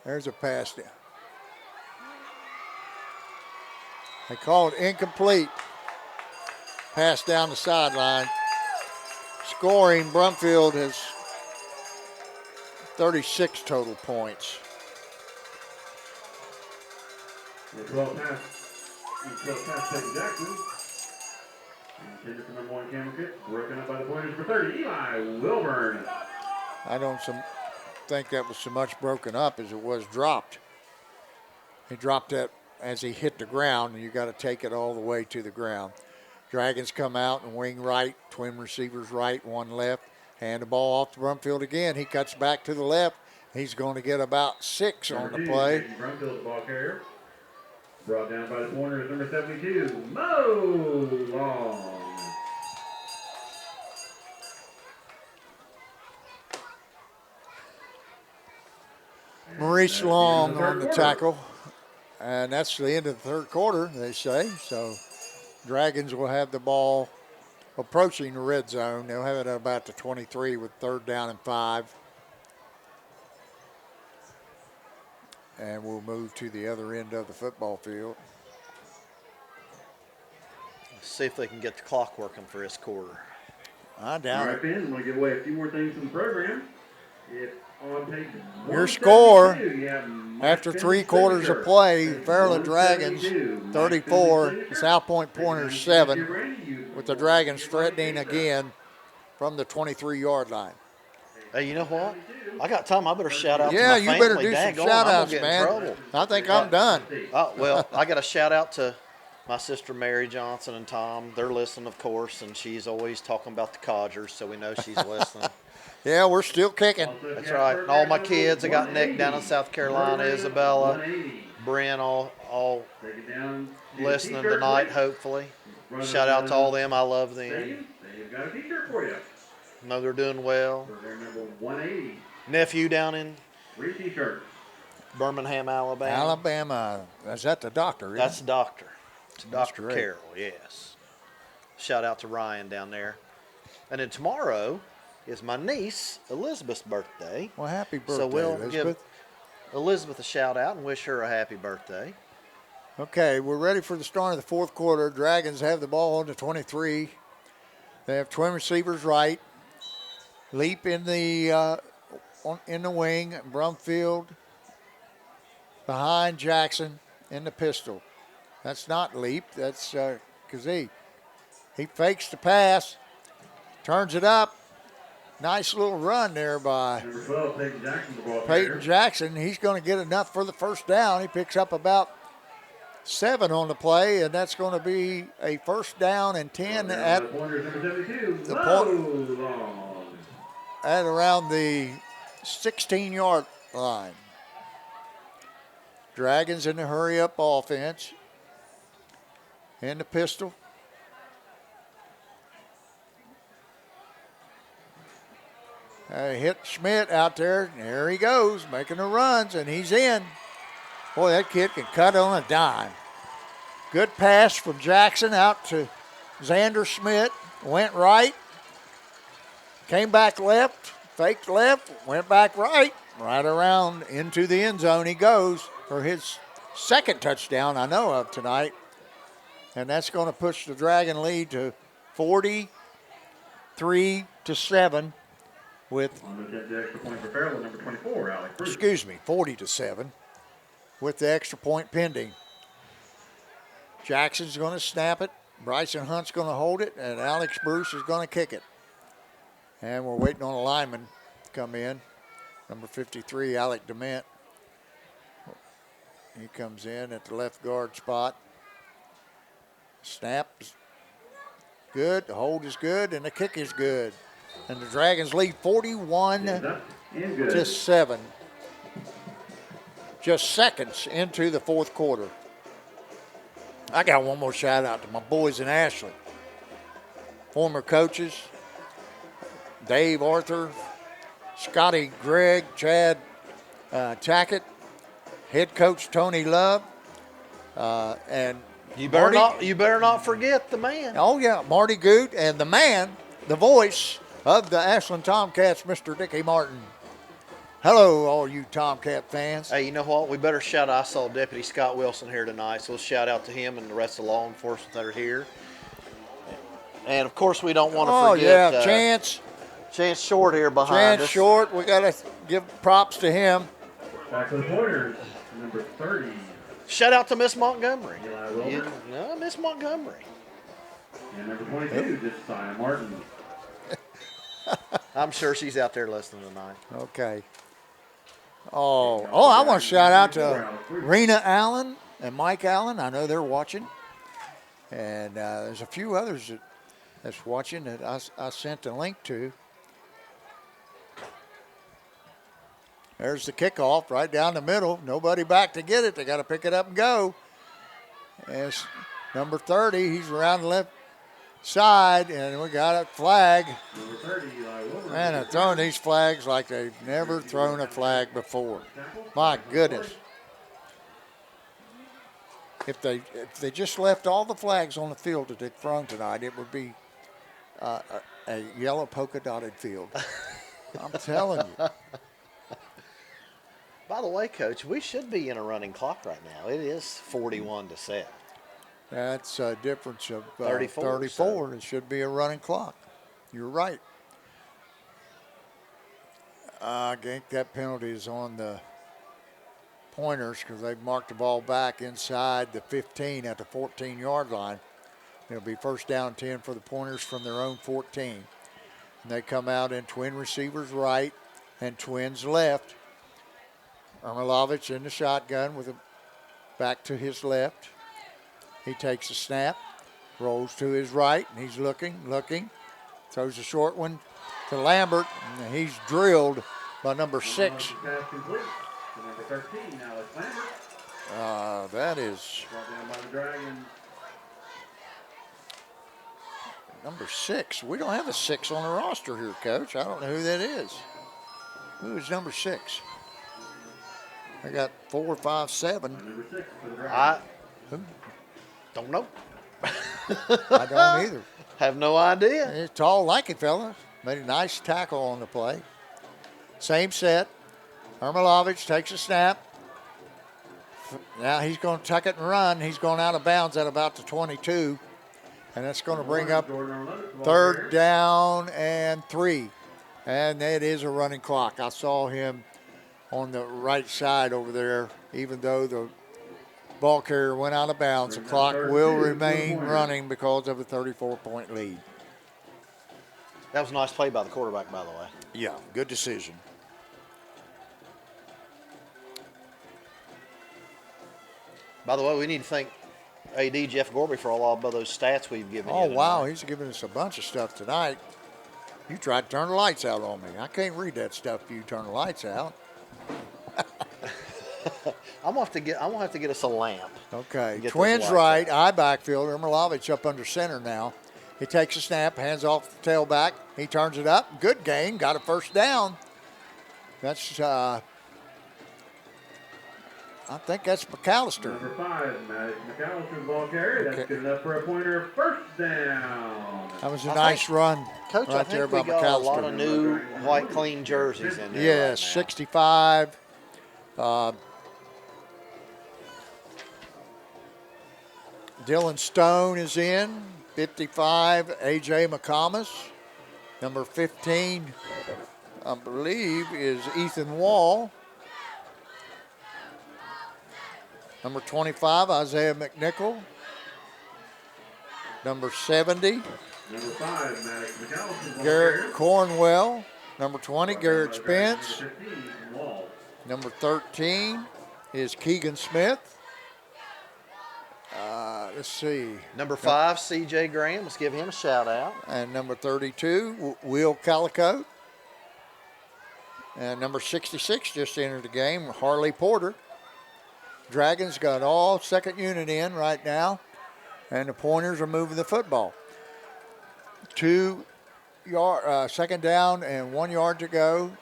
There's a pass down. They call it incomplete. Pass down the sideline. Scoring, Brumfield has 36 total points. The 12 pass Peyton Jackson. Intended for number 1 camel kick. Broken up by the pointers for 30, Eli Wilburn. I don't think that was so much broken up as it was dropped. He dropped that as he hit the ground, and you got to take it all the way to the ground. Dragons come out and wing right, twin receivers right, 1 left. Hand the ball off to Brumfield again. He cuts back to the left. He's going to get about 6 on Number the 2, play. Jason Brumfield, the ball carrier. Brought down by the pointers, number 72, Mo Long. Maurice And that's Long the end on of the the third tackle. And that's the end of the third quarter, they say. So Dragons will have the ball approaching the red zone. They'll have it at about the 23 with 3rd down and 5. And we'll move to the other end of the football field. See if they can get the clock working for this quarter. I All doubt right, it. fans, I'm going to give away a few more things from the program. If on page Your score 172, you have Mike after 3 Finley's quarters of signature. play, That's Fairland Dragons 172. Mike 34, Finley's signature. South Point Pointers 7, with the Dragons threatening again. again from the 23-yard line. Hey, you know what? I got time. I better shout out to Yeah, my you family. better do some Daggone, I'm gonna shout-outs, get in man. trouble. I think I'm done. Oh, well, I got a shout out to my sister Mary Johnson and Tom. They're listening, of course, and she's always talking about the Codgers, so we know she's listening. Yeah, we're still kicking. That's right. And all my kids, I got Nick down in South Carolina, Isabella, Bryn, all listening tonight, hopefully. Shout out to all them. I love them. They've got a t-shirt for you. Know they're doing well. For their number 180. Nephew down in 3 t-shirts. Birmingham, Alabama. Alabama, is that the doctor? isn't That's it? the doctor. It's That's Dr. great. Carroll, yes. Shout out to Ryan down there. And then tomorrow is my niece Elizabeth's birthday. Well, happy birthday, So we'll Elizabeth. give Elizabeth a shout out and wish her a happy birthday. Okay, we're ready for the start of the 4th quarter. Dragons have the ball on the 23. They have twin receivers right. Leap in the wing. Brumfield behind Jackson in the pistol. That's not Leap. That's Kazee. He fakes the pass, turns it up. Nice little run there by Number 12, Peyton Jackson, the ball Peyton carrier. Jackson. He's going to get enough for the first down. He picks up about 7 on the play, and that's going to be a 1st down and 10 at the at around the 16-yard line. Dragons in the hurry-up offense. In the pistol. Hit Schmidt out there. There he goes, making the runs, and he's in. Boy, that kid can cut on a dime. Good pass from Jackson out to Xander Schmidt. Went right. Came back left. Faked left. Went back right. Right around into the end zone he goes for his 2nd touchdown I know of tonight. And that's going to push the Dragon lead to 43-7 with, On the extra point for Fairland, number 24, Alex Bruce. 40-7 with the extra point pending. Jackson's going to snap it. Bryson Hunt's going to hold it, and Alex Bruce is going to kick it. And we're waiting on a lineman to come in. Number 53, Alec DeMint. He comes in at the left guard spot. Snap is good, the hold is good, and the kick is good. And the Dragons lead 41-7. Just seconds into the fourth quarter. I got one more shout out to my boys in Ashland. Former coaches, Dave Arthur, Scotty Gregg, Chad Tackett, head coach Tony Love, and You better not forget the man. oh yeah, Marty Goot, and the man, the voice of the Ashland Tomcats, Mr. Dickie Martin. Hello, all you Tomcat fans. Hey, you know what? We better shout out. I saw Deputy Scott Wilson here tonight, so let's shout out to him and the rest of the law enforcement that are here. And, of course, we don't want to forget Chance Short here behind us. Short, we got to give props to him. Back to the Pointers, number 30. Shout out to Miss Montgomery. Eli Wilbur. Miss Montgomery. And number 22, Josiah Martin. I'm sure she's out there listening tonight. Okay. Oh, I want to shout out to Rena Allen and Mike Allen. I know they're watching. And there's a few others that's watching that I sent a link to. There's the kickoff right down the middle. Nobody back to get it. They got to pick it up and go. And it's number 30. He's around the left side, and we got a flag. Number 30, Eli Wilbur. Man, they're throwing these flags like they've never thrown a flag before. My goodness. If they just left all the flags on the field that they've thrown tonight, it would be a yellow polka dotted field. I'm telling you. By the way, Coach, we should be in a running clock right now. It is 41-7. That's a difference of 34. So. It should be a running clock. You're right. I think that penalty is on the Pointers because they've marked the ball back inside the 15 at the 14-yard line. It'll be first down 10 for the Pointers from their own 14. And they come out in twin receivers right and twins left. Ermilovich in the shotgun with a back to his left. He takes a snap, rolls to his right, and he's looking, throws a short one to Lambert, and he's drilled by number 6. Pass complete to number 13, Alex Lambert. That is Brought down by the Dragons. number 6. We don't have a 6 on the roster here, Coach. I don't know who that is. Who is number 6? I got 4, 5, 7. Number 6 for the I Dragons. don't know. I don't either. Have no idea. He's a tall, lanky fella. Made a nice tackle on the play. Same set. Ermilovich takes a snap. Now he's going to tuck it and run. He's going out of bounds at about the 22. And that's going to bring up third down and 3. And it is a running clock. I saw him on the right side over there, even though the ball carrier went out of bounds. The clock will remain running because of a 34-point lead. That was a nice play by the quarterback, by the way. Yeah, good decision. By the way, we need to thank AD Jeff Gorby for all of those stats we've given you. Oh, tonight. wow, he's giving us a bunch of stuff tonight. You tried to turn the lights out on me. I can't read that stuff if you turn the lights out. I'm gonna have to get us a lamp. Okay. Get Twins those right, lights eye backfield. Ermilovich up under center now. He takes a snap, hands off the tailback. He turns it up. Good gain. Got a first down. That's, I think that's McAllister. Number 5, Matt McAllister's ball carrier. That's good enough for a Pointer. First down. That was a nice run Coach, I right think there by we got a lot McAllister. of new white clean jerseys in there. Yes, right now. 65. Dylan Stone is in. 55, A.J. McComas. Number 15, I believe, is Ethan Wall. Number 25, Isaiah McNichol. Number 70, Number 5, Maddox McAllister. Garrett Cornwell. Number 20, Garrett Spence. Number 15, Wall. Number 13 is Keegan Smith. Let's see. Number 5, C.J. Graham. Let's give him a shout out. And number 32, Will Calicote. And number 66 just entered the game, Harley Porter. Dragons got all second unit in right now, and the Pointers are moving the football. 2 yard, second down and 1 yard to go.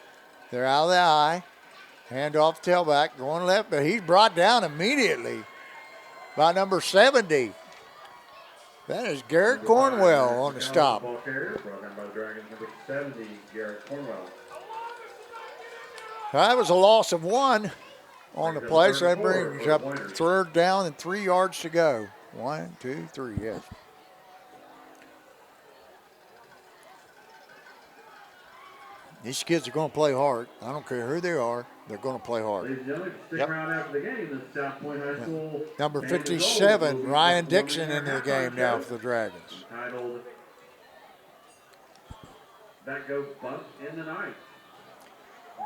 They're out of the eye. Hand off tailback, going left, but he's brought down immediately by number 70. That is Garrett Cornwell on the stop. Ball carrier, brought down by the Dragons, number 70, Garrett Cornwell. That was a loss of 1 on the play, so that brings up third down and 3 yards to go. 1, 2, 3, yes. These kids are going to play hard. I don't care who they are. They're going to play hard. Ladies and gentlemen, stick around after the game. The South Point High School. Number 57, Ryan Dixon into the game now for the Dragons. Titled, That Goes Bump in the Night.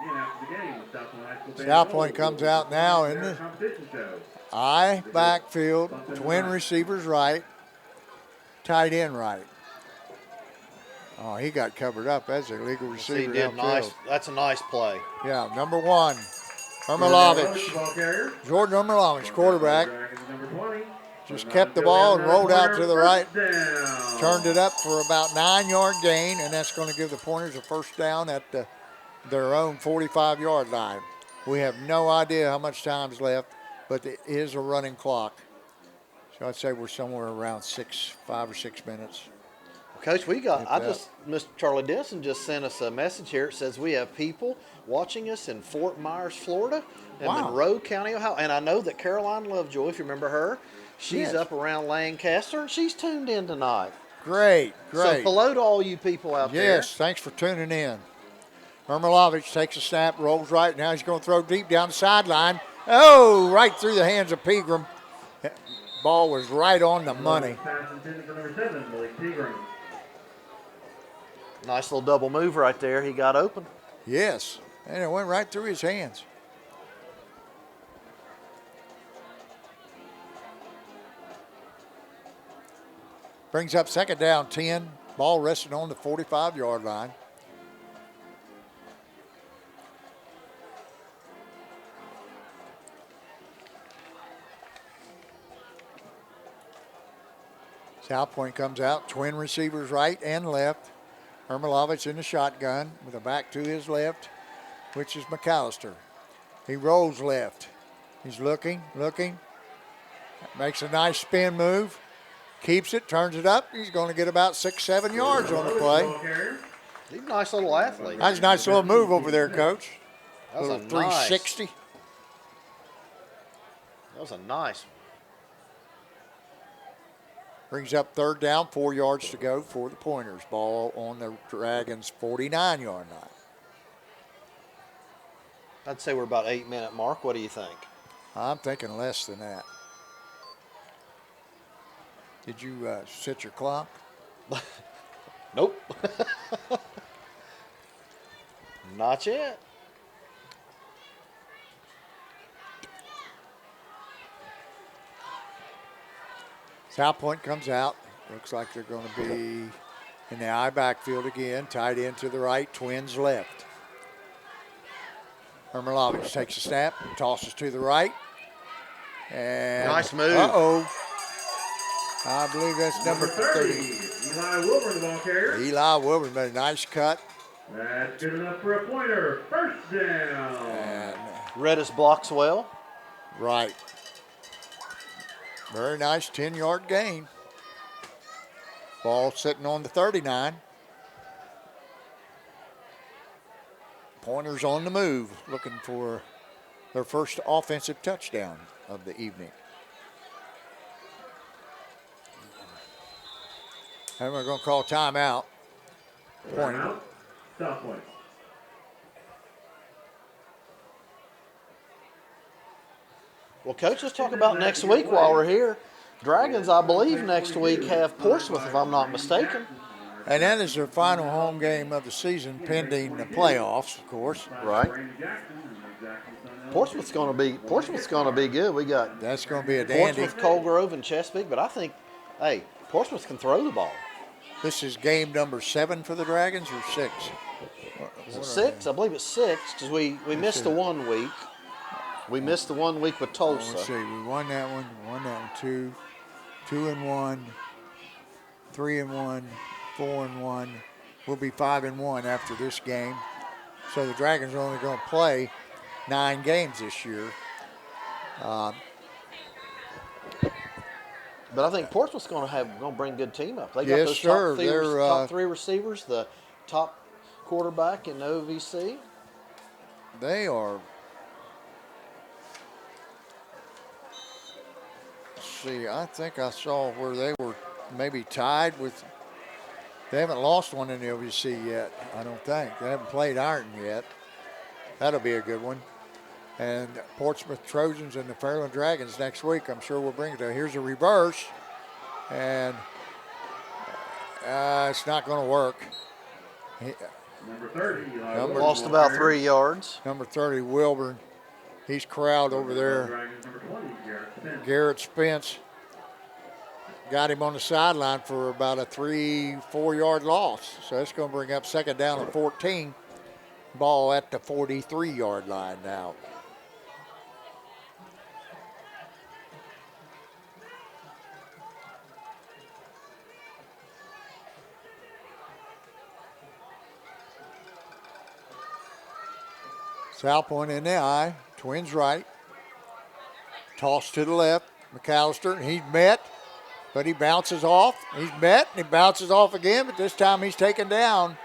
Again, after the game, the South Point High School. South Point comes out now in the competition show. I backfield, twin receivers right, tight end right. Oh, he got covered up. That's a legal receiver. He did nice. That's a nice play. Yeah, number 1, Ermolovich. Jordan Ermolovich, quarterback. Just kept the ball and rolled out to the right. Turned it up for about 9-yard gain, and that's going to give the Pointers a first down at their own 45-yard line. We have no idea how much time's left, but it is a running clock. So I'd say we're somewhere around 5 or 6 minutes. Coach, Mr. Charlie Denson just sent us a message here. It says we have people watching us in Fort Myers, Florida, and Monroe County, Ohio. And I know that Caroline Lovejoy, if you remember her, she's up around Lancaster, and she's tuned in tonight. Great. So hello to all you people out there. Yes, thanks for tuning in. Ermolovich takes a snap, rolls right. Now he's going to throw deep down the sideline. Oh, right through the hands of Pegram. Ball was right on the money. Pass intended for number 7, Malik Pegram. Nice little double move right there. He got open. Yes, and it went right through his hands. Brings up second down, 10. Ball resting on the 45-yard line. South Point comes out, twin receivers right and left. Ermolovich in the shotgun with a back to his left, which is McAllister. He rolls left. He's looking, makes a nice spin move, keeps it, turns it up. He's going to get about 6-7 yards on the play. He's a nice little athlete. That's a nice little move over there, Coach. That was a 360. That was a nice one. Brings up third down, 4 yards to go for the Pointers. Ball on the Dragons' 49-yard line. I'd say we're about 8-minute mark. What do you think? I'm thinking less than that. Did you set your clock? Nope. Not yet. South Point comes out. Looks like they're going to be in the I backfield again. Tight end to the right, twins left. Ermolovich takes a snap, tosses to the right. And nice move. Uh-oh. I believe that's number 30. Eli Wilburn, the ball carrier. Eli Wilburn made a nice cut. That's good enough for a Pointer. First down. And Redis blocks well. right. Very nice 10-yard gain. Ball sitting on the 39. Pointers on the move, looking for their first offensive touchdown of the evening. And we're going to call timeout. Timeout. South Point. Well, Coach, let's talk about next week while we're here. Dragons, I believe, next week have Portsmouth, if I'm not mistaken. And that is their final home game of the season, pending the playoffs, of course. Right. Portsmouth's going to be good. We got That's going to be a dandy. Portsmouth, Colgrove, and Chesapeake, but I think, hey, Portsmouth can throw the ball. This is game number 7 for the Dragons, or 6? Is it 6? I believe it's 6 because we missed the 1 week. We missed the 1 week with Tulsa. Let's see. We won that one. 2-1, 3-1, 4-1. We'll be 5-1 after this game. So the Dragons are only going to play 9 games this year. But I think Portsmouth's going to bring a good team up. They got Yes, those sir. top 3 receivers, the top quarterback in the OVC. They are. Let's see, I think I saw where they were maybe tied with. They haven't lost one in the OVC yet, I don't think. They haven't played Ironton yet. That'll be a good one. And Portsmouth Trojans and the Fairland Dragons next week. I'm sure we'll bring it to. Here's a reverse, and it's not going to work. Number 30. Lost about 3 yards. Number 30, Wilburn. He's corralled over there. Dragons number 20, Garrett Spence got him on the sideline for about a 3-4 yard loss. So it's going to bring up second down and 14. Ball at the 43 yard line now. South Point in the eye, Twins right. Toss to the left, McAllister, he's met, but he bounces off. He's met, and he bounces off again, but this time he's taken down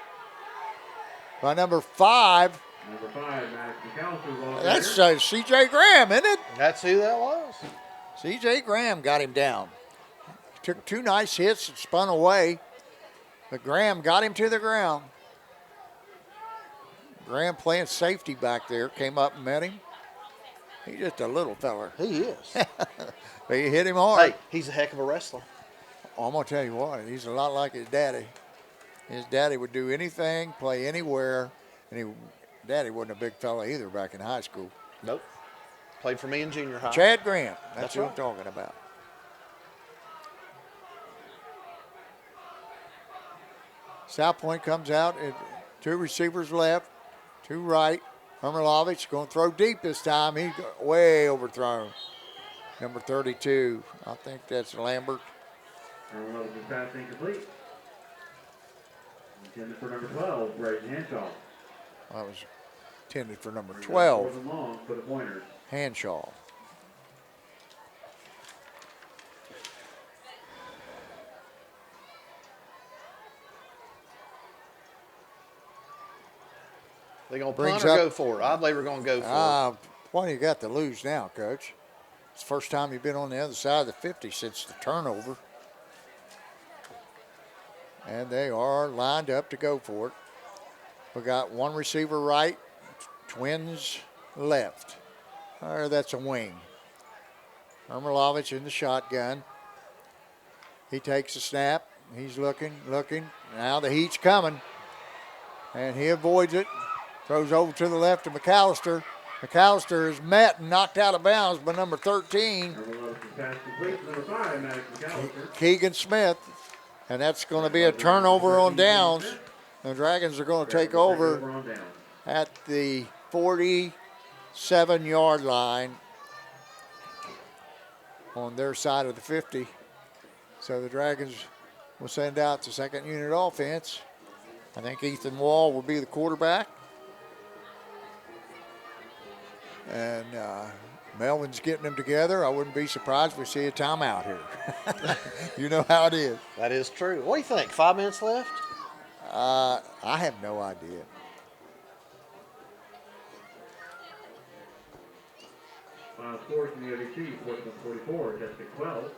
by number 5. Number 5, Max McAllister. That's C.J. Graham, isn't it? That's who that was. C.J. Graham got him down. Took 2 nice hits and spun away, but Graham got him to the ground. Graham playing safety back there, came up and met him. He's just a little feller. He is. But he hit him hard. Hey, he's a heck of a wrestler. I'm going to tell you what, he's a lot like his daddy. His daddy would do anything, play anywhere, and daddy wasn't a big fella either back in high school. Nope. Played for me in junior high. Chad Graham, that's who right. I'm talking about. South Point comes out, 2 receivers left, 2 right. Hermalovich going to throw deep this time. He's way overthrown. Number 32, I think that's Lambert. Hermalovich pass incomplete. Intended for number 12, Braden Hanshaw. That was intended for number 12, 4th and long for the Pointers. Hanshaw. They going to punt or go for it? I believe we're going to go for it. What do you got to lose now, Coach? It's the first time you've been on the other side of the 50 since the turnover. And they are lined up to go for it. We got 1 receiver right, Twins left. Or that's a wing. Hermalovich in the shotgun. He takes a snap. He's looking. Now the heat's coming. And he avoids it. Throws over to the left to McAllister. McAllister is met and knocked out of bounds by number 13, Keegan Smith. And that's going to be a turnover on downs. The Dragons are going to take over at the 47-yard line on their side of the 50. So the Dragons will send out the second unit offense. I think Ethan Wall will be the quarterback. And Melvin's getting them together. I wouldn't be surprised if we see a timeout here. You know how it is. That is true. What do you think? 5 minutes left? I have no idea. Final score from the OVC, Portsmouth 44, Chesapeake 12.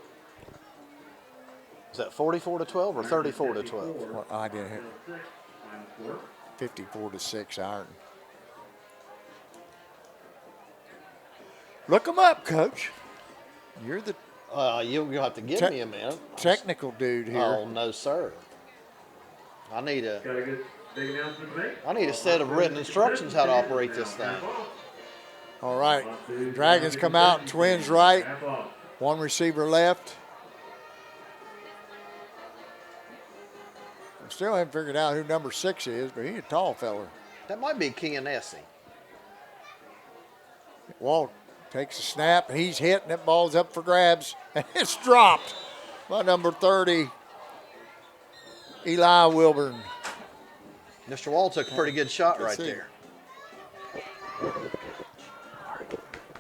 Is that 44-12 or 34-12? Well, I didn't hear. Final score. 54-6 Ironton. Look them up, Coach. You're the You'll have to give me a minute. Technical dude here. Oh, no, sir. I need Got a good big announcement to make. a set of written instructions how to operate this thing. All right. Dragons come out, Twins right. Half off. One receiver left. I still haven't figured out who number 6 is, but he's a tall fella. That might be Kianesi. Walt takes a snap, and he's hit, and that ball's up for grabs, and it's dropped by number 30, Eli Wilburn. Mr. Wall took a pretty good shot right see. there.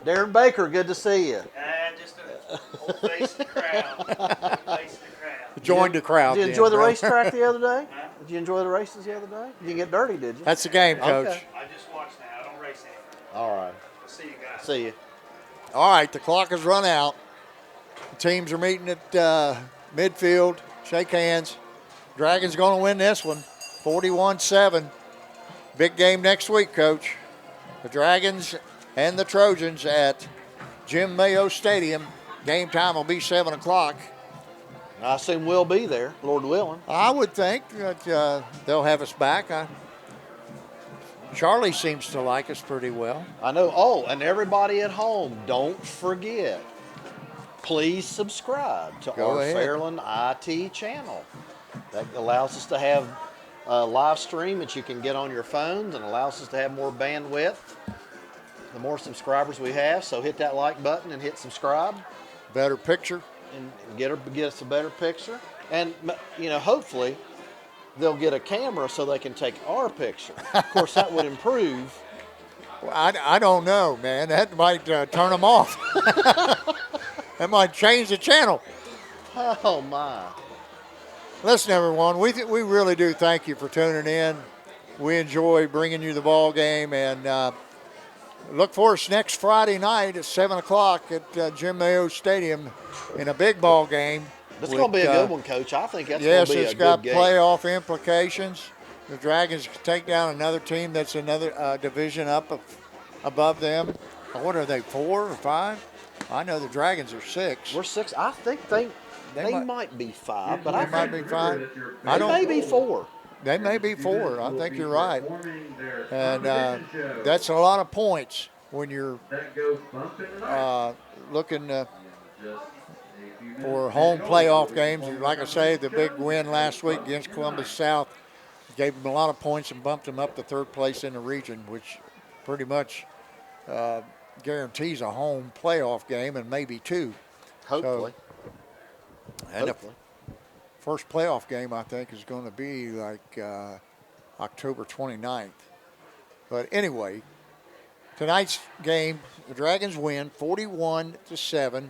Darren Baker, good to see you. Just an old face in the crowd. Old face in the crowd. Joined the crowd. Did you enjoy the bro. racetrack the other day? Huh? Did you enjoy the races the other day? You didn't get dirty, did you? That's the game, Coach. Okay. I just watched now. I don't race anymore. All right. I'll see you guys. See you. All right, the clock has run out. The teams are meeting at midfield. Shake hands. Dragons going to win this one, 41-7. Big game next week, Coach. The Dragons and the Trojans at Jim Mayo Stadium. Game time will be 7 o'clock. I assume we'll be there, Lord willing. I would think that they'll have us back. Charlie seems to like us pretty well. I know. Oh, and everybody at home, don't forget, please subscribe to Go our ahead. Fairland IT channel. That allows us to have a live stream that you can get on your phones and allows us to have more bandwidth. The more subscribers we have, so hit that like button and hit subscribe Better picture. and get us a better picture. And, hopefully they'll get a camera so they can take our picture. Of course, that would improve. Well, I don't know, man. That might turn them off. That might change the channel. Oh, my. Listen, everyone, we really do thank you for tuning in. We enjoy bringing you the ball game, and look for us next Friday night at 7 o'clock at Jim Mayo Stadium in a big ball game. That's going to be a good one, Coach. I think that's Yes, going to be it's a got good game. playoff implications. The Dragons take down another team that's another division up above them. What are they, 4 or 5? I know the Dragons are 6. We're 6. I think they might be 5, but They I might think be 5. they may be 4. They may be 4. I think you're right. And that's a lot of points when you're looking for home playoff games. Like I say, the big win last week against Columbus South gave them a lot of points and bumped them up to 3rd place in the region, which pretty much guarantees a home playoff game and maybe 2. Hopefully. And the Hopefully. first playoff game, I think, is going to be like October 29th. But anyway, tonight's game, the Dragons win 41-7.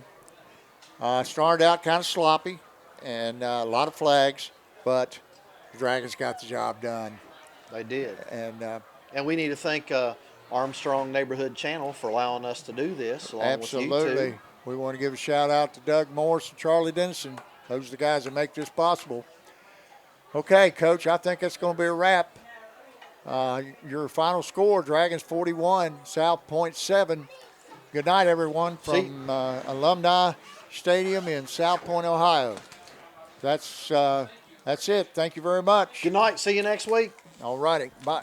Started out kind of sloppy and a lot of flags, but the Dragons got the job done. They did. And we need to thank Armstrong Neighborhood Channel for allowing us to do this along with you absolutely, two. we want to give a shout out to Doug Morris and Charlie Dennison. Those are the guys that make this possible. Okay, Coach, I think that's going to be a wrap. Your final score, Dragons 41, South Point 7. Good night, everyone, from Alumni Stadium in South Point, Ohio. That's it. Thank you very much. Good night. See you next week. All righty. Bye.